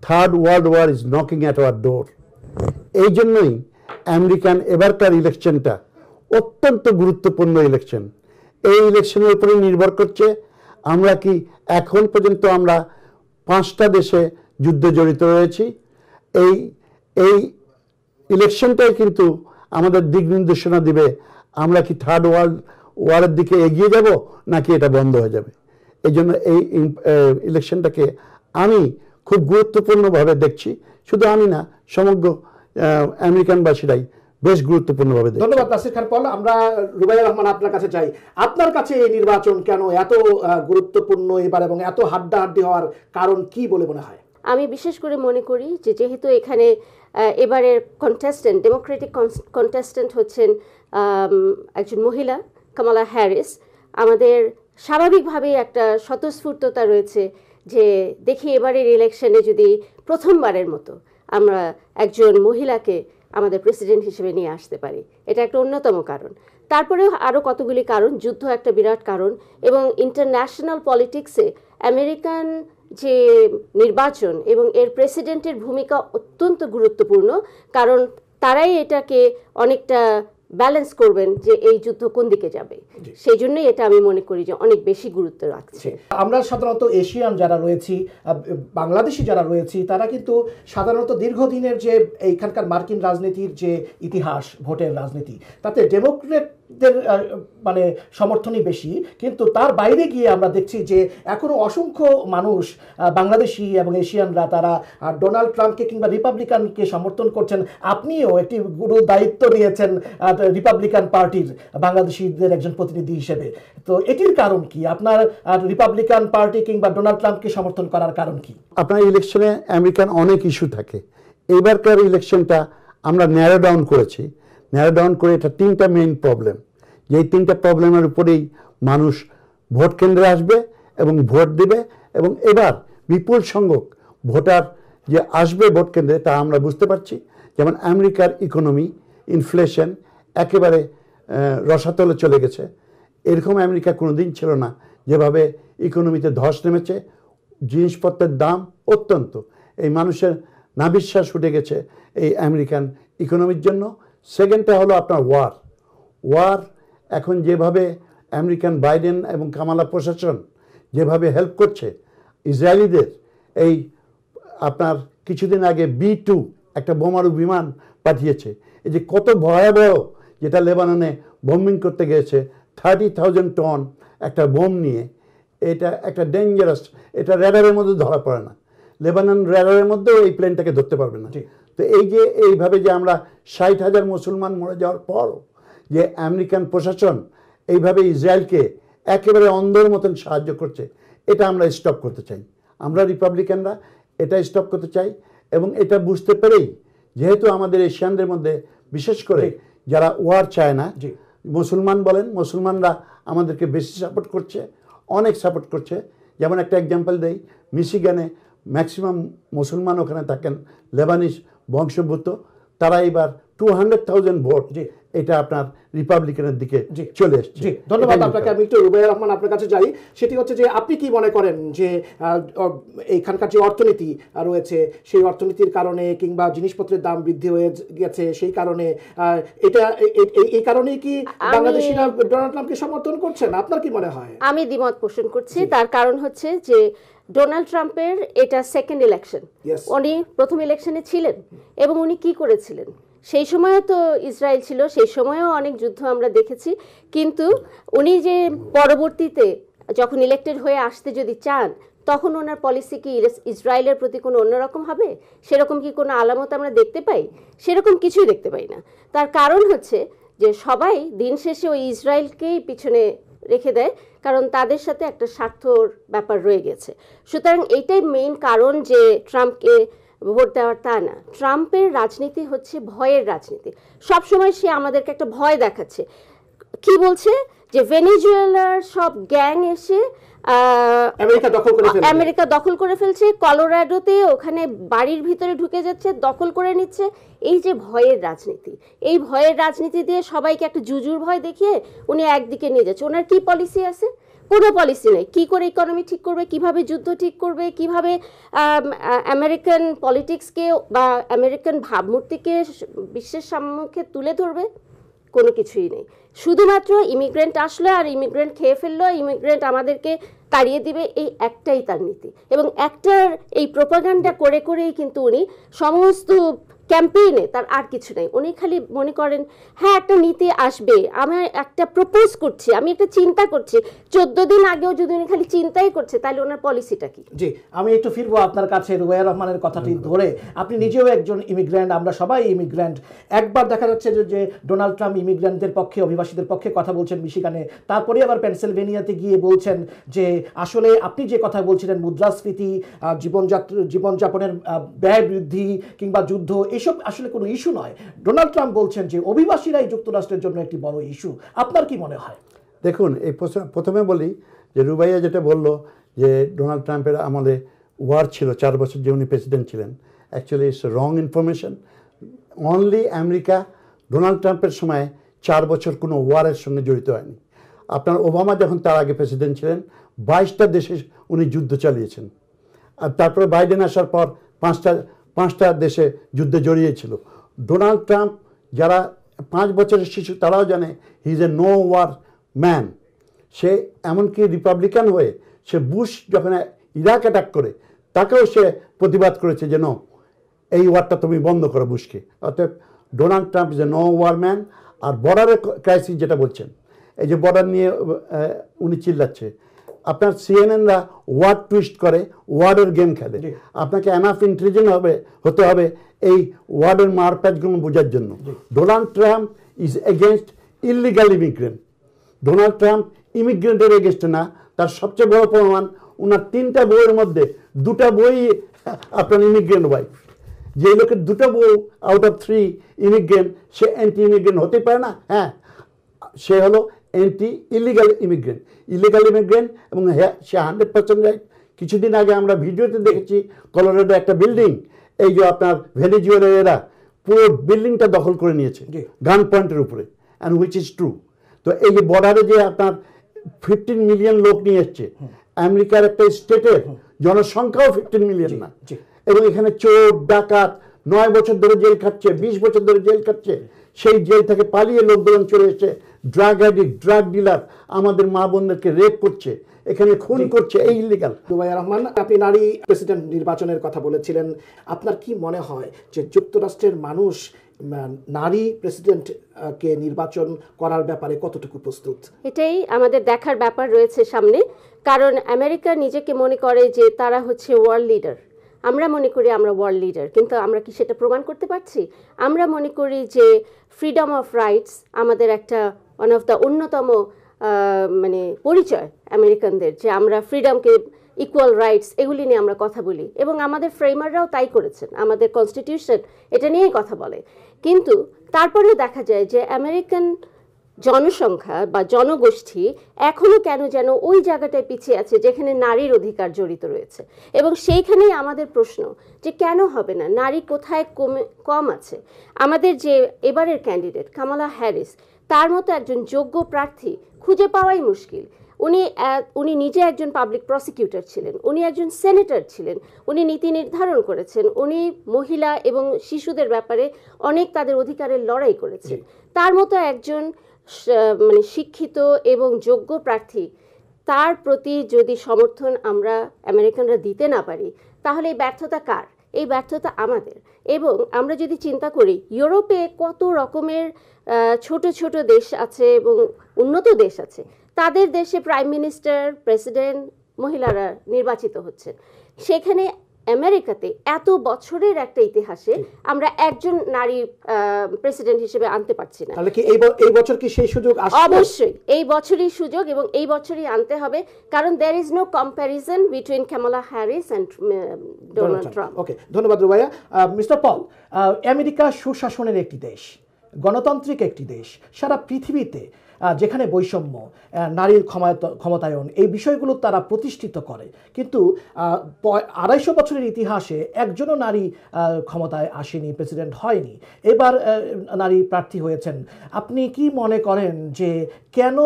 [SPEAKER 14] third world war is knocking at our door, এই জন্যই আমেরিকান এবারকার ইলেকশনটা অত্যন্ত গুরুত্বপূর্ণ ইলেকশন। এই ইলেকশনের উপরে নির্ভর করছে আমরা কি এখন পর্যন্ত আমরা 5টা দেশে যুদ্ধে জড়িত রয়েছি। এই ইলেকশনটাই কিন্তু আমাদের দিক নির্দেশনা দিবে আমরা কি থার্ড ওয়ার্ল্ড ওয়ারের দিকে এগিয়ে যাব নাকি এটা বন্ধ হয়ে যাবে। এই জন্য এই ইলেকশনটাকে আমি খুব গুরুত্বপূর্ণভাবে দেখছি। শুধু আমি না, সমগ্র আমেরিকানবাসীরাই বেশ গুরুত্বপূর্ণভাবে দেখছি।
[SPEAKER 13] ধন্যবাদ নাসির খান পল। আমরা রুবাইয়া রহমান আপনার কাছে চাই, আপনার কাছে এই নির্বাচন কেন এত গুরুত্বপূর্ণ এবার এবং এত হাড্ডাহাড্ডি হওয়ার কারণ কি বলে মনে হয়?
[SPEAKER 17] আমি বিশেষ করে মনে করি যে যেহেতু এখানে এবারের কন্টেস্টেন্ট, ডেমোক্রেটিক কন্টেস্টেন্ট হচ্ছেন একজন মহিলা কামালা হ্যারিস, আমাদের স্বাভাবিকভাবেই একটা স্বতঃস্ফূর্ততা রয়েছে যে দেখি এবারের ইলেকশনে যদি প্রথমবারের মতো আমরা একজন মহিলাকে আমাদের প্রেসিডেন্ট হিসেবে নিয়ে আসতে পারি, এটা একটা অন্যতম কারণ। তারপরেও আরও কতগুলি কারণ, যুদ্ধ একটা বিরাট কারণ, এবং ইন্টারন্যাশনাল পলিটিক্সে আমেরিকান যে নির্বাচন এবং এর প্রেসিডেন্টের ভূমিকা অত্যন্ত গুরুত্বপূর্ণ, কারণ তারাই এটাকে অনেকটা ব্যালেন্স করবেন যে এই যুদ্ধ কোন দিকে যাবে। সেই জন্যই এটা আমি মনে করি যে অনেক বেশি গুরুত্ব রাখছে।
[SPEAKER 13] আমরা সাধারণত এশিয়ান যারা রয়েছি, বাংলাদেশি যারা রয়েছি, তারা কিন্তু সাধারণত দীর্ঘদিনের যে এইখানকার মার্কিন রাজনীতির যে ইতিহাস, ভোটের রাজনীতি, তাতে ডেমোক্রেটদের মানে সমর্থনই বেশি। কিন্তু তার বাইরে গিয়ে আমরা দেখছি যে এখনও অসংখ্য মানুষ, বাংলাদেশি এবং এশিয়ানরা, তারা ডোনাল্ড ট্রাম্পকে কিংবা রিপাবলিকানকে সমর্থন করছেন। আপনিও একটি গুরু দায়িত্ব নিয়েছেন রিপাবলিকান পার্টির বাংলাদেশিদের একজন প্রতিনিধি হিসেবে। তো এটির কারণ কি? আপনার রিপাবলিকান পার্টি কিংবা ডোনাল্ড ট্রাম্পকে সমর্থন করার কারণ কি?
[SPEAKER 14] আপনার ইলেকশনে আমেরিকান অনেক ইস্যু থাকে। এবারকার ইলেকশনটা আমরা ন্যারো ডাউন করেছি। ন্যারো ডাউন করে এটা 3টা মেইন প্রবলেম, যেই 3টা প্রবলেমের উপরেই মানুষ ভোট কেন্দ্রে আসবে এবং ভোট দেবে, এবং এবার বিপুল সংখ্যক ভোটার যে আসবে ভোট কেন্দ্রে তা আমরা বুঝতে পারছি। যেমন আমেরিকার ইকোনমি, ইনফ্লেশন একেবারে রসাতলে চলে গেছে। এরকম আমেরিকা কোনোদিন ছিল না যেভাবে ইকোনমিতে ধস নেমেছে। জিনিসপত্রের দাম অত্যন্ত, এই মানুষের নাবিশ্বাস উঠে গেছে এই আমেরিকান ইকোনমির জন্য। সেকেন্ডটা হলো আপনার ওয়ার। এখন যেভাবে আমেরিকান বাইডেন এবং কামালা প্রশাসন যেভাবে হেল্প করছে ইসরায়েলিদের, এই আপনার কিছুদিন আগে B-2 একটা বোমারু বিমান পাঠিয়েছে। এই যে কত ভয়াবহ, যেটা লেবাননে বোম্বিং করতে গিয়েছে 30,000 টন একটা বোম নিয়ে, এটা একটা ডেঞ্জারাস, এটা রেডারের মধ্যে ধরা পড়ে না, লেবানন রেডারের মধ্যেও এই প্লেনটাকে ধরতে পারবে না। তো এই যে এইভাবে যে আমরা 60,000 মুসলমান মরে যাওয়ার পর যে আমেরিকান প্রশাসন এইভাবে ইসরায়েলকে একেবারে অন্ধের মতন সাহায্য করছে, এটা আমরা স্টপ করতে চাই। আমরা রিপাবলিকানরা এটা স্টপ করতে চাই, এবং এটা বুঝতে পেরেই যেহেতু আমাদের এশিয়ানদের মধ্যে বিশেষ করে যারা ওয়ার চায় না, মুসলমান বলেন, মুসলমানরা আমাদেরকে বেশি সাপোর্ট করছে, অনেক সাপোর্ট করছে। যেমন একটা এক্সাম্পল দেই, মিশিগানে ম্যাক্সিমাম মুসলমান ওখানে থাকেন লেবানিজ বংশোদ্ভূত, তারা এবার 200,000 ভোট এটা আপনার রিপাবলিকানের দিকে চলে এসছে।
[SPEAKER 6] জি, ধন্যবাদ আপনাকে। আমি একটু রুবাইয়া রহমান আপনার কাছে যাই। সেটি হচ্ছে যে আপনি কি মনে করেন যে এইখানকার যে অর্থনীতি রয়েছে সেই অর্থনীতির কারণে কিংবা জিনিসপত্রের দাম বৃদ্ধি হয়ে গেছে সেই কারণে এটা এই কারণেই কি বাংলাদেশিরা ডোনাল্ড ট্রাম্পকে সমর্থন করছেন? আপনার কি মনে হয়?
[SPEAKER 17] আমি দ্বিমত পোষণ করছি। তার কারণ হচ্ছে যে ডোনাল্ড ট্রাম্পের এটা সেকেন্ড ইলেকশন। উনি প্রথম ইলেকশনে ছিলেন এবং উনি কি করেছিলেন? সেই সময়ও তো ইসরায়েল ছিল, সেই সময়ও অনেক যুদ্ধ আমরা দেখেছি, কিন্তু উনি যে পরবর্তীতে যখন ইলেক্টেড হয়ে আসতে যদি চান তখন ওনার পলিসি কি ইসরায়েলের প্রতি কোনো অন্যরকম হবে? সেরকম কি কোনো আলামত আমরা দেখতে পাই? সেরকম কিছুই দেখতে পাই না। তার কারণ হচ্ছে যে সবাই দিন শেষে ওই ইসরায়েলকেই পিছনে রেখে দেয়, কারণ তাদের সাথে একটা স্বার্থর ব্যাপার রয়ে গেছে। সুতরাং এইটাই মেইন কারণ যে ট্রাম্পকে ভোট দেওয়ার, তা না। ট্রাম্পের রাজনীতি হচ্ছে ভয়ের রাজনীতি। সবসময় সে আমাদেরকে একটা ভয় দেখাচ্ছে। কি বলছে যে ভেনেজুয়েলার সব গ্যাং এসে আমেরিকা দখল করে ফেলছে, কলোরাডোতে ওখানে বাড়ির ভিতরে ঢুকে যাচ্ছে, দখল করে নিচ্ছে। এই যে ভয়ের রাজনীতি, এই ভয়ের রাজনীতি দিয়ে সবাইকে একটা জুজুর ভয় দেখিয়ে উনি একদিকে নিয়ে যাচ্ছে। ওনার কি পলিসি আছে? কোনো পলিসি নেই। কি করে ইকোনমি ঠিক করবে, কিভাবে যুদ্ধ ঠিক করবে, কিভাবে আমেরিকান পলিটিক্সকে বা আমেরিকান ভাবমূর্তিকে বিশ্বের সম্মুখে তুলে ধরবে, কোনো কিছুই নেই। শুধুমাত্র ইমিগ্রেন্ট আসলো আর ইমিগ্রেন্ট খেয়ে ফেললো, ইমিগ্রেন্ট আমাদেরকে তাড়িয়ে দিবে, এই একটাই তার নীতি। এবং একটার এই প্রোপাগান্ডা করে করেই কিন্তু উনি সমস্ত ক্যাম্পেইনে, তার আর কিছু নেই। উনি খালি মনে করেন হ্যাঁ একটা নীতি আসবে, আমি একটা প্রপোজ করছি, আমি একটা চিন্তা করছি। 14 দিন আগেও যদি উনি খালি চিন্তাই করছে, তাহলে ওনার পলিসিটা কি?
[SPEAKER 6] জি, আমি একটু ফিরবো আপনার কাছে রুবাইয়া রহমানের কথাটি ধরে। আপনি নিজেও একজন ইমিগ্রেন্ট, আমরা সবাই ইমিগ্রেন্ট। একবার দেখা যাচ্ছে যে ডোনাল্ড ট্রাম্প ইমিগ্রেন্টদের পক্ষে, অভিবাসীদের পক্ষে কথা বলছেন মিশিগানে, তারপরে আবার পেনসিলভেনিয়াতে গিয়ে বলছেন যে আসলে আপনি যে কথা বলছিলেন মুদ্রাস্ফীতি, জীবনযাপনের ব্যয় বৃদ্ধি কিংবা যুদ্ধ, এসব আসলে কোনো ইস্যু নয়। ডোনাল্ড ট্রাম্প বলছেন যে অভিবাসীরাই যুক্তরাষ্ট্রের জন্য একটি বড় ইস্যু। আপনার কি মনে হয়?
[SPEAKER 14] দেখুন, এই প্রথমে বলি যে রুবাইয়া যেটা বললো যে ডোনাল্ড ট্রাম্পের আমলে ওয়ার ছিল 4 বছর যে উনি প্রেসিডেন্ট ছিলেন, actually it's wrong information. Only America Donald ট্রাম্পের সময় 4 বছর কোনো ওয়ারের সঙ্গে জড়িত হয়নি। আপনার ওবামা যখন তার আগে প্রেসিডেন্ট ছিলেন 22টা দেশে উনি যুদ্ধ চালিয়েছেন, আর তারপরে বাইডেন আসার পর 5টা দেশে যুদ্ধে জড়িয়েছিল। ডোনাল্ড ট্রাম্প, যারা 5 বছরের শিশু তারাও জানে he is a no war man. সে এমনকি রিপাবলিকান হয়ে সে বুশ যখন ইরাক অ্যাটাক করে তাকেও সে প্রতিবাদ করেছে যে নো, এই ওয়ারটা তুমি বন্ধ করো বুশকে। অর্থাৎ Donald Trump is a no war man. আর বর্ডারের ক্রাইসিস যেটা বলছেন, এই যে বর্ডার নিয়ে উনি চিল্লাচ্ছে, আপনার সিএনএনরা ওয়ার্ড টুইস্ট করে, ওয়ার্ডের গেম খেলে। আপনাকে এনাফ ইন্টেলিজেন্ট হতে হবে এই ওয়ার্ডের মারপ্যাচগুলো বোঝার জন্য। Donald Trump is against illegal immigrant. Donald Trump ইমিগ্রেন্টের এগেনস্টে না। তার সবচেয়ে বড় প্রমাণ, ওনার 3টা বইয়ের মধ্যে 2টা বই আপনার ইমিগ্রেন্ট ওয়াইফ। যে লোকের 2টা বউ out of 3 immigrant, say anti immigrant হতে পারে না? হ্যাঁ, সে হলো anti illegal immigrant. Illegal immigrant এবং সে 100% রাইট। কিছুদিন আগে আমরা ভিডিওতে দেখেছি কলোরাডো একটা বিল্ডিং, এই যে আপনার ভেনেজুয়েলার এরা পুরো বিল্ডিংটা দখল করে নিয়েছে গান পয়েন্টের উপরে, অ্যান্ড হুইচ ইজ ট্রু। তো এই যে বর্ডারে যে আপনার 15 মিলিয়ন লোক নিয়ে এসছে, আমেরিকার একটা স্টেটের জনসংখ্যাও 15 মিলিয়ন না, এবং এখানে চোর ডাকাত 9 বছর ধরে জেল খাচ্ছে, 20 বছর ধরে জেল খাচ্ছে। সেই জেল থেকে পালিয়ে লোকজন চলে এসে ড্রাগ অ্যাডিক্ট, ড্রাগ ডিলার আমাদের মা বোনদেরকে রেপ করছে, এখানে খুন করছে, এই ইলিগাল।
[SPEAKER 6] রুবাইয়া রহমান, আপনি নারী প্রেসিডেন্ট নির্বাচনের কথা বলেছিলেন। আপনার কি মনে হয় যে যুক্তরাষ্ট্রের মানুষ নারী প্রেসিডেন্টকে নির্বাচন করার ব্যাপারে কতটুকু প্রস্তুত?
[SPEAKER 17] এটাই আমাদের দেখার ব্যাপার রয়েছে সামনে। কারণ আমেরিকা নিজেকে মনে করে যে তারা হচ্ছে ওয়ার্ল্ড লিডার, আমরা মনে করি আমরা ওয়ার্ল্ড লিডার, কিন্তু আমরা কি সেটা প্রমাণ করতে পারছি? আমরা মনে করি যে ফ্রিডম অফ রাইটস আমাদের একটা ওয়ান অফ দ্য অন্যতম মানে পরিচয় আমেরিকানদের, যে আমরা ফ্রিডমকে, ইকুয়াল রাইটস, এগুলি নিয়ে আমরা কথা বলি, এবং আমাদের ফ্রেমাররাও তাই করেছেন। আমাদের কনস্টিটিউশন এটা নিয়েই কথা বলে। কিন্তু তারপরেও দেখা যায় যে আমেরিকান জনসংখ্যা বা জনগোষ্ঠী এখনো কেন যেন ওই জায়গাটায় পিছিয়ে আছে যেখানে নারীর অধিকার জড়িত রয়েছে, এবং সেইখানেই আমাদের প্রশ্ন যে কেন হবে না, নারী কোথায় কম আছে। আমাদের যে এবারের ক্যান্ডিডেট কামালা হ্যারিস, তার মতো একজন যোগ্য প্রার্থী খুঁজে পাওয়াই মুশকিল। উনি নিজে একজন পাবলিক প্রসিকিউটর ছিলেন, উনি একজন সেনেটর ছিলেন, উনি নীতি নির্ধারণ করেছেন, উনি মহিলা এবং শিশুদের ব্যাপারে অনেক তাদের অধিকারের লড়াই করেছেন। তার মতো একজন মানে শিক্ষিত এবং যোগ্য প্রার্থী, তার প্রতি যদি সমর্থন আমরা আমেরিকানরা দিতে না পারি, তাহলে এই ব্যর্থতা কার? এই ব্যর্থতা আমাদের। এবং আমরা যদি চিন্তা করি ইউরোপে কত রকমের ছোট ছোট দেশ আছে এবং উন্নত দেশ আছে, তাদের দেশে প্রাইম মিনিস্টার, প্রেসিডেন্ট মহিলারা নির্বাচিত হচ্ছেন। সেখানে আমেরিকাতে এত বছরের একটা ইতিহাসে আমরা একজন নারী প্রেসিডেন্ট হিসেবে আনতে পারছি না।
[SPEAKER 6] তাহলে কি এই বছর কি সেই সুযোগ আসবে?
[SPEAKER 17] অবশ্যই এই বছরই সুযোগ, এবং এই বছরই আনতে হবে, কারণ there is no comparison between Kamala Harris and Donald Trump.
[SPEAKER 6] ওকে, ধন্যবাদ রুবাইয়া। মিস্টার পল, আমেরিকা সুশাসনের একটি দেশ, গণতান্ত্রিক একটি দেশ। সারা পৃথিবীতে যেখানে বৈষম্য, নারীর ক্ষমতায়ন, এই বিষয়গুলো তারা প্রতিষ্ঠিত করে, কিন্তু 250 বছরের ইতিহাসে একজনও নারী ক্ষমতায় আসেনি, প্রেসিডেন্ট হয়নি। এবার নারী প্রার্থী হয়েছেন। আপনি কি মনে করেন যে কেন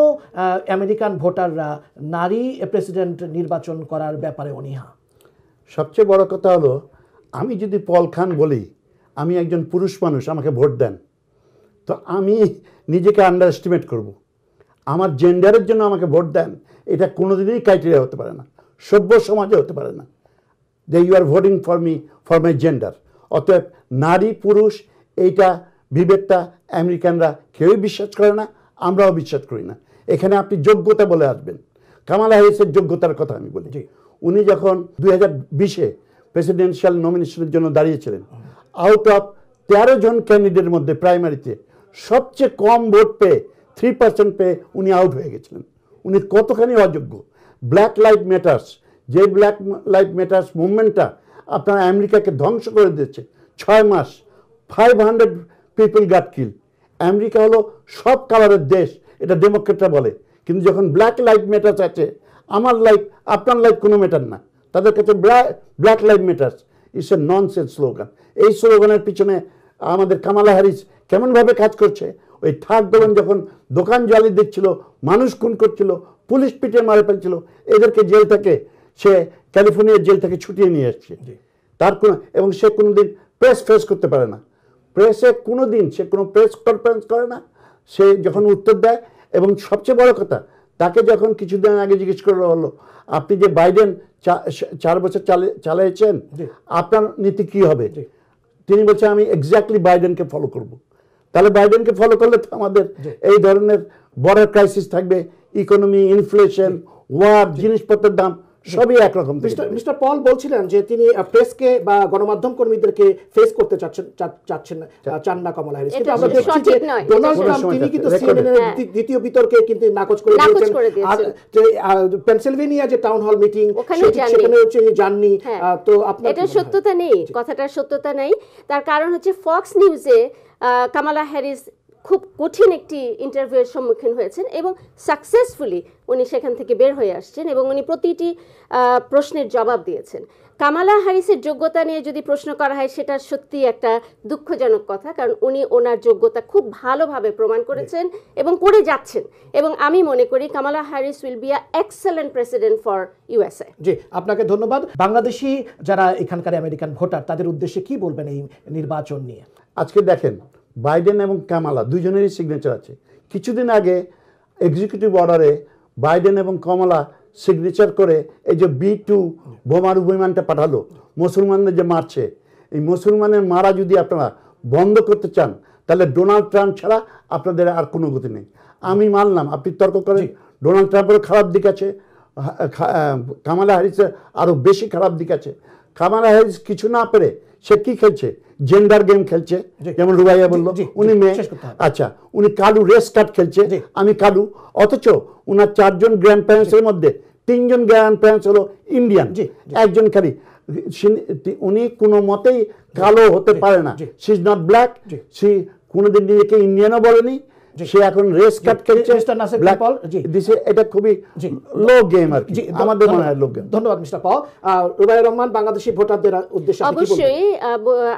[SPEAKER 6] আমেরিকান ভোটাররা নারী প্রেসিডেন্ট নির্বাচন করার ব্যাপারে অনীহা?
[SPEAKER 14] সবচেয়ে বড় কথা হলো, আমি যদি পল খান বলি আমি একজন পুরুষ মানুষ, আমাকে ভোট দেন, তো আমি নিজেকে আন্ডার এস্টিমেট করব। আমার জেন্ডারের জন্য আমাকে ভোট দেন, এটা কোনোদিনই ক্রাইটেরিয়া হতে পারে না, সভ্য সমাজে হতে পারে না যে you are voting for me for my gender. অতএব নারী পুরুষ এইটা বিভেদটা আমেরিকানরা কেউই বিশ্বাস করে না, আমরাও বিশ্বাস করি না। এখানে আপনি যোগ্যতা বলে আসবেন। কামালা হ্যারিসের যোগ্যতার কথা আমি বলি। উনি যখন 2020-এ প্রেসিডেন্সিয়াল নমিনেশনের জন্য দাঁড়িয়েছিলেন, আউট অফ 13 জন ক্যান্ডিডেটের মধ্যে প্রাইমারিতে সবচেয়ে কম ভোট পেয়ে 3% পেয়ে উনি আউট হয়ে গেছিলেন। উনি কতখানি অযোগ্য। ব্ল্যাক লাইফ ম্যাটার্স, যে ব্ল্যাক লাইফ ম্যাটার্স মুভমেন্টটা আপনার আমেরিকাকে ধ্বংস করে দিয়েছে। 6 মাস 500 পিপল গট কিল। আমেরিকা হলো সব কালারের দেশ, এটা ডেমোক্রেটরা বলে, কিন্তু যখন ব্ল্যাক লাইফ ম্যাটার্স আছে, আমার লাইফ আপনার লাইফ কোনো ম্যাটার না, তাদের কাছে black life matters it's a nonsense slogan. এই স্লোগানের পিছনে আমাদের কামালা হ্যারিস কেমনভাবে কাজ করছে। ওই ঠাক দোকান যখন দোকান জ্বালিয়ে দিচ্ছিল, মানুষ খুন করছিল, পুলিশ পিটে মারে ফেলছিল, এদেরকে জেল থেকে, সে ক্যালিফোর্নিয়ার জেল থেকে ছুটিয়ে নিয়ে আসছে। তার কোনো, এবং সে কোনোদিন প্রেস ফেস করতে পারে না, প্রেসে কোনোদিন সে কোনো প্রেস কনফারেন্স করে না, সে যখন উত্তর দেয়। এবং সবচেয়ে বড় কথা, তাকে যখন কিছুদিন আগে জিজ্ঞেস করা হলো, আপনি যে বাইডেন 4 বছর চালিয়েছেন, আপনার নীতি কি হবে, তিনি বলছেন আমি এক্স্যাক্টলি বাইডেনকে ফলো করব। তাহলে বাইডেনকে ফলো করলে তো আমাদের এই ধরনের বর্ডার ক্রাইসিস থাকবে, ইকোনমি, ইনফ্লেশন, ওয়ার, জিনিসপত্রের দাম সবই একরকম।
[SPEAKER 6] মিস্টার পল বলছিলেন যে তিনি প্রেসকে বা গণমাধ্যম কর্মীদেরকে ফেস করতে চান না কামালা হ্যারিস, কিন্তু আমরা দেখছি যে ডোনাল্ড ট্রাম্প তিনি কিন্তু সিএনএন এর দ্বিতীয় বিতর্কে কিন্তু নাকচ করে দিয়েছেন। আর পেনসিলভেনিয়া যে টাউন হল মিটিং, সেখানে তিনি যাননি। তো আপনার
[SPEAKER 17] এটা সত্যতা নেই, কথাটার সত্যতা নেই। তার কারণ হচ্ছে ফক্স নিউজে কামালা হ্যারিস খুব কঠিন একটি ইন্টারভিউয়ের সম্মুখীন হয়েছেন এবং সাকসেসফুলি উনি সেখান থেকে বের হয়ে আসছেন এবং উনি প্রতিটি প্রশ্নের জবাব দিয়েছেন। কামালা হ্যারিসের যোগ্যতা নিয়ে যদি প্রশ্ন করা হয়, সেটা সত্যি একটা দুঃখজনক কথা, কারণ উনি ওনার যোগ্যতা খুব ভালোভাবে প্রমাণ করেছেন এবং করে যাচ্ছেন। এবং আমি মনে করি Kamala Harris will be a excellent president for USA.
[SPEAKER 6] জি, আপনাকে ধন্যবাদ। বাংলাদেশি যারা এখানকার আমেরিকান ভোটার, তাদের উদ্দেশ্যে কি বলবেন এই নির্বাচন নিয়ে?
[SPEAKER 14] আজকে দেখেন, বাইডেন এবং কামালা দুজনেরই সিগনেচার আছে। কিছুদিন আগে এক্সিকিউটিভ অর্ডারে বাইডেন এবং কামালা সিগনেচার করে এই যে B-2 বোমারু বিমানটা পাঠালো, মুসলমানদের যে মারছে, এই মুসলমানের মারা যদি আপনারা বন্ধ করতে চান, তাহলে ডোনাল্ড ট্রাম্প ছাড়া আপনাদের আর কোনো গতি নেই। আমি মানলাম আপনি তর্ক করেন, ডোনাল্ড ট্রাম্পের খারাপ দিক আছে, কামালা হ্যারিসের আরও বেশি খারাপ দিক আছে। কামালা হ্যারিস কিছু না পেরে সে কি খেলছে, জেন্ডার গেম খেলছে, যেমন রুবাইয়া বলল উনি মেয়ে, আচ্ছা উনি কালু, রেস কার্ড খেলছে, আমি কালু, অথচ উনার 4 জন গ্র্যান্ড প্যারেন্টসের মধ্যে 3 জন গ্র্যান্ড প্যারেন্টস হলো ইন্ডিয়ান, একজন খালি। উনি কোনো মতেই কালো হতে পারে না, she is not black, she কোনোদিন নিজেকে ইন্ডিয়ানও বলেনি, সে এখন রেস কাট খেলছে।
[SPEAKER 6] মিস্টার নাসির পল, জি
[SPEAKER 14] দিছে, এটা খুবই লো গেম আর কি, আমাদের মনে হয় লো গেম।
[SPEAKER 6] ধন্যবাদ মিস্টার পল। রুবাইয়া রহমান, বাংলাদেশি ভোটারদের উদ্দেশ্যে
[SPEAKER 17] অবশ্যই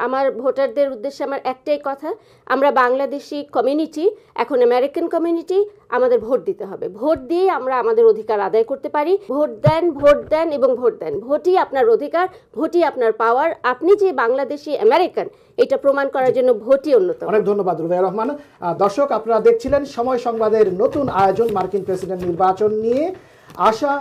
[SPEAKER 17] আমার ভোটারদের উদ্দেশ্যে আমার একটাই কথা, আমরা বাংলাদেশি কমিউনিটি, এখন আমেরিকান কমিউনিটি, আমাদের ভোট দিতে হবে। ভোট দিয়ে আমরা আমাদের অধিকার আদায় করতে পারি। ভোট দেন, ভোট দেন এবং ভোট দেন। ভোটই আপনার অধিকার, ভোটই আপনার পাওয়ার। আপনি যে বাংলাদেশি আমেরিকান এটা প্রমাণ করার জন্য ভোটই অন্যতম।
[SPEAKER 6] অনেক ধন্যবাদ রুবাইয়া রহমান। দর্শক, আপনারা দেখছিলেন সময় সংবাদের নতুন আয়োজন মার্কিন প্রেসিডেন্ট নির্বাচন নিয়ে আশা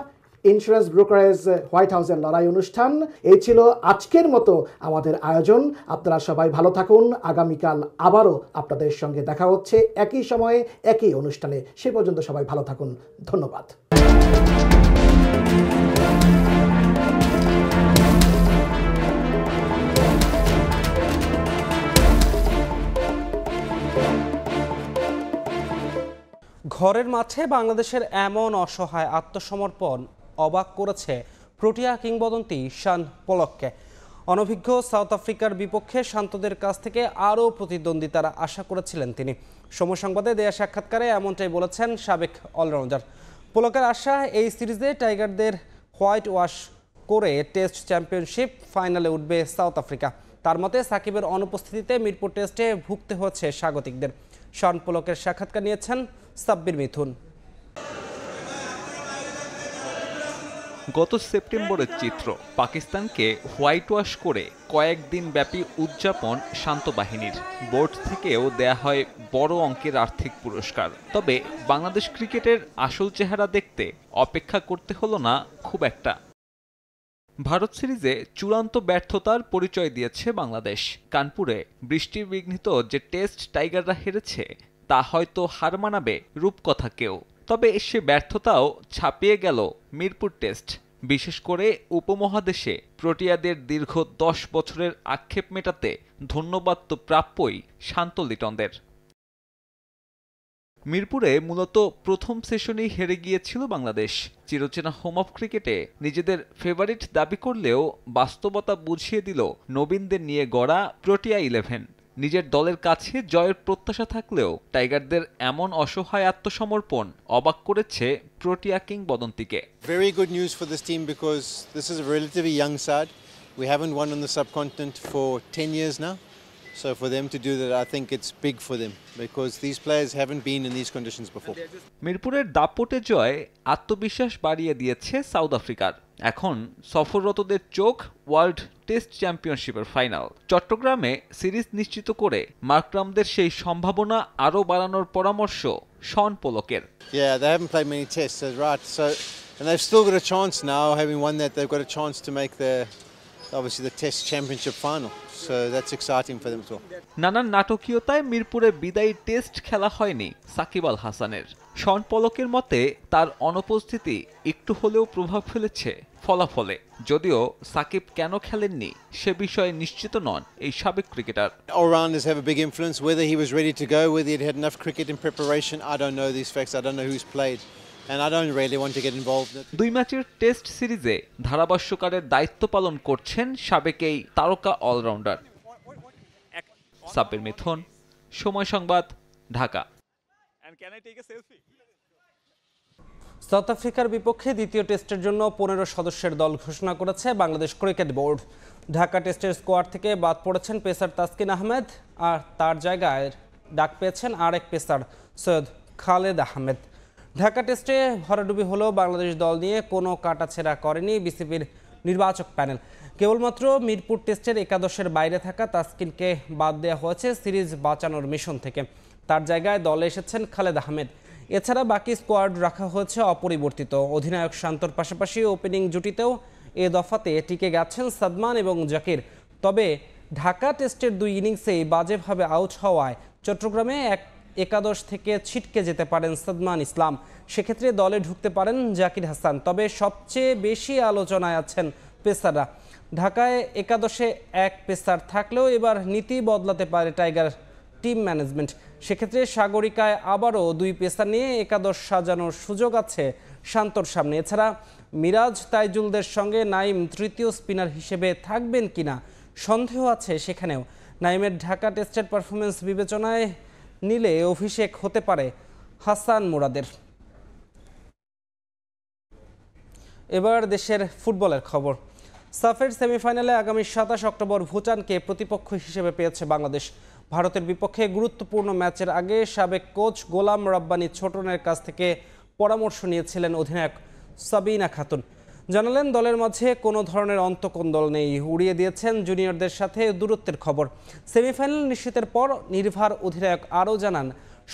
[SPEAKER 6] ইন্স্যুরেন্স ব্রোকারেজ হোয়াইট হাউসের লড়াই অনুষ্ঠান। এই ছিল আজকের মতো আমাদের আয়োজন। আপনারা সবাই ভালো থাকুন। আগামীকাল আবারও আপনাদের সঙ্গে দেখা হচ্ছে একই সময়ে একই অনুষ্ঠানে। সে পর্যন্ত সবাই ভালো থাকুন। ধন্যবাদ।
[SPEAKER 1] ঘরের মাঠে বাংলাদেশের এমন অসহায় আত্মসমর্পণ অবাক করেছে প্রোটিয়া কিংবদন্তি শান পোলককে। অনভিজ্ঞ সাউথ আফ্রিকার বিপক্ষে শান্তদের কাছ থেকে আরও প্রতিদ্বন্দ্বিতার আশা করেছিলেন তিনি। সময় সংবাদে দেয়া সাক্ষাৎকারে এমনটাই বলেছেন সাবেক অলরাউন্ডার। পোলকের আশা, এই সিরিজে টাইগারদের হোয়াইট ওয়াশ করে টেস্ট চ্যাম্পিয়নশিপ ফাইনালে উঠবে সাউথ আফ্রিকা। তার মতে সাকিবের অনুপস্থিতিতে মিরপুর টেস্টে ভুগতে হচ্ছে স্বাগতিকদের। শান পোলকের সাক্ষাৎকার নিয়েছেন সাব্বির মিথুন।
[SPEAKER 3] গত সেপ্টেম্বরের চিত্র, পাকিস্তানকে হোয়াইট ওয়াশ করে কয়েকদিন ব্যাপী উদযাপন শান্ত বাহিনীর। বোর্ড থেকেও দেয়া হয় বড় অঙ্কের আর্থিক পুরস্কার। তবে বাংলাদেশ ক্রিকেটের আসল চেহারা দেখতে অপেক্ষা করতে হলো না খুব একটা। ভারত সিরিজে চূড়ান্ত ব্যর্থতার পরিচয় দিয়েছে বাংলাদেশ। কানপুরে বৃষ্টি বিঘ্নিত যে টেস্ট টাইগাররা হেরেছে তা হয়তো হার মানাবে রূপকথাকেও। তবে সে ব্যর্থতাও ছাপিয়ে গেল মিরপুর টেস্ট। বিশেষ করে উপমহাদেশে প্রোটিয়াদের দীর্ঘ 10 বছরের আক্ষেপ মেটাতে ধন্যবাদ তো প্রাপ্যই শান্ত লিটনদের। মিরপুরে মূলত প্রথম সেশনেই হেরে গিয়েছিল বাংলাদেশ। চিরচেনা হোম অফ ক্রিকেটে নিজেদের ফেভারিট দাবি করলেও বাস্তবতা বুঝিয়ে দিল নবীনদের নিয়ে গড়া প্রোটিয়া 11। নিজের দলের কাছে জয়ের প্রত্যাশা থাকলেও টাইগারদের এমন অসহায় আত্মসমর্পণ অবাক করেছে Protea কিংবদন্তিকে।
[SPEAKER 21] Very good news for this team because this is a relatively young side. We haven't won on the subcontinent for 10 years now. So for them to do that, I think it's big for them because these players haven't been in these conditions before.
[SPEAKER 3] মিরপুরের দাপটে জয় আত্মবিশ্বাস বাড়িয়ে দিয়েছে south আফ্রিকার। এখন সফররতদের চোখ world test চ্যাম্পিয়নশিপের final. চট্টগ্রামে সিরিজ নিশ্চিত করে মার্করামদের সেই সম্ভাবনা আরও বাড়ানোর পরামর্শ শন পোলকের।
[SPEAKER 21] Yeah, they haven't played many tests, that's right. So, and they've still got a chance now. Having won that, they've got a chance to make obviously the Test Championship final. So that's exciting for them as well.
[SPEAKER 3] নানান নাটকীয়তায় মিরপুরে বিদায়ী test খেলা হয়নি সাকিব আল হাসানের। শন পলকের মতে তার অনুপস্থিতি একটু হলেও প্রভাব ফেলেছে ফলাফলে। যদিও সাকিব কেন খেলেননি সে বিষয়ে নিশ্চিত নন এই সাবেক cricketer.
[SPEAKER 21] All-rounders have a big influence. Whether he was ready to go, whether he'd had enough cricket in preparation, I don't know these facts. I don't know who's played. And I don't really want to get involved.
[SPEAKER 3] 2 ম্যাচের test সিরিজে ধারাভাষ্যকারের দায়িত্ব পালন করছেন সাবেক এই তারকা allrounder. Sabbir মিথুন, সময় সংবাদ, ঢাকা।
[SPEAKER 1] সাউথ আফ্রিকার বিপক্ষে দ্বিতীয় টেস্টের জন্য 15 সদস্যের দল ঘোষণা করেছে বাংলাদেশ ক্রিকেট বোর্ড। ঢাকা টেস্টের স্কোয়াড থেকে বাদ পড়েছেন পেসার তাসকিন আহমেদ, আর তার জায়গায় ডাক পেয়েছেন আরেক পেসার সৈয়দ খালেদ আহমেদ। ঢাকা টেস্টে ভরাডুবি হলেও বাংলাদেশ দল নিয়ে কোনো কাটাছেঁড়া করেনি বিসিবির নির্বাচক প্যানেল। কেবলমাত্র মিরপুর টেস্টের একাদশের বাইরে থাকা তাসকিনকে বাদ দেওয়া হয়েছে সিরিজ বাঁচানোর মিশন থেকে। তার জায়গায় দলে এসেছেন খালেদ আহমেদ। এছাড়া বাকি স্কোয়াড রাখা হয়েছে অপরিবর্তিত। অধিনায়ক শান্তর পাশাপাশি ওপেনিং জুটিতেও এ দফাতে টিকে গেছেন সাদমান এবং জাকির। তবে ঢাকা টেস্টের 2 ইনিংসেই বাজেভাবে আউট হওয়ায় চট্টগ্রামে একাদশ থেকে ছিটকে যেতে পারেন সাদমান ইসলাম। সেক্ষেত্রে দলে ঢুকতে পারেন জাকির হাসান। তবে সবচেয়ে বেশি আলোচনায় আছেন পেসাররা। ঢাকায় একাদশে এক পেসার থাকলেও এবার নীতি বদলাতে পারে টাইগার টিম ম্যানেজমেন্ট। সেক্ষেত্রে সাগরিকায় আবারও 2 পেসার নিয়ে একাদশ সাজানোর সুযোগ আছে শান্তর সামনে। এছাড়া মিরাজ তাইজুলদের সঙ্গে নাইম তৃতীয় স্পিনার হিসেবে থাকবেন কিনা সন্দেহ আছে সেখানেও। নাইমের ঢাকা টেস্টের পারফরমেন্স বিবেচনায় নিলে অভিষেক হতে পারে হাসান মুরাদের। এবার দেশের ফুটবলের খবর। সাফের সেমিফাইনালে আগামী 27 অক্টোবর ভুটানকে প্রতিপক্ষ হিসেবে পেয়েছে বাংলাদেশ। ভারতের বিপক্ষে গুরুত্বপূর্ণ ম্যাচের আগে সাবেক কোচ গোলাম রব্বানী ছোটনের কাছ থেকে পরামর্শ নিয়েছিলেন অধিনায়ক সাবিনা খাতুন। জানালেন দলের মাঝে কোনো ধরনের অন্তকোন্দল নেই, উড়িয়ে দিয়েছেন জুনিয়রদের সাথে দূরত্বের খবর। সেমিফাইনাল নিশ্চিতের পর নির্ভার অধিনায়ক আরও জানান,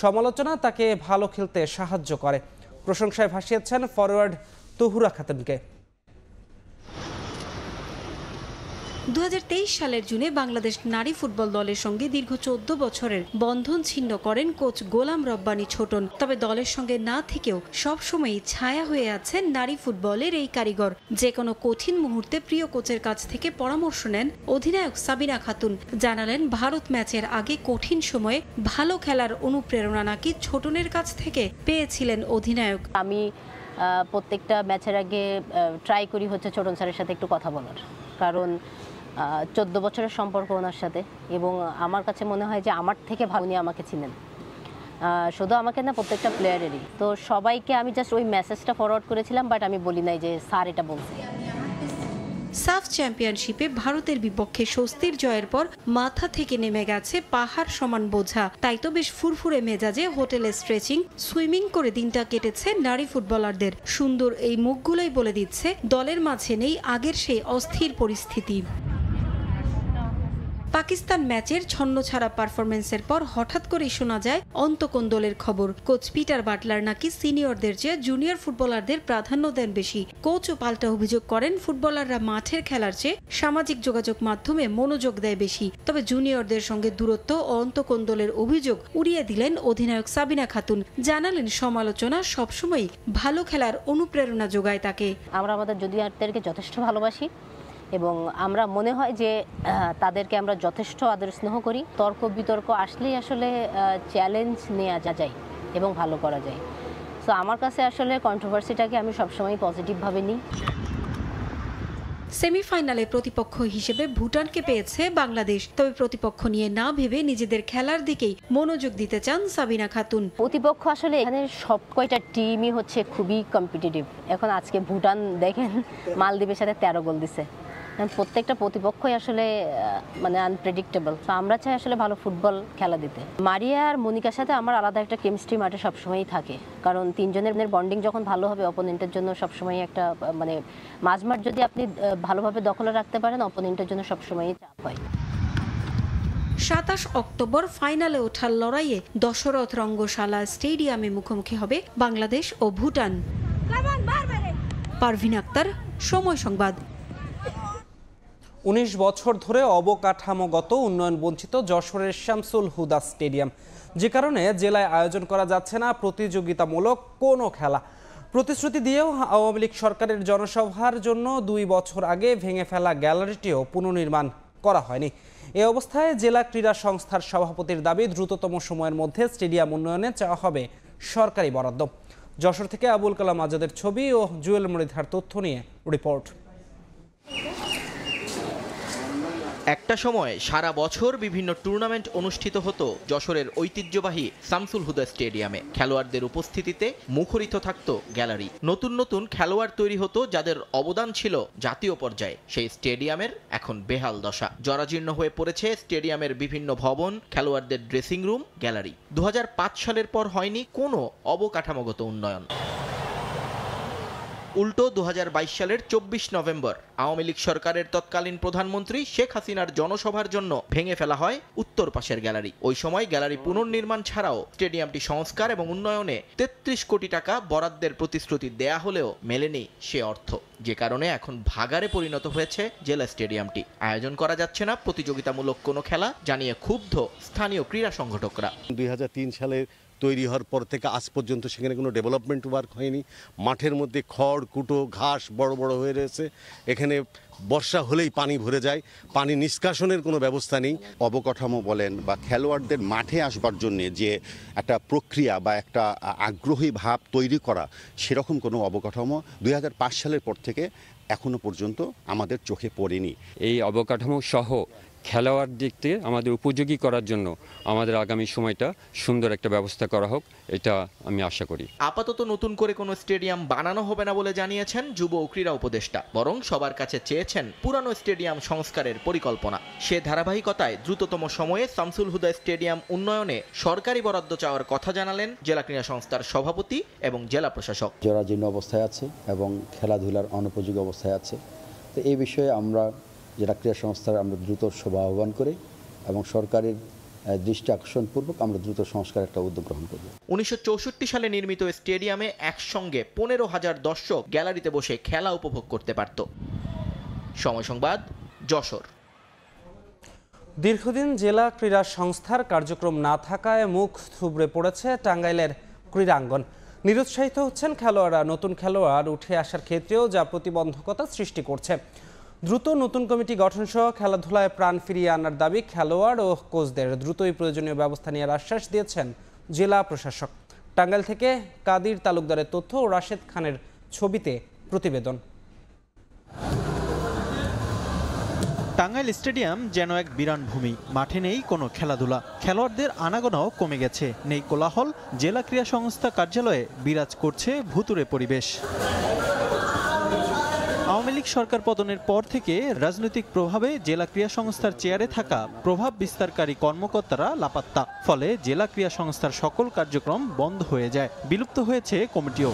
[SPEAKER 1] সমালোচনা তাকে ভালো খেলতে সাহায্য করে। প্রশংসায় ভাসিয়েছেন ফরওয়ার্ড তুহুরা খাতুনকে।
[SPEAKER 4] 2023 সালের জুনে বাংলাদেশ নারী ফুটবল দলের সঙ্গে দীর্ঘ 14 বছরের বন্ধন ছিন্ন করেন কোচ গোলাম রব্বানী ছোটন। তবে দলের সঙ্গে না থেকেও সবসময়ই ছায়া হয়ে আছেন নারী ফুটবলের এই কারিগর। যে কোনো কঠিন মুহূর্তে প্রিয় কোচের কাছ থেকে পরামর্শ নেন অধিনায়ক সাবিনা খাতুন। জানালেন ভারত ম্যাচের আগে কঠিন সময়ে ভালো খেলার অনুপ্রেরণা নাকি ছোটনের কাছ থেকে পেয়েছিলেন অধিনায়ক।
[SPEAKER 7] আমি প্রত্যেকটা ম্যাচের আগে ট্রাই করি হচ্ছে ছোটন স্যারের সাথে একটু কথা বলার, কারণ 14 বছরের সম্পর্ক ওনার সাথে, এবং আমার কাছে মনে হয় যে আমার থেকে ভালো উনি আমাকে ছিলেন, শুধু আমাকে না প্রত্যেকটা প্লেয়ারেরই। তো সবাইকে আমি জাস্ট ওই মেসেজটা ফরওয়ার্ড করেছিলাম, বাট আমি বলি নাই যে স্যার এটা বলছে।
[SPEAKER 4] সাফ চ্যাম্পিয়নশিপে ভারতের বিপক্ষে স্বস্তির জয়ের পর মাথা থেকে নেমে গেছে পাহাড় সমান বোঝা। তাই তো বেশ ফুরফুরে মেজাজে হোটেলে স্ট্রেচিং, সুইমিং করে দিনটা কেটেছে নারী ফুটবলারদের। সুন্দর এই মুখগুলোই বলে দিচ্ছে দলের মাঝে নেই আগের সেই অস্থির পরিস্থিতি। পাকিস্তান ম্যাচের ছন্নছাড়া পারফরমেন্সের পর হঠাৎ করেই শোনা যায় অন্তকোন্দলের খবর। কোচ পিটার বাটলার নাকি সিনিয়রদের চেয়ে জুনিয়র ফুটবলারদের প্রাধান্য দেন বেশি। কোচও পাল্টা অভিযোগ করেন ফুটবলাররা মাঠের খেলার চেয়ে সামাজিক যোগাযোগ মাধ্যমে মনোযোগ দেয় বেশি। তবে জুনিয়রদের সঙ্গে দূরত্ব ও অন্তকোন্দলের অভিযোগ উড়িয়ে দিলেন অধিনায়ক সাবিনা খাতুন। জানালেন সমালোচনা সবসময় ভালো খেলার অনুপ্রেরণা যোগায় তাকে।
[SPEAKER 7] আমরা আমাদের জুনিয়রদেরকে যথেষ্ট ভালোবাসি এবং আমরা মনে হয় যে তাদেরকে আমরা যথেষ্ট আদর স্নেহ করি। তর্ক বিতর্ক আসলেই আসলে চ্যালেঞ্জ নেওয়া যায় এবং ভালো করা যায়। সো আমার কাছে আসলে কন্ট্রোভার্সিটাকে আমি সবসময় পজিটিভভাবে নিই।
[SPEAKER 4] সেমিফাইনালে প্রতিপক্ষ হিসেবে ভুটানকে পেয়েছে বাংলাদেশ। তবে প্রতিপক্ষ নিয়ে না ভেবে নিজেদের খেলার দিকেই মনোযোগ দিতে চান সাবিনা খাতুন।
[SPEAKER 7] প্রতিপক্ষ আসলে এখানে সব কয়টা টিমই হচ্ছে খুবই কম্পিটিটিভ। এখন আজকে ভুটান দেখেন মালদ্বীপের সাথে 13 গোল দিছে। প্রত্যেকটা প্রতিপক্ষই আসলে মানে আনপ্রেডিক্টেবল। তো আমরা চাই আসলে ভালো ফুটবল খেলা দিতে। মারিয়া আর মনিকার সাথে আমার আলাদা একটা কেমিস্ট্রি মাঠে সবসময়ই থাকে, কারণ তিনজনের বন্ডিং যখন ভালো হবে অপোনেন্টের জন্য সবসময় একটা মানে মাঝমাঠ যদি আপনি ভালোভাবে দখলে রাখতে পারেন অপোনেন্টের জন্য সবসময়ই চাপ হয়।
[SPEAKER 4] 27 অক্টোবর ফাইনালে ওঠার লড়াইয়ে দশরথ রঙ্গশালা স্টেডিয়ামে মুখোমুখি হবে বাংলাদেশ ও ভুটান। পারভিন আক্তার, সময় সংবাদ।
[SPEAKER 1] 19 বছর ধরে অবকাঠামোগত উন্নয়ন বঞ্চিত যশোরের শামসুল হুদা স্টেডিয়াম, যে কারণে জেলায় আয়োজন করা যাচ্ছে না প্রতিযোগিতামূলক কোনো খেলা। প্রতিশ্রুতি দিয়েও আওয়ামী লীগ সরকারের জনসভার জন্য 2 বছর আগে ভেঙে ফেলা গ্যালারিটিও পুনর্নির্মাণ করা হয়নি। এ অবস্থায় জেলা ক্রীড়া সংস্থার সভাপতির দাবি, দ্রুততম সময়ের মধ্যে স্টেডিয়াম উন্নয়নে চাওয়া হবে সরকারি বরাদ্দ। যশোর থেকে আবুল কালাম আজাদের ছবি ও জুয়েল মৃধার তথ্য নিয়ে রিপোর্ট।
[SPEAKER 22] একটা সময় সারা বছর বিভিন্ন টুর্নামেন্ট অনুষ্ঠিত হতো যশোরের ঐতিহ্যবাহী শামসুল হুদা স্টেডিয়ামে। খেলোয়াড়দের উপস্থিতিতে মুখরিত থাকত গ্যালারি। নতুন নতুন খেলোয়াড় তৈরি হতো যাদের অবদান ছিল জাতীয় পর্যায়ে। সেই স্টেডিয়ামের এখন বেহাল দশা। জরাজীর্ণ হয়ে পড়েছে স্টেডিয়ামের বিভিন্ন ভবন, খেলোয়াড়দের ড্রেসিং রুম, গ্যালারি। 2005 সালের পর হয়নি কোনো অবকাঠামোগত উন্নয়ন। উল্টো 2022 সালের 24 নভেম্বর আওয়ামী লীগ সরকারের তৎকালীন প্রধানমন্ত্রী শেখ হাসিনার জনসভার জন্য ভেঙে ফেলা হয় উত্তর পাশের গ্যালারি। ওই সময় গ্যালারি পুনর্নির্মাণ ছাড়াও স্টেডিয়ামটি সংস্কার এবং উন্নয়নে 33 কোটি টাকা বরাদ্দের প্রতিশ্রুতি দেয়া হলেও মেলেনি সে অর্থ, যে কারণে এখন ভাগাড়ে পরিণত হয়েছে জেলা স্টেডিয়ামটি। আয়োজন করা যাচ্ছে না প্রতিযোগিতামূলক কোনো খেলা, জানিয়ে ক্ষুব্ধ স্থানীয় ক্রীড়া সংগঠকরা।
[SPEAKER 24] 2003 সালে তৈরি হওয়ার পর থেকে আজ পর্যন্ত সেখানে কোনো ডেভেলপমেন্ট ওয়ার্ক হয়নি। মাঠের মধ্যে খড় কুটো ঘাস বড় বড় হয়ে রয়েছে। এখানে বর্ষা হলেই পানি ভরে যায়, পানি নিষ্কাশনের কোনো ব্যবস্থা নেই।
[SPEAKER 25] অবকাঠামো বলেন বা খেলোয়াড়দের মাঠে আসবার জন্য যে একটা প্রক্রিয়া বা একটা আগ্রহী ভাব তৈরি করা, সেরকম কোনো অবকাঠামো 2005 সালের পর থেকে এখনো পর্যন্ত আমাদের চোখে পড়েনি।
[SPEAKER 26] এই অবকাঠামো সহ
[SPEAKER 9] খেলোয়াড় দিক থেকে আমাদের উপযোগী করার জন্য আমাদের আগামী সময়টা সুন্দর একটা ব্যবস্থা করা হোক, এটা আমি আশা করি।
[SPEAKER 22] আপাতত নতুন করে কোনো স্টেডিয়াম বানানো হবে না বলে জানিয়েছেন যুব ও ক্রীড়া উপদেষ্টা, বরং সবার কাছে চেয়েছেন পুরানো স্টেডিয়াম সংস্কারের পরিকল্পনা। সে ধারাবাহিকতায় দ্রুততম সময়ে শামসুল হুদা স্টেডিয়াম উন্নয়নে সরকারি বরাদ্দ চাওয়ার কথা জানালেন জেলা ক্রীড়া সংস্থার সভাপতি এবং জেলা প্রশাসক।
[SPEAKER 11] জরাজীর্ণ অবস্থায় আছে এবং খেলাধুলার অনুপযোগী অবস্থায় আছে, তো এই বিষয়ে আমরা জেলা ক্রীড়া সংস্থার আমরা দ্রুত সভা আহ্বান করি এবং সরকারের দৃষ্টি আকর্ষণপূর্বক আমরা দ্রুত সংস্কার একটা উদ্যোগ গ্রহণ করব।
[SPEAKER 22] 1964 সালে নির্মিত স্টেডিয়ামে একসঙ্গে 15,000 দর্শক গ্যালারিতে বসে খেলা উপভোগ করতে পারত। সময় সংবাদ, যশোর।
[SPEAKER 1] দীর্ঘদিন জেলা ক্রীড়া সংস্থার কার্যক্রম না থাকায় মুখ থুবড়ে পড়েছে টাঙ্গাইলের ক্রীড়াঙ্গন। নিরুৎসাহিত হচ্ছেন খেলোয়াড়রা। নতুন খেলোয়াড় উঠে আসার ক্ষেত্রেও যা প্রতিবন্ধকতা সৃষ্টি করছে। দ্রুত নতুন কমিটি গঠন সহ খেলাধুলায় প্রাণ ফিরিয়ে আনার দাবি খেলোয়াড় ও কোচদের। দ্রুতই প্রয়োজনীয় ব্যবস্থা নেওয়ার আশ্বাস দিয়েছেন জেলা প্রশাসক। টাঙ্গাইল থেকে কাদির তালুকদারের তথ্য ও রাশেদ খানের ছবিতে প্রতিবেদন।
[SPEAKER 5] টাঙ্গাইল স্টেডিয়াম যেন এক বিরান ভূমি, মাঠে নেই কোনো খেলাধুলা, খেলোয়াড়দের আনাগোনাও কমে গেছে, নেই কোলাহল। জেলা ক্রীড়া সংস্থা কার্যালয়ে বিরাজ করছে ভুতুড়ে পরিবেশ। আওয়ামী লীগ সরকার পতনের পর থেকে রাজনৈতিক প্রভাবে জেলা ক্রীড়া সংস্থার চেয়ারে থাকা প্রভাব বিস্তারকারী কর্মকর্তারা লাপাত্তা। ফলে জেলা ক্রীড়া সংস্থার সকল কার্যক্রম বন্ধ হয়ে যায়, বিলুপ্ত হয়েছে কমিটিও।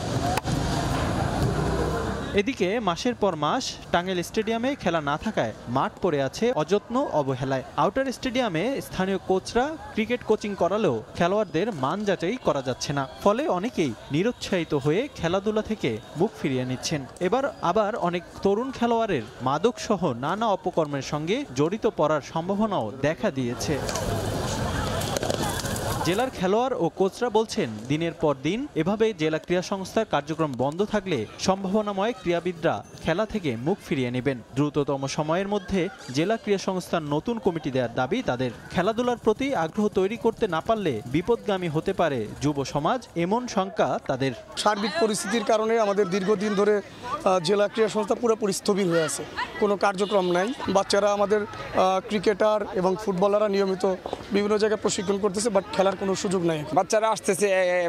[SPEAKER 5] এদিকে মাসের পর মাস টাঙ্গাইল স্টেডিয়ামে খেলা না থাকায় মাঠ পড়ে আছে অযত্ন অবহেলায়। আউটার স্টেডিয়ামে স্থানীয় কোচরা ক্রিকেট কোচিং করালেও খেলোয়াড়দের মান যাচাই করা যাচ্ছে না। ফলে অনেকেই নিরুৎসাহিত হয়ে খেলাধুলা থেকে মুখ ফিরিয়ে নিচ্ছেন। এবার আবার অনেক তরুণ খেলোয়াড়ের মাদক সহ নানা অপকর্মের সঙ্গে জড়িত পড়ার সম্ভাবনাও দেখা দিয়েছে। জেলার খেলোয়াড় ও কোচরা বলছেন, দিনের পর দিন এভাবে জেলা ক্রীড়া সংস্থার কার্যক্রম বন্ধ থাকলে সম্ভাবনাময় ক্রীড়াবিদরা খেলা থেকে মুখ ফিরিয়ে নেবেন। দ্রুততম সময়ের মধ্যে জেলা ক্রীড়া সংস্থার নতুন কমিটি দেওয়ার দাবি তাদের। খেলাধুলার প্রতি আগ্রহ তৈরি করতে না পারলে বিপদগামী হতে পারে যুব সমাজ, এমন শঙ্কা তাদের।
[SPEAKER 12] সার্বিক পরিস্থিতির কারণে আমাদের দীর্ঘদিন ধরে জেলা ক্রীড়া সংস্থা পুরোপুরি স্থবির হয়ে আছে, কোনো কার্যক্রম নাই। বাচ্চারা আমাদের ক্রিকেটার এবং ফুটবলাররা নিয়মিত বিভিন্ন জায়গায় প্রশিক্ষণ করতেছে, বাট খেলার কোনো সুযোগ নাই।
[SPEAKER 16] বাচ্চারা আসতেছে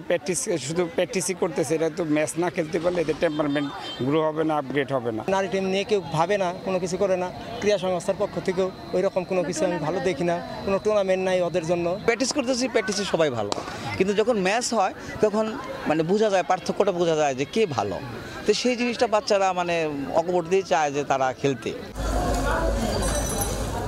[SPEAKER 16] প্র্যাকটিস, শুধু প্র্যাকটিসই করতেছে। এটা তো ম্যাচ না খেলতে পারলে এদের টেম্পারমেন্ট গ্রো হবে না, আপগ্রেড হবে না।
[SPEAKER 18] নারী টিম নিয়ে কেউ ভাবে না, কোনো কিছু করে না। ক্রীড়া সংস্থার পক্ষ থেকেও ওই রকম কোনো কিছু আমি ভালো দেখি না। কোনো টুর্নামেন্ট নাই ওদের জন্য।
[SPEAKER 26] প্র্যাকটিস করতেছি, প্র্যাকটিসে সবাই ভালো, কিন্তু যখন ম্যাচ হয় তখন মানে বোঝা যায়, পার্থক্যটা বোঝা যায় যে কে ভালো। তো সেই জিনিসটা বাচ্চারা মানে অকপট দিয়ে চায় যে তারা খেলতে।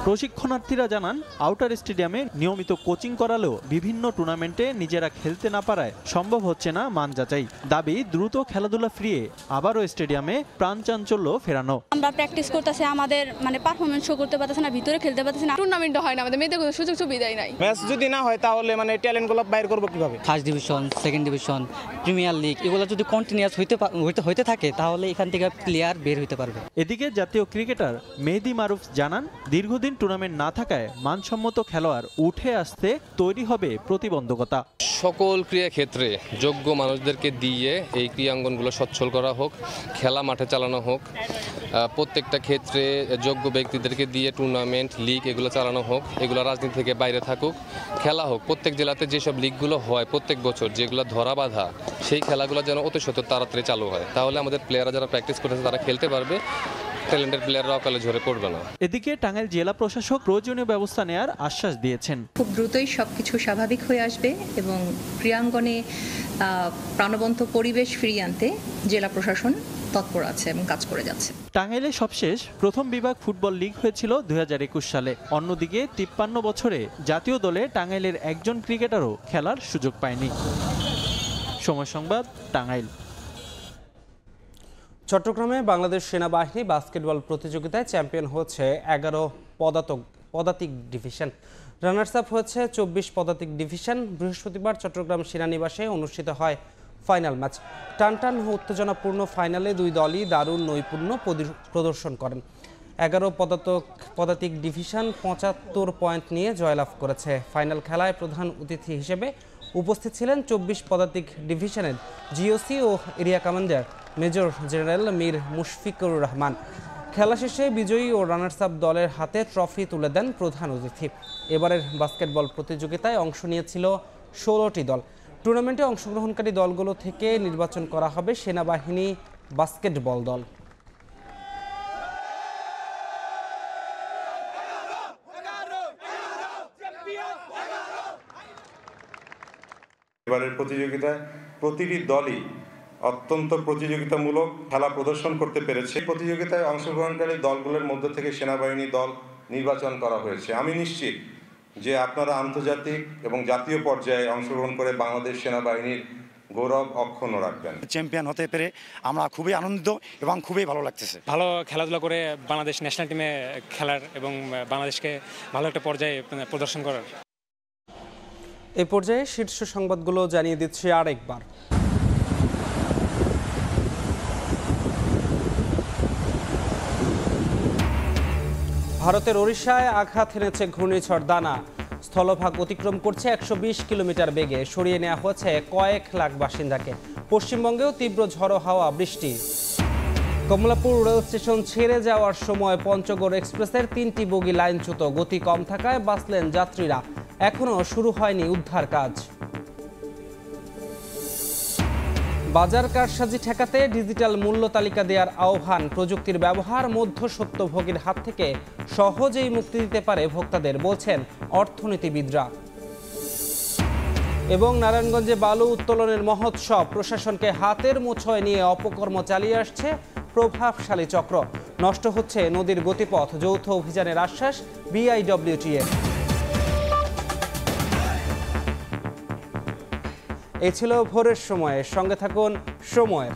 [SPEAKER 5] প্রশিক্ষণার্থীরা জানান, আউটার স্টেডিয়ামে নিয়মিত কোচিং করালেও বিভিন্ন টুর্নামেন্টে নিজেরা খেলতে না পারায় সম্ভব হচ্ছে না মান যাচাই। দাবি দ্রুত খেলাধুলা ফিরিয়ে আবারও স্টেডিয়ামে প্রাণ চাঞ্চল্য ফেরানো।
[SPEAKER 27] আমরা প্র্যাকটিস করতেছি, আমাদের মানে পারফরমেন্স শো করতে পারতেছি না, ভিতরে খেলতে পারতেছি না। টুর্নামেন্ট হয় না, আমাদের মেয়েদের কোনো সুযোগ সুবিধাই নাই।
[SPEAKER 18] ম্যাচ যদি না হয় তাহলে মানে ট্যালেন্টগুলো বাইর করব কিভাবে?
[SPEAKER 28] First division, second division, premier league এগুলো যদি কন্টিনিউয়াস হইতে থাকে তাহলে এখান থেকে প্লেয়ার বের হইতে পারবে।
[SPEAKER 5] এদিকে জাতীয় ক্রিকেটার মেহেদী মারুফ জানান, দীর্ঘদিন টুর্নামেন্ট না থাকায় মানসম্মত খেলোয়াড় উঠে আসতে তৈরি হবে প্রতিবন্ধকতা।
[SPEAKER 29] সকল ক্রীড়া ক্ষেত্রে যোগ্য মানুষদেরকে দিয়ে এই ক্রীড়াঙ্গনগুলো সচ্ছল করা হোক, খেলা মাঠে চালানো হোক, প্রত্যেকটা ক্ষেত্রে যোগ্য ব্যক্তিদেরকে দিয়ে টুর্নামেন্ট, লিগ এগুলো চালানো হোক, এগুলো রাজনীতি থেকে বাইরে থাকুক, খেলা হোক। প্রত্যেক জেলাতে যেসব লিগগুলো হয় প্রত্যেক বছর, যেগুলো ধরা বাঁধা, সেই খেলাগুলো যেন অতি সত্বর তাড়াতাড়ি চালু হয়। তাহলে আমাদের প্লেয়াররা যারা প্র্যাকটিস করতেছে তারা খেলতে পারবে, ট্যালেন্টেড প্লেয়াররা অকালে ঝরে পড়বে না।
[SPEAKER 5] এদিকে টাঙ্গাইল জেলা প্রশাসক প্রয়োজনীয় ব্যবস্থা নেওয়ার আশ্বাস দিয়েছেন।
[SPEAKER 30] খুব দ্রুতই সবকিছু স্বাভাবিক হয়ে আসবে এবং ক্রীড়াঙ্গনে প্রাণবন্ত পরিবেশ ফিরিয়ে আনতে জেলা প্রশাসন তৎপর আছে এবং কাজ করে যাচ্ছে।
[SPEAKER 5] টাঙ্গাইলে সবশেষ প্রথম বিভাগ ফুটবল লিগ হয়েছিল 2021 সালে। অন্যদিকে 53 বছরে জাতীয় দলে টাঙ্গাইলের একজন ক্রিকেটারও খেলার সুযোগ পায়নি। সময় সংবাদ, টাঙ্গাইল।
[SPEAKER 1] চট্টগ্রামে বাংলাদেশ সেনাবাহিনী বাস্কেটবল প্রতিযোগিতায় চ্যাম্পিয়ন হচ্ছে 11 পদাতিক ডিভিশন। রানার্স আপ হয়েছে 24 পদাতিক ডিভিশন। বৃহস্পতিবার চট্টগ্রাম সেনানিবাসে অনুষ্ঠিত হয় ফাইনাল ম্যাচ। টানটান ও উত্তেজনাপূর্ণ ফাইনালে দুই দলই দারুণ নৈপুণ্য প্রদর্শন করেন। 11 পদাতিক ডিভিশন 75 পয়েন্ট নিয়ে জয়লাভ করেছে। ফাইনাল খেলায় প্রধান অতিথি হিসেবে উপস্থিত ছিলেন 24 পদাতিক ডিভিশনের জিওসি ও area commander major general Mir Mushfiqur Rahman. খেলা শেষে বিজয়ী ও রানার্স আপ দলের হাতে ট্রফি তুলে দেন প্রধান অতিথি। এবারের বাস্কেটবল প্রতিযোগিতায় অংশ নিয়েছিল 16টি দল। টুর্নামেন্টে অংশগ্রহণকারী দলগুলো থেকে নির্বাচন করা হবে সেনাবাহিনী বাস্কেটবল দল।
[SPEAKER 2] এবারের প্রতিযোগিতায় প্রতিটি দলই অত্যন্ত প্রতিযোগিতামূলক খেলা প্রদর্শন করতে পেরেছে। প্রতিযোগিতায় অংশগ্রহণকারী দলগুলোর মধ্য থেকে সেনাবাহিনী দল নির্বাচন করা হয়েছে। আমি নিশ্চিত যে আপনারা আন্তর্জাতিক এবং জাতীয় পর্যায়ে অংশগ্রহণ করে বাংলাদেশ সেনাবাহিনীর গৌরব অক্ষুণ্ণ রাখবেন।
[SPEAKER 8] চ্যাম্পিয়ন হতে পেরে আমরা খুবই আনন্দিত এবং খুবই ভালো লাগতেছে।
[SPEAKER 10] ভালো খেলাধুলা করে বাংলাদেশ ন্যাশনাল টিমে খেলার এবং বাংলাদেশকে ভালো একটা পর্যায়ে প্রদর্শন করার।
[SPEAKER 1] এই পর্যায়ে শীর্ষ সংবাদগুলো জানিয়ে দিচ্ছি আরেকবার। ভারতের ওড়িশায় আঘাত হেনেছে ঘূর্ণিঝড় দানা। স্থলভাগ অতিক্রম করছে 120 কিলোমিটার বেগে। সরিয়ে নেওয়া হয়েছে কয়েক লাখ বাসিন্দাকে। পশ্চিমবঙ্গেও তীব্র ঝড়ো হাওয়া, বৃষ্টি। কমলাপুর রেল স্টেশন ছেড়ে যাওয়ার সময় পঞ্চগড় এক্সপ্রেসের 3টি বগি লাইনচ্যুত। গতি কম থাকায় বাঁচলেন যাত্রীরা। এখনও শুরু হয়নি উদ্ধার কাজ। বাজার কারসাজি ঠেকাতে ডিজিটাল মূল্য তালিকা দেওয়ার আহ্বান। প্রযুক্তির ব্যবহার মধ্যস্বত্বভোগীর হাত থেকে সহজেই মুক্তি দিতে পারে ভোক্তাদের, বলছেন অর্থনীতিবিদরা। এবং নারায়ণগঞ্জে বালু উত্তোলনের মহোৎসব। প্রশাসনকে হাতের মুঠোয় নিয়ে অপকর্ম চালিয়ে আসছে প্রভাবশালী চক্র। নষ্ট হচ্ছে নদীর গতিপথ। যৌথ অভিযানের আশ্বাস বিআইডব্লিউটিএর। এই ছিল ভোরের সময়ে। সঙ্গে থাকুন সময়ের।